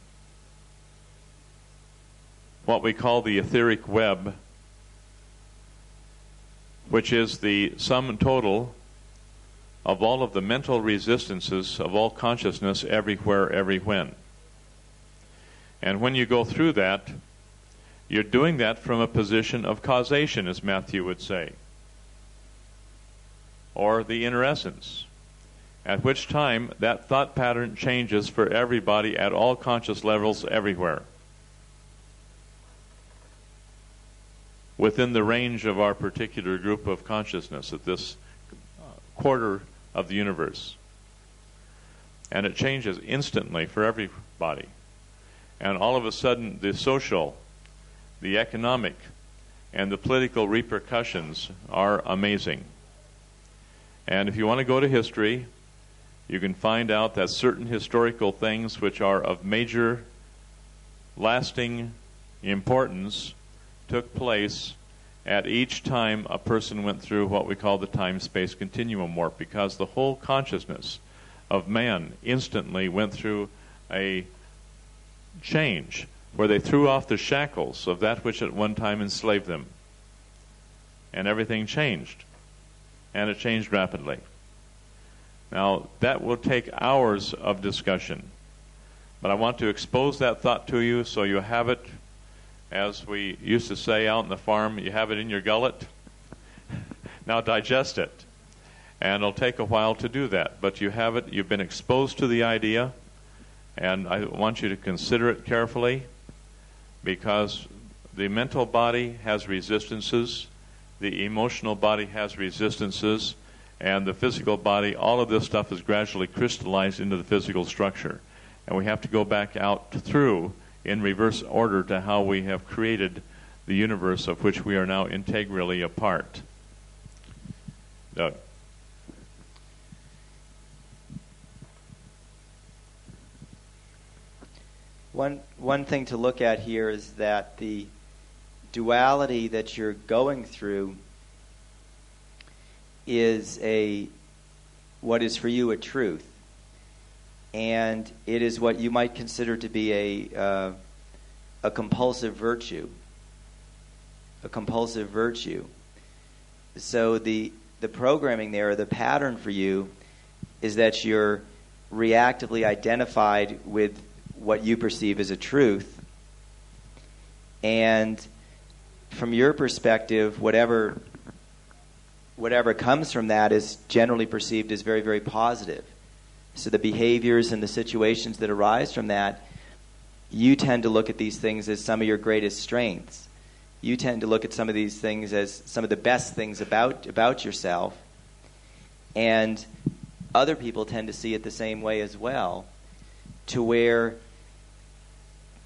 S1: what we call the etheric web, which is the sum total of all of the mental resistances of all consciousness everywhere, every when. And when you go through that, you're doing that from a position of causation, as Matthew would say, or the inner essence, at which time that thought pattern changes for everybody at all conscious levels everywhere, within the range of our particular group of consciousness at this quarter of the universe. And it changes instantly for everybody. And all of a sudden, the social, the economic, and the political repercussions are amazing. And if you want to go to history, you can find out that certain historical things which are of major, lasting importance took place at each time a person went through what we call the time-space continuum warp, because the whole consciousness of man instantly went through a change where they threw off the shackles of that which at one time enslaved them. And everything changed. And it changed rapidly. Now, that will take hours of discussion. But I want to expose that thought to you so you have it, as we used to say out on the farm, you have it in your gullet. Now digest it. And it'll take a while to do that. But you have it, you've been exposed to the idea, and I want you to consider it carefully, because the mental body has resistances, the emotional body has resistances, and the physical body, all of this stuff is gradually crystallized into the physical structure. And we have to go back out through in reverse order to how we have created the universe of which we are now integrally a part. Doug.
S5: One thing to look at here is that the duality that you're going through is what is for you a truth. and it is what you might consider to be a compulsive virtue. A compulsive virtue. So the programming there, or the pattern for you, is that you're reactively identified with what you perceive as a truth, and from your perspective, whatever comes from that is generally perceived as very, very positive. So the behaviors and the situations that arise from that, you tend to look at these things as some of your greatest strengths. You tend to look at some of these things as some of the best things about yourself. And other people tend to see it the same way as well, to where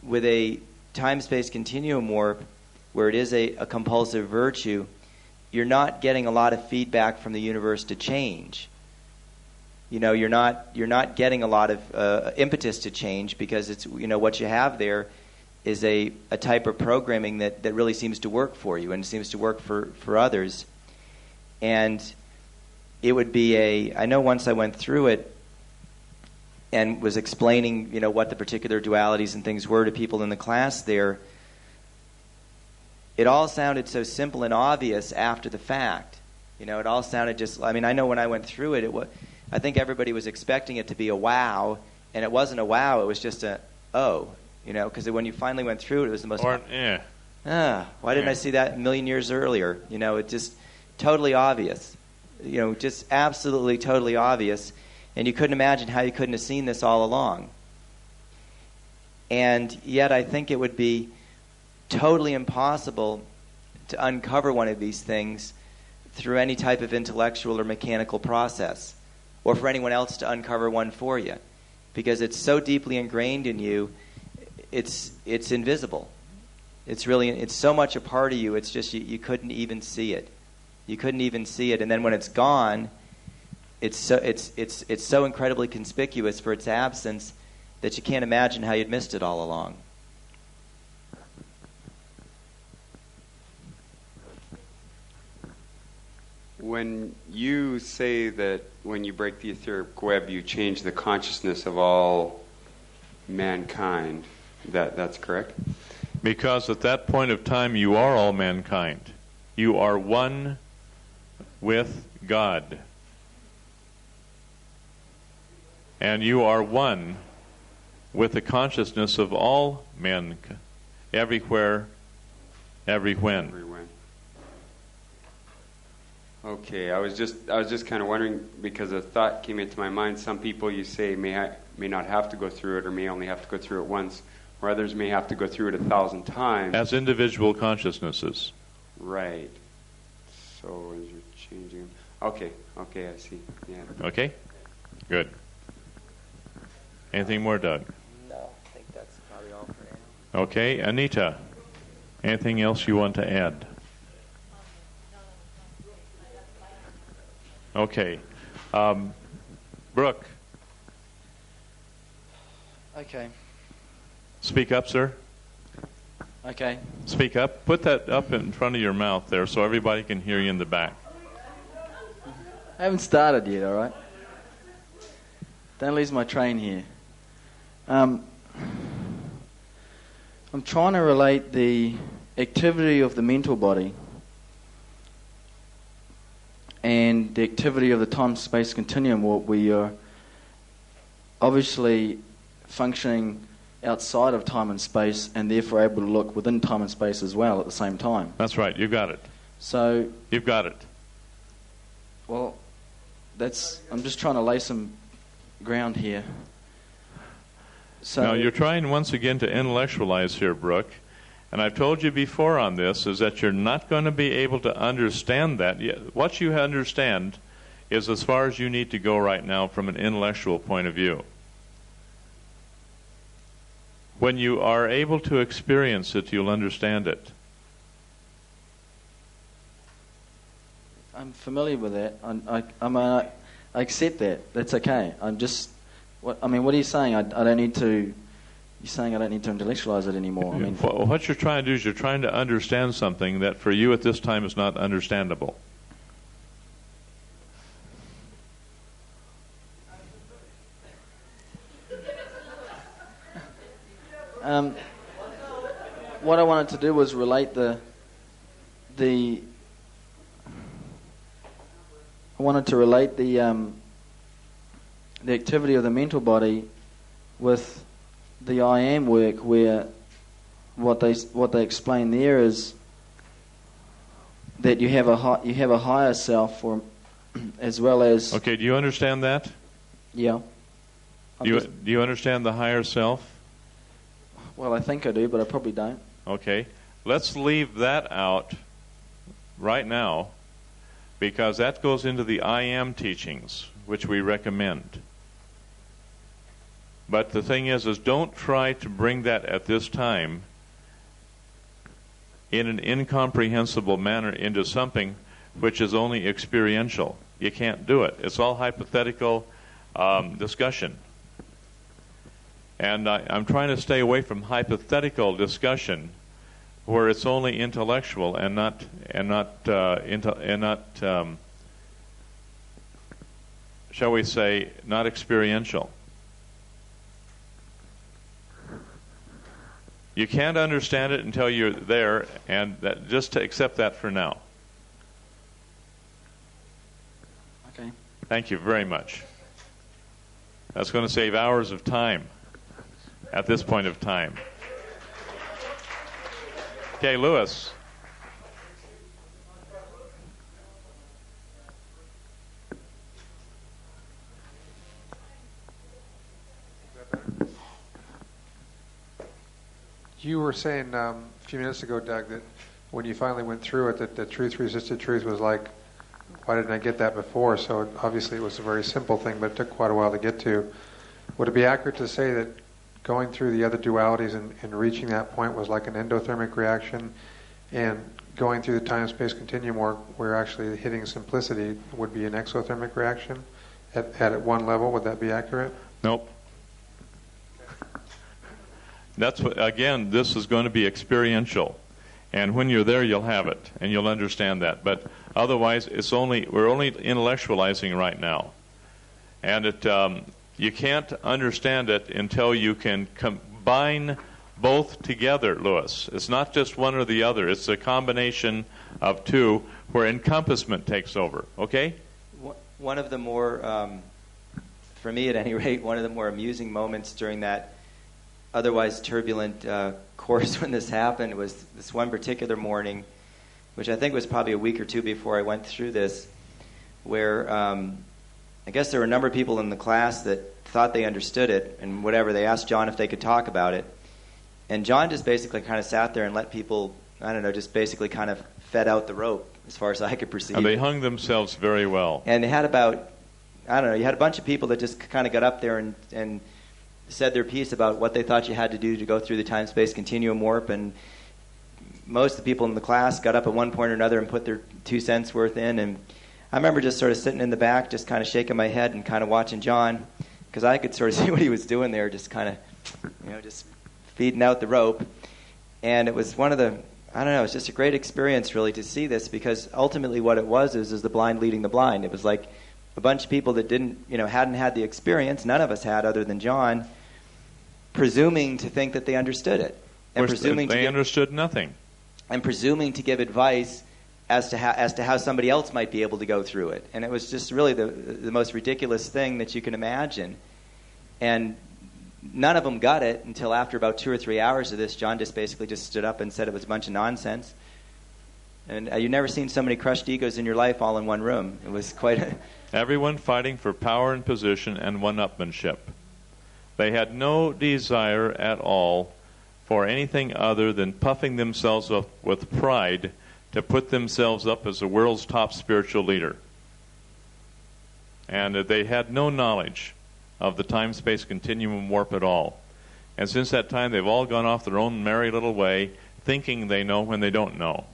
S5: with a time-space continuum warp, where it is a compulsive virtue, you're not getting a lot of feedback from the universe to change. You know, you're not getting a lot of impetus to change, because it's, you know, what you have there is a type of programming that really seems to work for you and seems to work for others. And it would be I know once I went through it and was explaining, you know, what the particular dualities and things were to people in the class there. It all sounded so simple and obvious after the fact. You know, it all sounded just, I mean, I know when I went through it, I think everybody was expecting it to be a wow, and it wasn't a wow, it was just a, oh, you know, because when you finally went through it, it was the most...
S1: Why
S5: didn't I see that a million years earlier? You know, it just totally obvious. You know, just absolutely totally obvious. And you couldn't imagine how you couldn't have seen this all along. And yet I think it would be totally impossible to uncover one of these things through any type of intellectual or mechanical process, or for anyone else to uncover one for you, because it's so deeply ingrained in you, it's invisible. It's so much a part of you, it's just you couldn't even see it. You couldn't even see it, and then when it's gone, it's so incredibly conspicuous for its absence that you can't imagine how you'd missed it all along.
S20: When you say that when you break the etheric web, you change the consciousness of all mankind, that's correct?
S1: Because at that point of time, you are all mankind. You are one with God. And you are one with the consciousness of all men, everywhere, everywhen.
S20: Okay, I was just kind of wondering, because a thought came into my mind. Some people, you say, may not have to go through it, or may only have to go through it once, or others may have to go through it 1,000 times.
S1: As individual consciousnesses.
S20: Right. So as you're changing them. Okay, I see. Yeah.
S1: Okay, good. Anything more, Doug?
S5: No, I think that's probably all for now.
S1: Okay, Anita, anything else you want to add? Okay. Brooke.
S10: Okay.
S1: Speak up, sir.
S10: Okay.
S1: Speak up. Put that up in front of your mouth there so everybody can hear you in the back.
S10: I haven't started yet, all right? Don't lose my train here. I'm trying to relate the activity of the mental body and the activity of the time-space continuum, where we are obviously functioning outside of time and space, and therefore able to look within time and space as well at the same time.
S1: That's right. You got it.
S10: So
S1: you've got it.
S10: Well, I'm just trying to lay some ground here. So
S1: now you're trying once again to intellectualize here, Brooke. And I've told you before on this is that you're not going to be able to understand that. What you understand is as far as you need to go right now from an intellectual point of view. When you are able to experience it, you'll understand it.
S10: I'm familiar with that. I accept that. That's okay. What are you saying? I don't need to... You're saying I don't need to intellectualize it anymore. I mean,
S1: what you're trying to do is you're trying to understand something that for you at this time is not understandable.
S10: What I wanted to do was relate the activity of the mental body with the I am work, where what they explain there is that you have a higher self, or as well as.
S1: Okay, do you understand that?
S10: Yeah.
S1: Do you understand the higher self?
S10: Well, I think I do, but I probably don't.
S1: Okay, let's leave that out right now, because that goes into the I am teachings, which we recommend. But the thing is don't try to bring that at this time in an incomprehensible manner into something which is only experiential. You can't do it. It's all hypothetical discussion. And I'm trying to stay away from hypothetical discussion where it's only intellectual and not shall we say, not experiential. You can't understand it until you're there, and just to accept that for now.
S10: Okay.
S1: Thank you very much. That's going to save hours of time at this point of time. Okay, Lewis.
S11: You were saying a few minutes ago, Doug, that when you finally went through it, that truth resisted truth was like, why didn't I get that before? So obviously it was a very simple thing, but it took quite a while to get to. Would it be accurate to say that going through the other dualities and reaching that point was like an endothermic reaction, and going through the time-space continuum where actually hitting simplicity would be an exothermic reaction at one level? Would that be accurate?
S1: Nope. That's what, again, this is going to be experiential, and when you're there, you'll have it and you'll understand that. But otherwise, we're only intellectualizing right now, and you can't understand it until you can combine both together, Lewis. It's not just one or the other; it's a combination of two, where encompassment takes over. Okay?
S5: One of the more, for me at any rate, one of the more amusing moments during that otherwise turbulent course when this happened was this one particular morning, which I think was probably a week or two before I went through this, where I guess there were a number of people in the class that thought they understood it, and whatever, they asked John if they could talk about it. And John just basically kind of sat there and let people, I don't know, just basically kind of fed out the rope as far as I could perceive.
S1: And they hung themselves very well.
S5: And they had about, I don't know, you had a bunch of people that just kind of got up there and said their piece about what they thought you had to do to go through the time-space continuum warp, and most of the people in the class got up at one point or another and put their 2 cents worth in. And I remember just sort of sitting in the back, just kind of shaking my head and kind of watching John, because I could sort of see what he was doing there, just kind of, just feeding out the rope. And it was one of the, I don't know, it was just a great experience really to see this, because ultimately what it was is the blind leading the blind. It was like a bunch of people that hadn't had the experience, none of us had other than John, presuming to think that they understood it. And presuming
S1: they understood nothing.
S5: And presuming to give advice as to how somebody else might be able to go through it. And it was just really the most ridiculous thing that you can imagine. And none of them got it until after about 2 or 3 hours of this. John just basically just stood up and said it was a bunch of nonsense. And you've never seen so many crushed egos in your life all in one room. It was quite a...
S1: Everyone fighting for power and position and one-upmanship. They had no desire at all for anything other than puffing themselves up with pride to put themselves up as the world's top spiritual leader. And they had no knowledge of the time-space continuum warp at all. And since that time, they've all gone off their own merry little way, thinking they know when they don't know.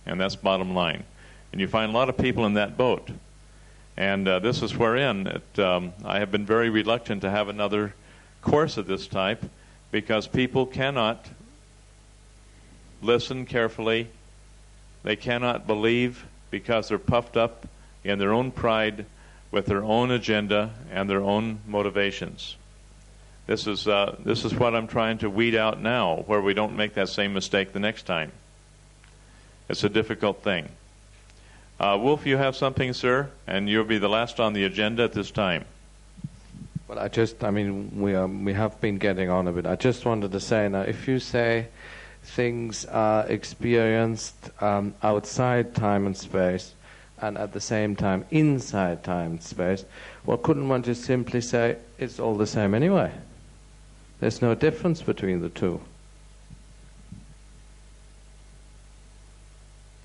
S1: And that's bottom line. And you find a lot of people in that boat. And this is wherein I have been very reluctant to have another course of this type, because people cannot listen carefully. They cannot believe because they're puffed up in their own pride with their own agenda and their own motivations. This is what I'm trying to weed out now, where we don't make that same mistake the next time. It's a difficult thing. Wolf, you have something, sir, and you'll be the last on the agenda at this time.
S21: Well, we have been getting on a bit. I just wanted to say now, if you say things are experienced outside time and space, and at the same time inside time and space, well, couldn't one just simply say it's all the same anyway? There's no difference between the two.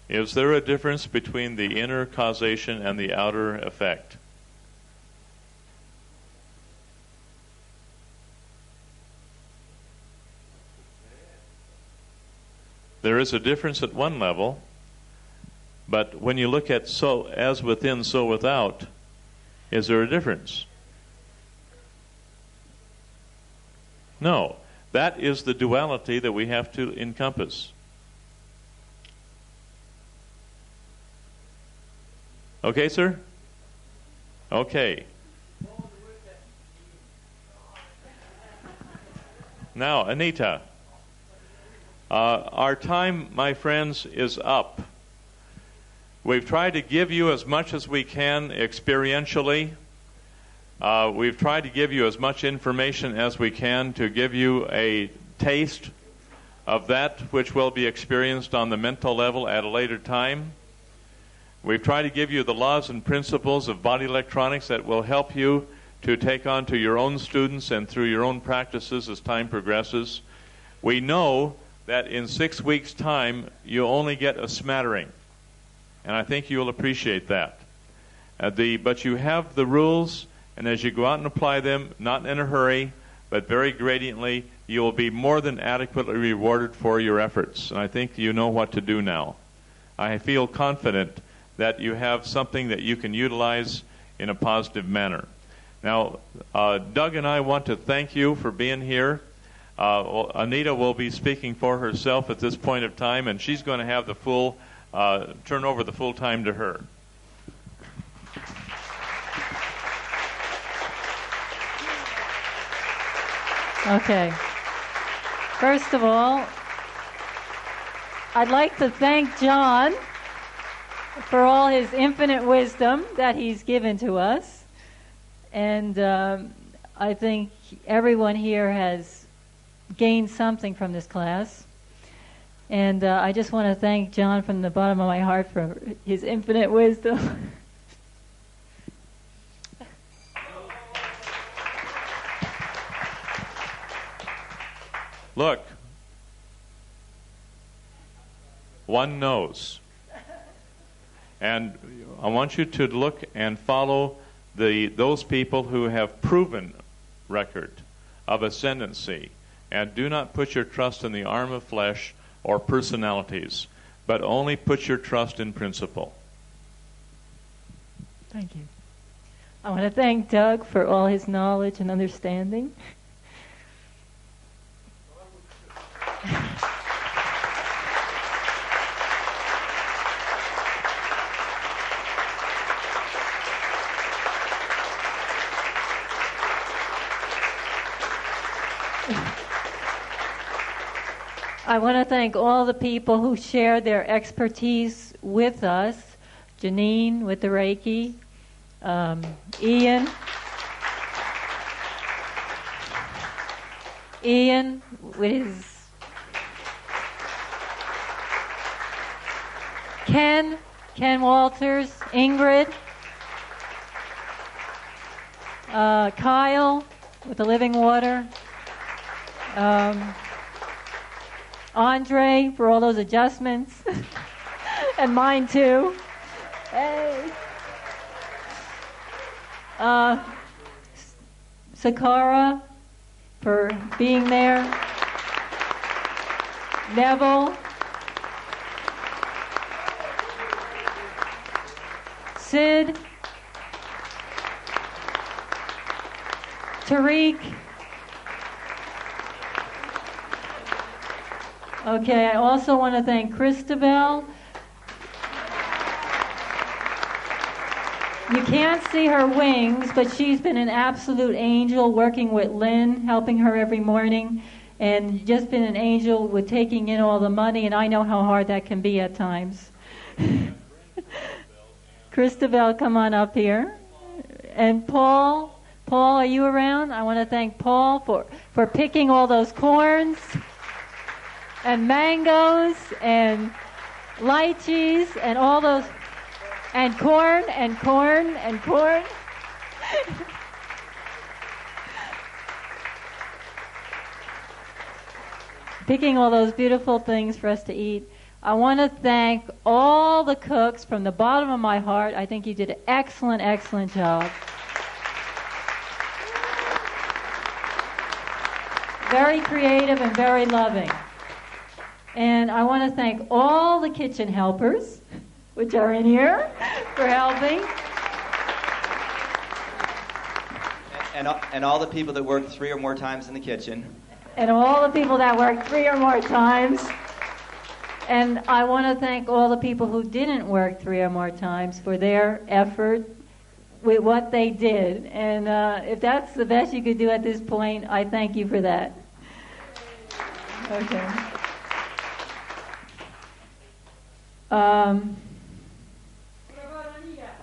S1: Is there a difference between the inner causation and the outer effect? There is a difference at one level, but when you look at so as within, so without, is there a difference? No. That is the duality that we have to encompass. Okay, sir? Okay. Now, Anita. Our time, my friends, is up. We've tried to give you as much as we can experientially. We've tried to give you as much information as we can to give you a taste of that which will be experienced on the mental level at a later time. We've tried to give you the laws and principles of body electronics that will help you to take on to your own students and through your own practices as time progresses. We know that in 6 weeks' time, you only get a smattering. And I think you'll appreciate that. But you have the rules, and as you go out and apply them, not in a hurry, but very gradiently, you will be more than adequately rewarded for your efforts. And I think you know what to do now. I feel confident that you have something that you can utilize in a positive manner. Now, Doug and I want to thank you for being here. Anita will be speaking for herself at this point of time, and she's going to have the full, turn over the full time to her.
S2: Okay. First of all, I'd like to thank John for all his infinite wisdom that he's given to us. And I think everyone here has gained something from this class. And I just want to thank John from the bottom of my heart for his infinite wisdom.
S1: Look, one knows. And I want you to look and follow those people who have proven record of ascendancy. And do not put your trust in the arm of flesh or personalities, but only put your trust in principle.
S2: Thank you. I want to thank Doug for all his knowledge and understanding. I want to thank all the people who shared their expertise with us. Janine with the Reiki, Ian with his Ken Walters, Ingrid, Kyle with the living water, Andre for all those adjustments, and mine too. Hey. Sakara for being there. Neville. Sid. Tariq. Okay, I also want to thank Christabel. You can't see her wings, but she's been an absolute angel working with Lynn, helping her every morning, and just been an angel with taking in all the money, and I know how hard that can be at times. Christabel, come on up here. And Paul, are you around? I want to thank Paul for picking all those corns and mangoes and lychees and all those, and corn. Picking all those beautiful things for us to eat. I want to thank all the cooks from the bottom of my heart. I think you did an excellent, excellent job. Very creative and very loving. And I want to thank all the kitchen helpers, which are in here, for helping.
S5: And all the people that work 3 or more times in the kitchen.
S2: And all the people that work 3 or more times. And I want to thank all the people who didn't work 3 or more times for their effort with what they did. And if that's the best you could do at this point, I thank you for that. Okay.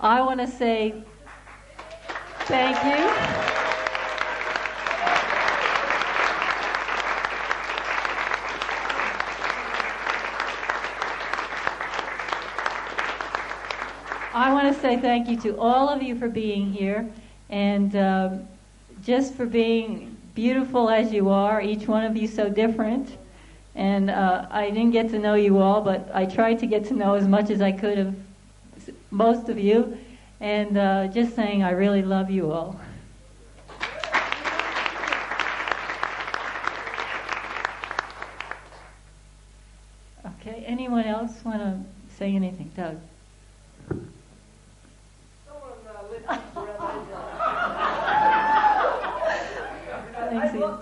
S2: I want to say thank you. I want to say thank you to all of you for being here and just for being beautiful as you are, each one of you so different. And I didn't get to know you all, but I tried to get to know as much as I could of most of you. And just saying I really love you all. Okay, anyone else want to say anything? Doug? Thanks, Ian.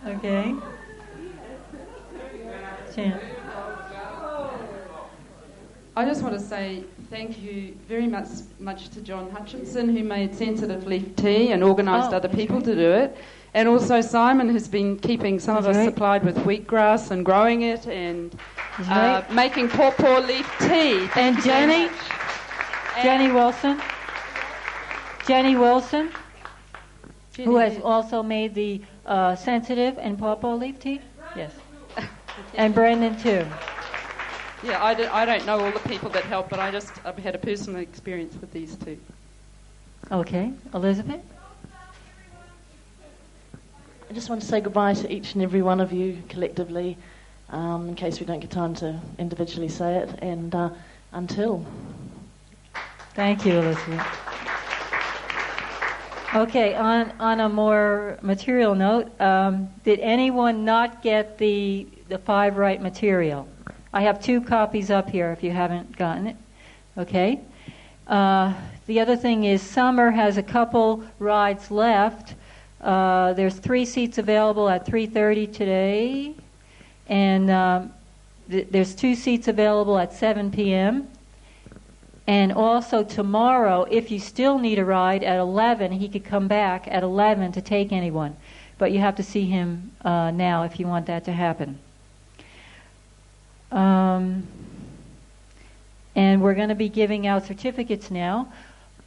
S2: Okay. Chan.
S9: I just want to say thank you very much to John Hutchinson, who made sensitive leaf tea and organised other people to do it. And also Simon, who's been keeping some of us supplied with wheatgrass and growing it and making pawpaw leaf tea.
S2: And Jenny? Jenny Wilson? Jenny Wilson, who has also made the sensitive and pawpaw leaf tea? Yes. And Brendan, too.
S9: Yeah, I don't know all the people that help, but I've had a personal experience with these two.
S2: Okay. Elizabeth?
S12: I just want to say goodbye to each and every one of you collectively, in case we don't get time to individually say it, and until.
S2: Thank you, Elizabeth. Okay, on a more material note, did anyone not get the 5 right material? I have 2 copies up here if you haven't gotten it. Okay. The other thing is Summer has a couple rides left. There's 3 seats available at 3:30 today, and there's 2 seats available at 7 p.m. And also tomorrow, if you still need a ride at 11, he could come back at 11 to take anyone. But you have to see him now if you want that to happen. And we're going to be giving out certificates now.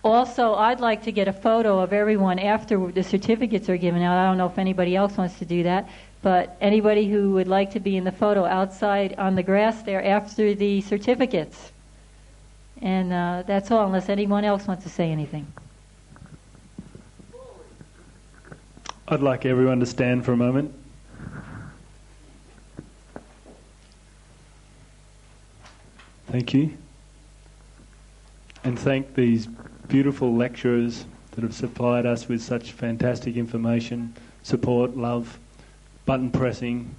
S2: Also, I'd like to get a photo of everyone after the certificates are given out. I don't know if anybody else wants to do that, but anybody who would like to be in the photo outside on the grass there after the certificates. And that's all, unless anyone else wants to say anything.
S13: I'd like everyone to stand for a moment. Thank you. And thank these beautiful lecturers that have supplied us with such fantastic information, support, love, button pressing,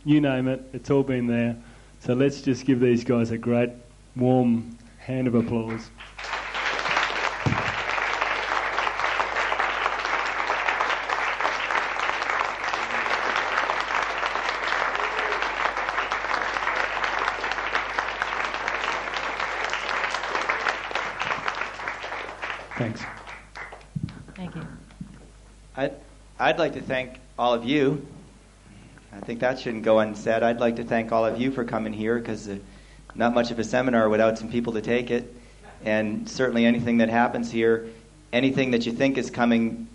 S13: you name it, it's all been there. So let's just give these guys a great, warm hand of applause. Thanks.
S2: Thank you.
S5: I'd like to thank all of you. I think that shouldn't go unsaid. I'd like to thank all of you for coming here, because not much of a seminar without some people to take it. And certainly anything that happens here, anything that you think is coming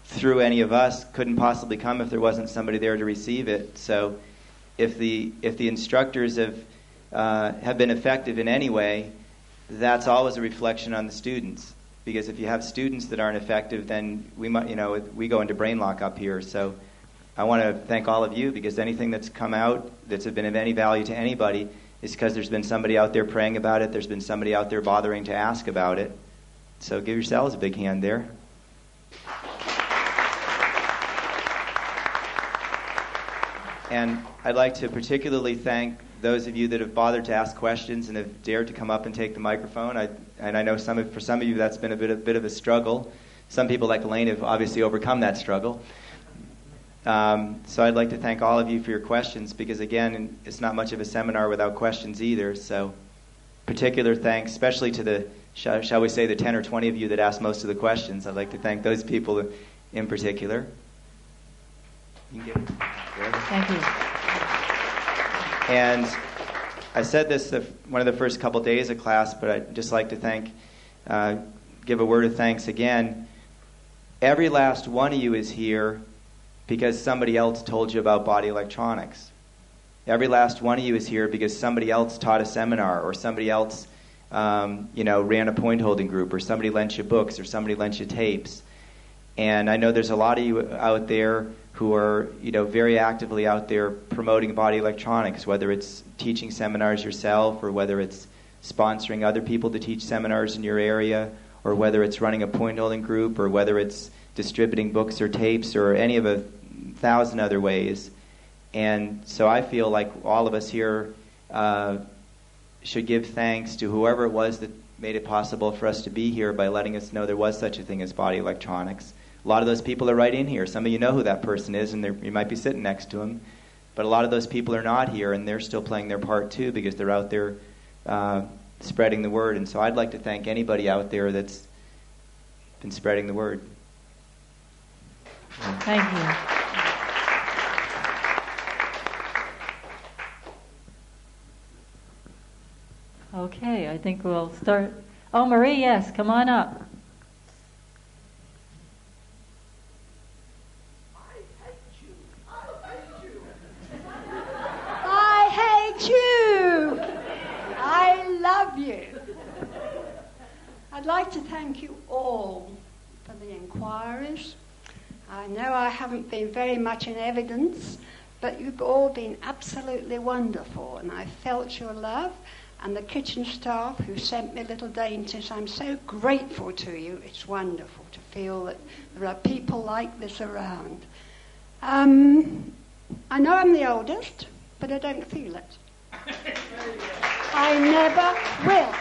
S5: through any of us couldn't possibly come if there wasn't somebody there to receive it. So if the instructors have been effective in any way, that's always a reflection on the students. Because if you have students that aren't effective, then we go into brain lock up here. So I want to thank all of you, because anything that's come out that's been of any value to anybody is because there's been somebody out there praying about it. There's been somebody out there bothering to ask about it. So give yourselves a big hand there. And I'd like to particularly thank those of you that have bothered to ask questions and have dared to come up and take the microphone. I know for some of you that's been a bit of a struggle. Some people, like Elaine, have obviously overcome that struggle. So I'd like to thank all of you for your questions, because, again, it's not much of a seminar without questions either. So particular thanks, especially to the, shall we say, the 10 or 20 of you that asked most of the questions. I'd like to thank those people in particular. You can get it.
S2: Thank you.
S5: And I said this one of the first couple days of class, but I'd just like to give a word of thanks again. Every last one of you is here because somebody else told you about body electronics. Every last one of you is here because somebody else taught a seminar, or somebody else ran a point holding group, or somebody lent you books, or somebody lent you tapes. And I know there's a lot of you out there who are, very actively out there promoting body electronics, whether it's teaching seminars yourself, or whether it's sponsoring other people to teach seminars in your area, or whether it's running a point holding group, or whether it's distributing books or tapes, or any of 1,000 other ways. And so I feel like all of us here should give thanks to whoever it was that made it possible for us to be here by letting us know there was such a thing as body electronics. A lot of those people are right in here. Some of you know who that person is, and you might be sitting next to him. But a lot of those people are not here, and they're still playing their part too, because they're out there spreading the word. And so I'd like to thank anybody out there that's been spreading the word.
S2: Thank you. Okay, I think we'll start. Oh, Marie, yes, come on up.
S14: I hate you. I love you. I'd like to thank you all for the inquiries. I know I haven't been very much in evidence, but you've all been absolutely wonderful, and I felt your love. And the kitchen staff who sent me little dainties, I'm so grateful to you. It's wonderful to feel that there are people like this around. I know I'm the oldest, but I don't feel it. I never will.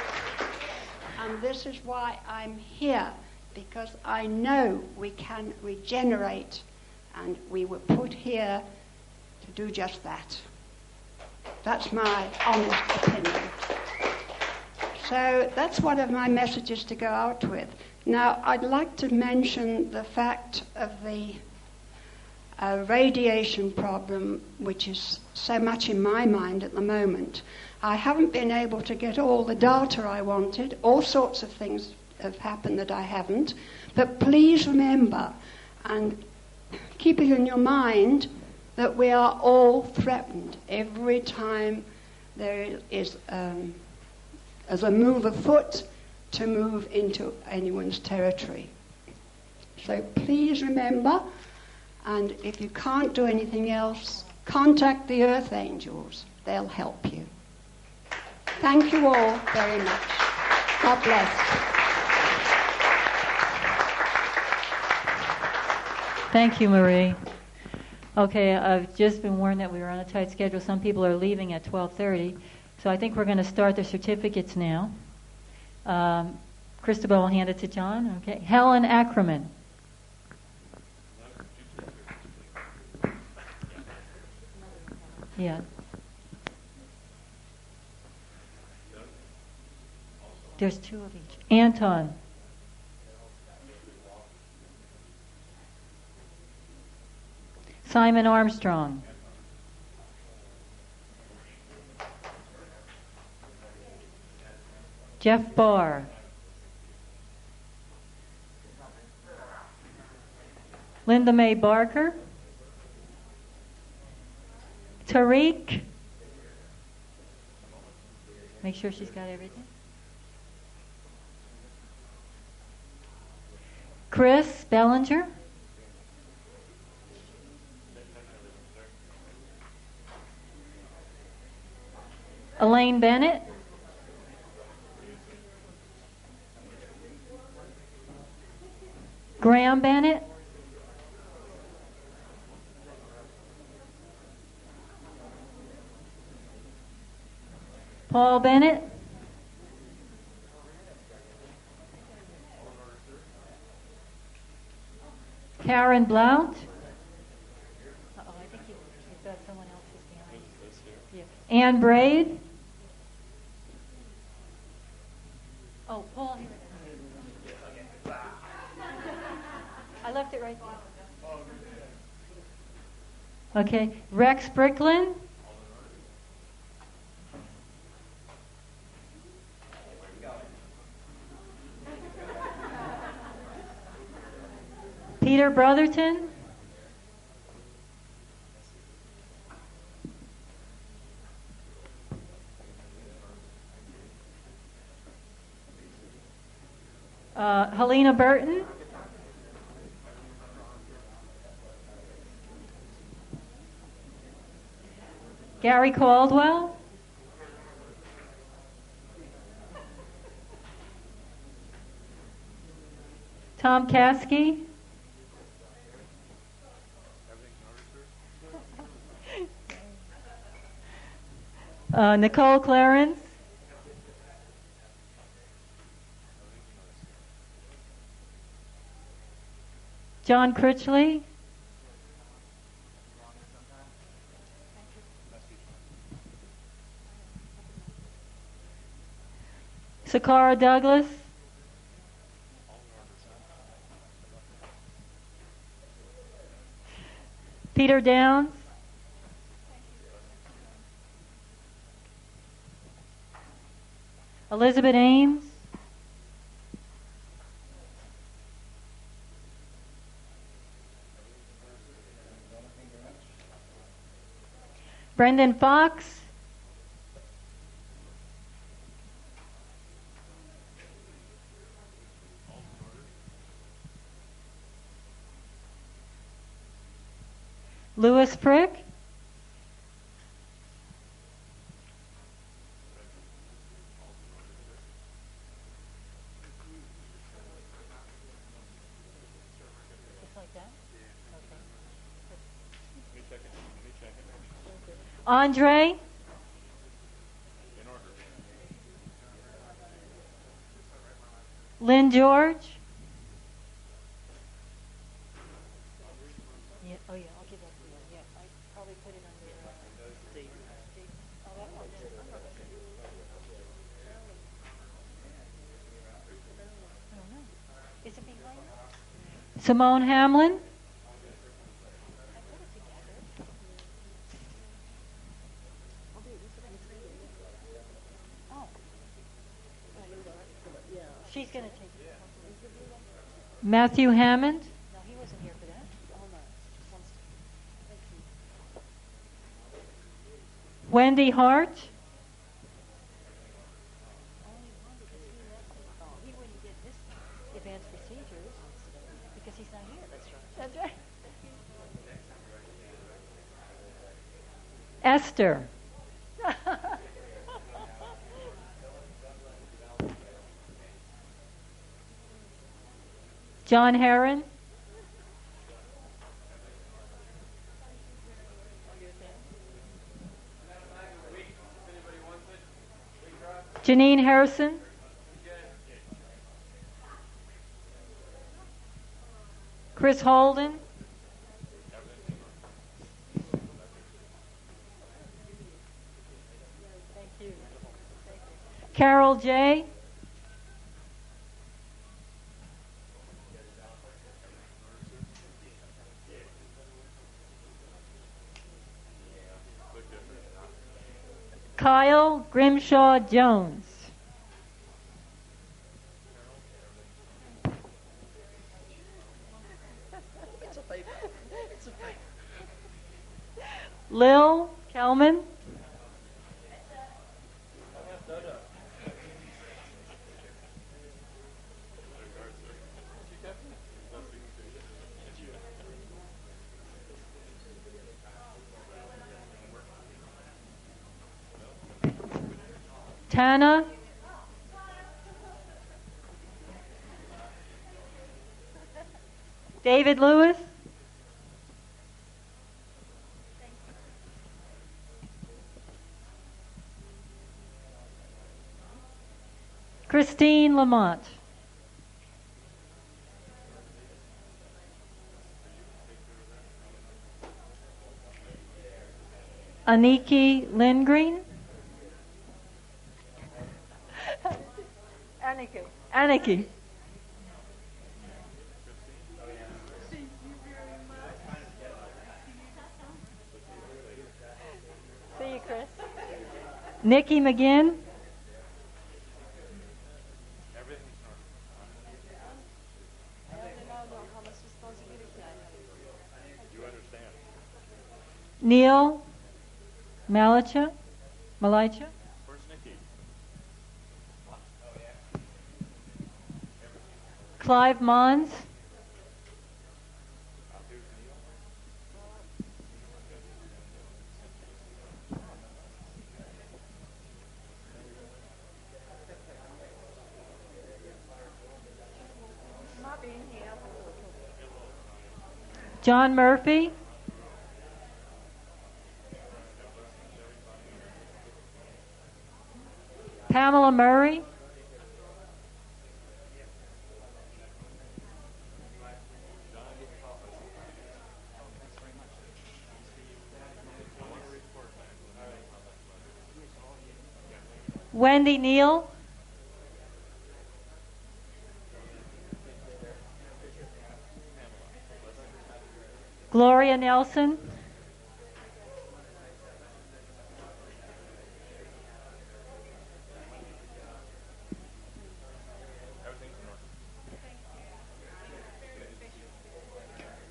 S14: And this is why I'm here, because I know we can regenerate, and we were put here to do just that. That's my honest opinion. So that's one of my messages to go out with. Now, I'd like to mention the fact of the radiation problem, which is so much in my mind at the moment. I haven't been able to get all the data I wanted. All sorts of things have happened that I haven't. But please remember, and keep it in your mind, that we are all threatened every time there is as a move afoot to move into anyone's territory. So please remember, and if you can't do anything else, contact the Earth Angels. They'll help you. Thank you all very much. God bless.
S2: Thank you, Marie. Okay, I've just been warned that we were on a tight schedule. Some people are leaving at 12:30, so I think we're going to start the certificates now. Christabel will hand it to John. Okay, Helen Ackerman. Yeah. There's two of each. Anton. Simon Armstrong. Jeff Barr. Linda Mae Barker. Tariq. Make sure she's got everything. Chris Bellinger. Elaine Bennett. Graham Bennett. Paul Bennett. Karen Blount. I think you've got someone else's behind. Yeah. Ann Braid. Oh, Paul, here it is. I left it right there. Okay. Rex Bricklin. Peter Brotherton. Helena Burton. Gary Caldwell. Tom Caskey. Nicole Clarence. John Critchley. Sakara Douglas. Peter Downs. Elizabeth Ames. Brendan Fox. Louis Prick. Andre. Lynn George. Yeah, oh yeah, I'll give that to you. Yeah, I probably put it under D. Oh, that one. I don't know. Is it behind me? Simone Hamlin. She's going to take it. Matthew Hammond. No, he wasn't here for that. Oh, no. Wendy Hart. He wouldn't get this advanced procedures because he's not here. That's right. Esther. John Herron. Janine Harrison. Chris Holden. Thank you. Carol J. Kyle Grimshaw Jones. Lil Kelman. Tana. David Lewis. Christine Lamont. Aniki Lindgreen. Aniki. See you, Chris. Nikki McGinn. Neil Malicha.
S1: Where's Nikki?
S2: Clive Mons. John Murphy. Pamela Murray. Wendy Neal. Gloria Nelson.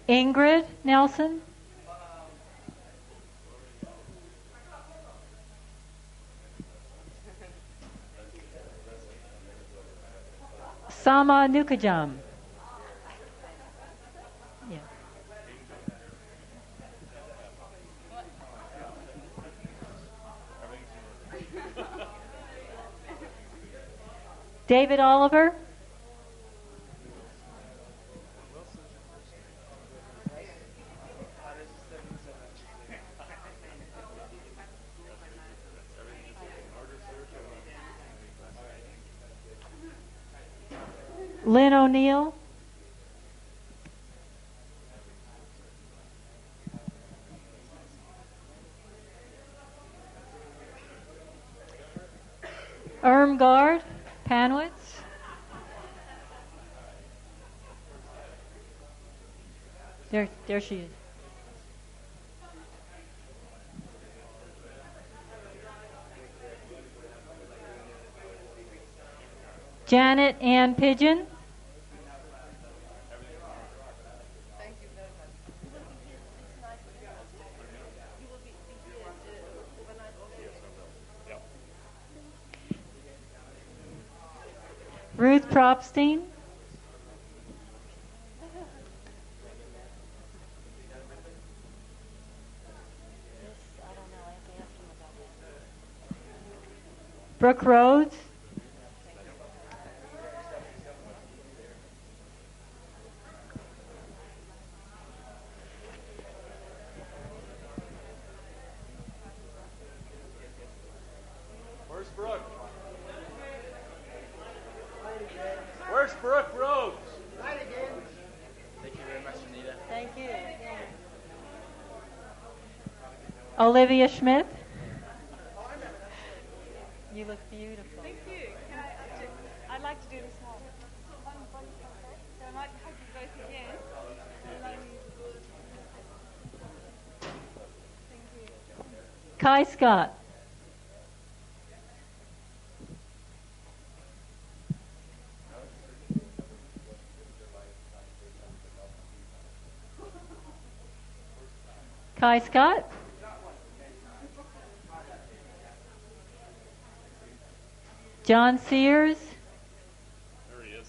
S2: Ingrid Nelson. Sama Nukajam. Yeah. David Oliver. Lynn O'Neill. Irmgard Panwitz. There she is. Janet Ann Pigeon. Ruth Propstein. Brooke Rhodes.
S1: Where's Brooke? Where's Brooke Rhodes?
S15: Right again.
S10: Thank you very much, Anita.
S2: Thank you. Olivia Schmidt. You look beautiful.
S16: Thank you. I'd like to do this more. So I might hug you both again.
S2: Kai Scott. Kai Scott. John Sears.
S1: There he is.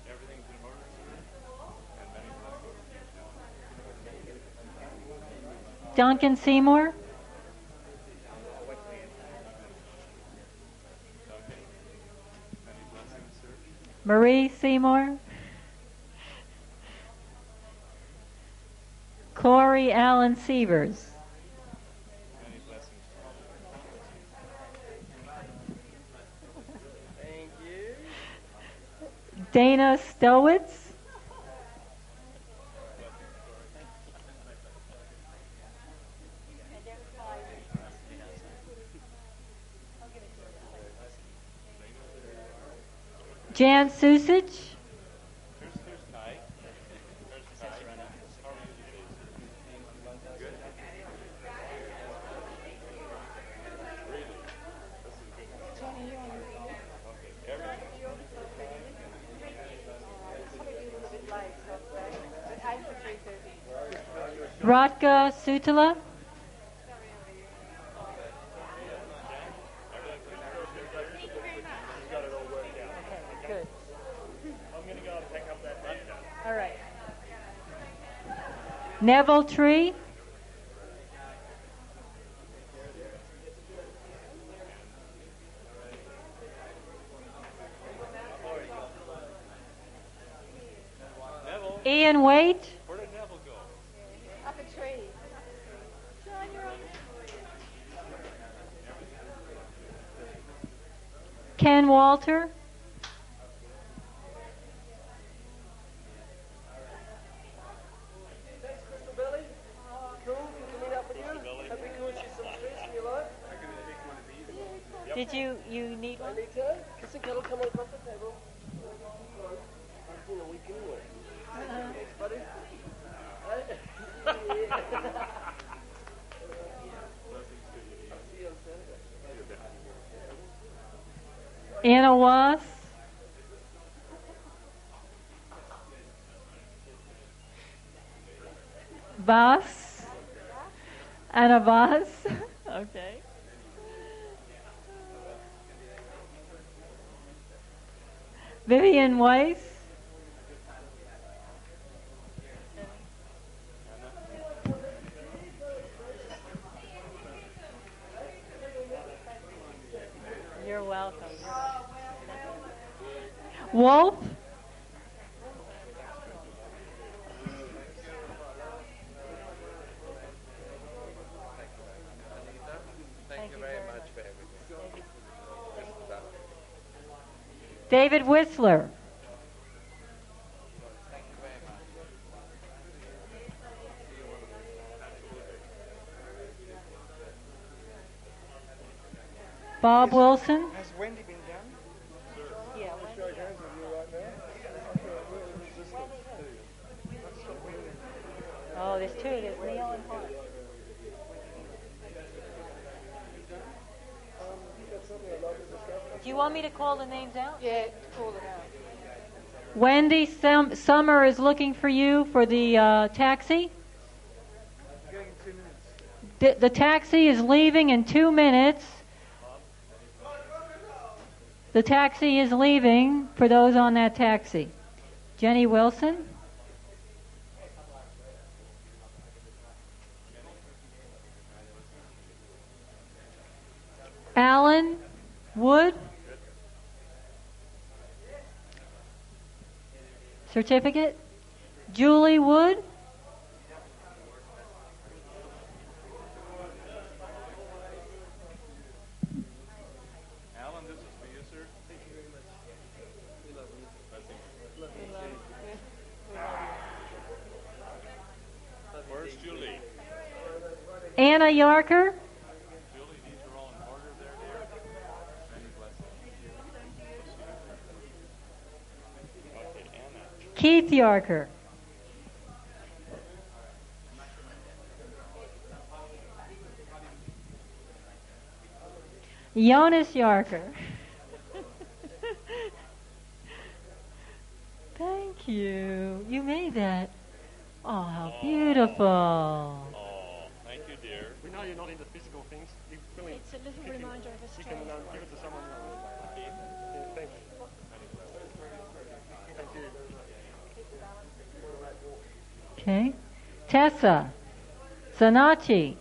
S1: Everything's in order, sir. And many blessings.
S2: Duncan Seymour. Marie Seymour. Corey Allen Sievers. Dana Stowitz. Jan Susich. Ratka Sutala. Good. I'm going to go and pick up that rundown. All right. Neville Tree. Ian Waite.
S1: Where did Neville go?
S14: Up a tree.
S2: Ken Walter. Did you need one?
S15: Kiss and cuddle, come on across the table. We can work. Thanks, buddy.
S2: Anna Was. Vas. Anna Vas. Okay. Vivian Weiss. You're welcome. Wolf.
S21: Thank you very much for everything.
S2: David Whistler. Bob Wilson.
S15: Has Wendy been done?
S2: Yeah,
S15: Show hands with you right now.
S2: Oh, there's two. There's Neil and Hart. Do you want me to call the names out?
S14: Yeah, call it out.
S2: Wendy Summer is looking for you for the taxi. The taxi is leaving in 2 minutes. The taxi is leaving for those on that taxi. Jenny Wilson. Alan Wood. Certificate. Julie Wood.
S1: Alan, this is for you, sir. Thank you very much. We love you. Where's Julie?
S2: Anna Yarker.
S1: Julie, these are all in order there, dear. Many blessings. Okay, Anna.
S2: Keith Yarker. Jonas Yarker. Thank you. You made that. Oh, how beautiful.
S1: Oh, thank you, dear.
S17: We know you're not into physical things.
S16: It's a little reminder of us.
S17: You can give it to someone else. Yeah, thanks. Thank you.
S2: Okay. Tessa, Sanachi,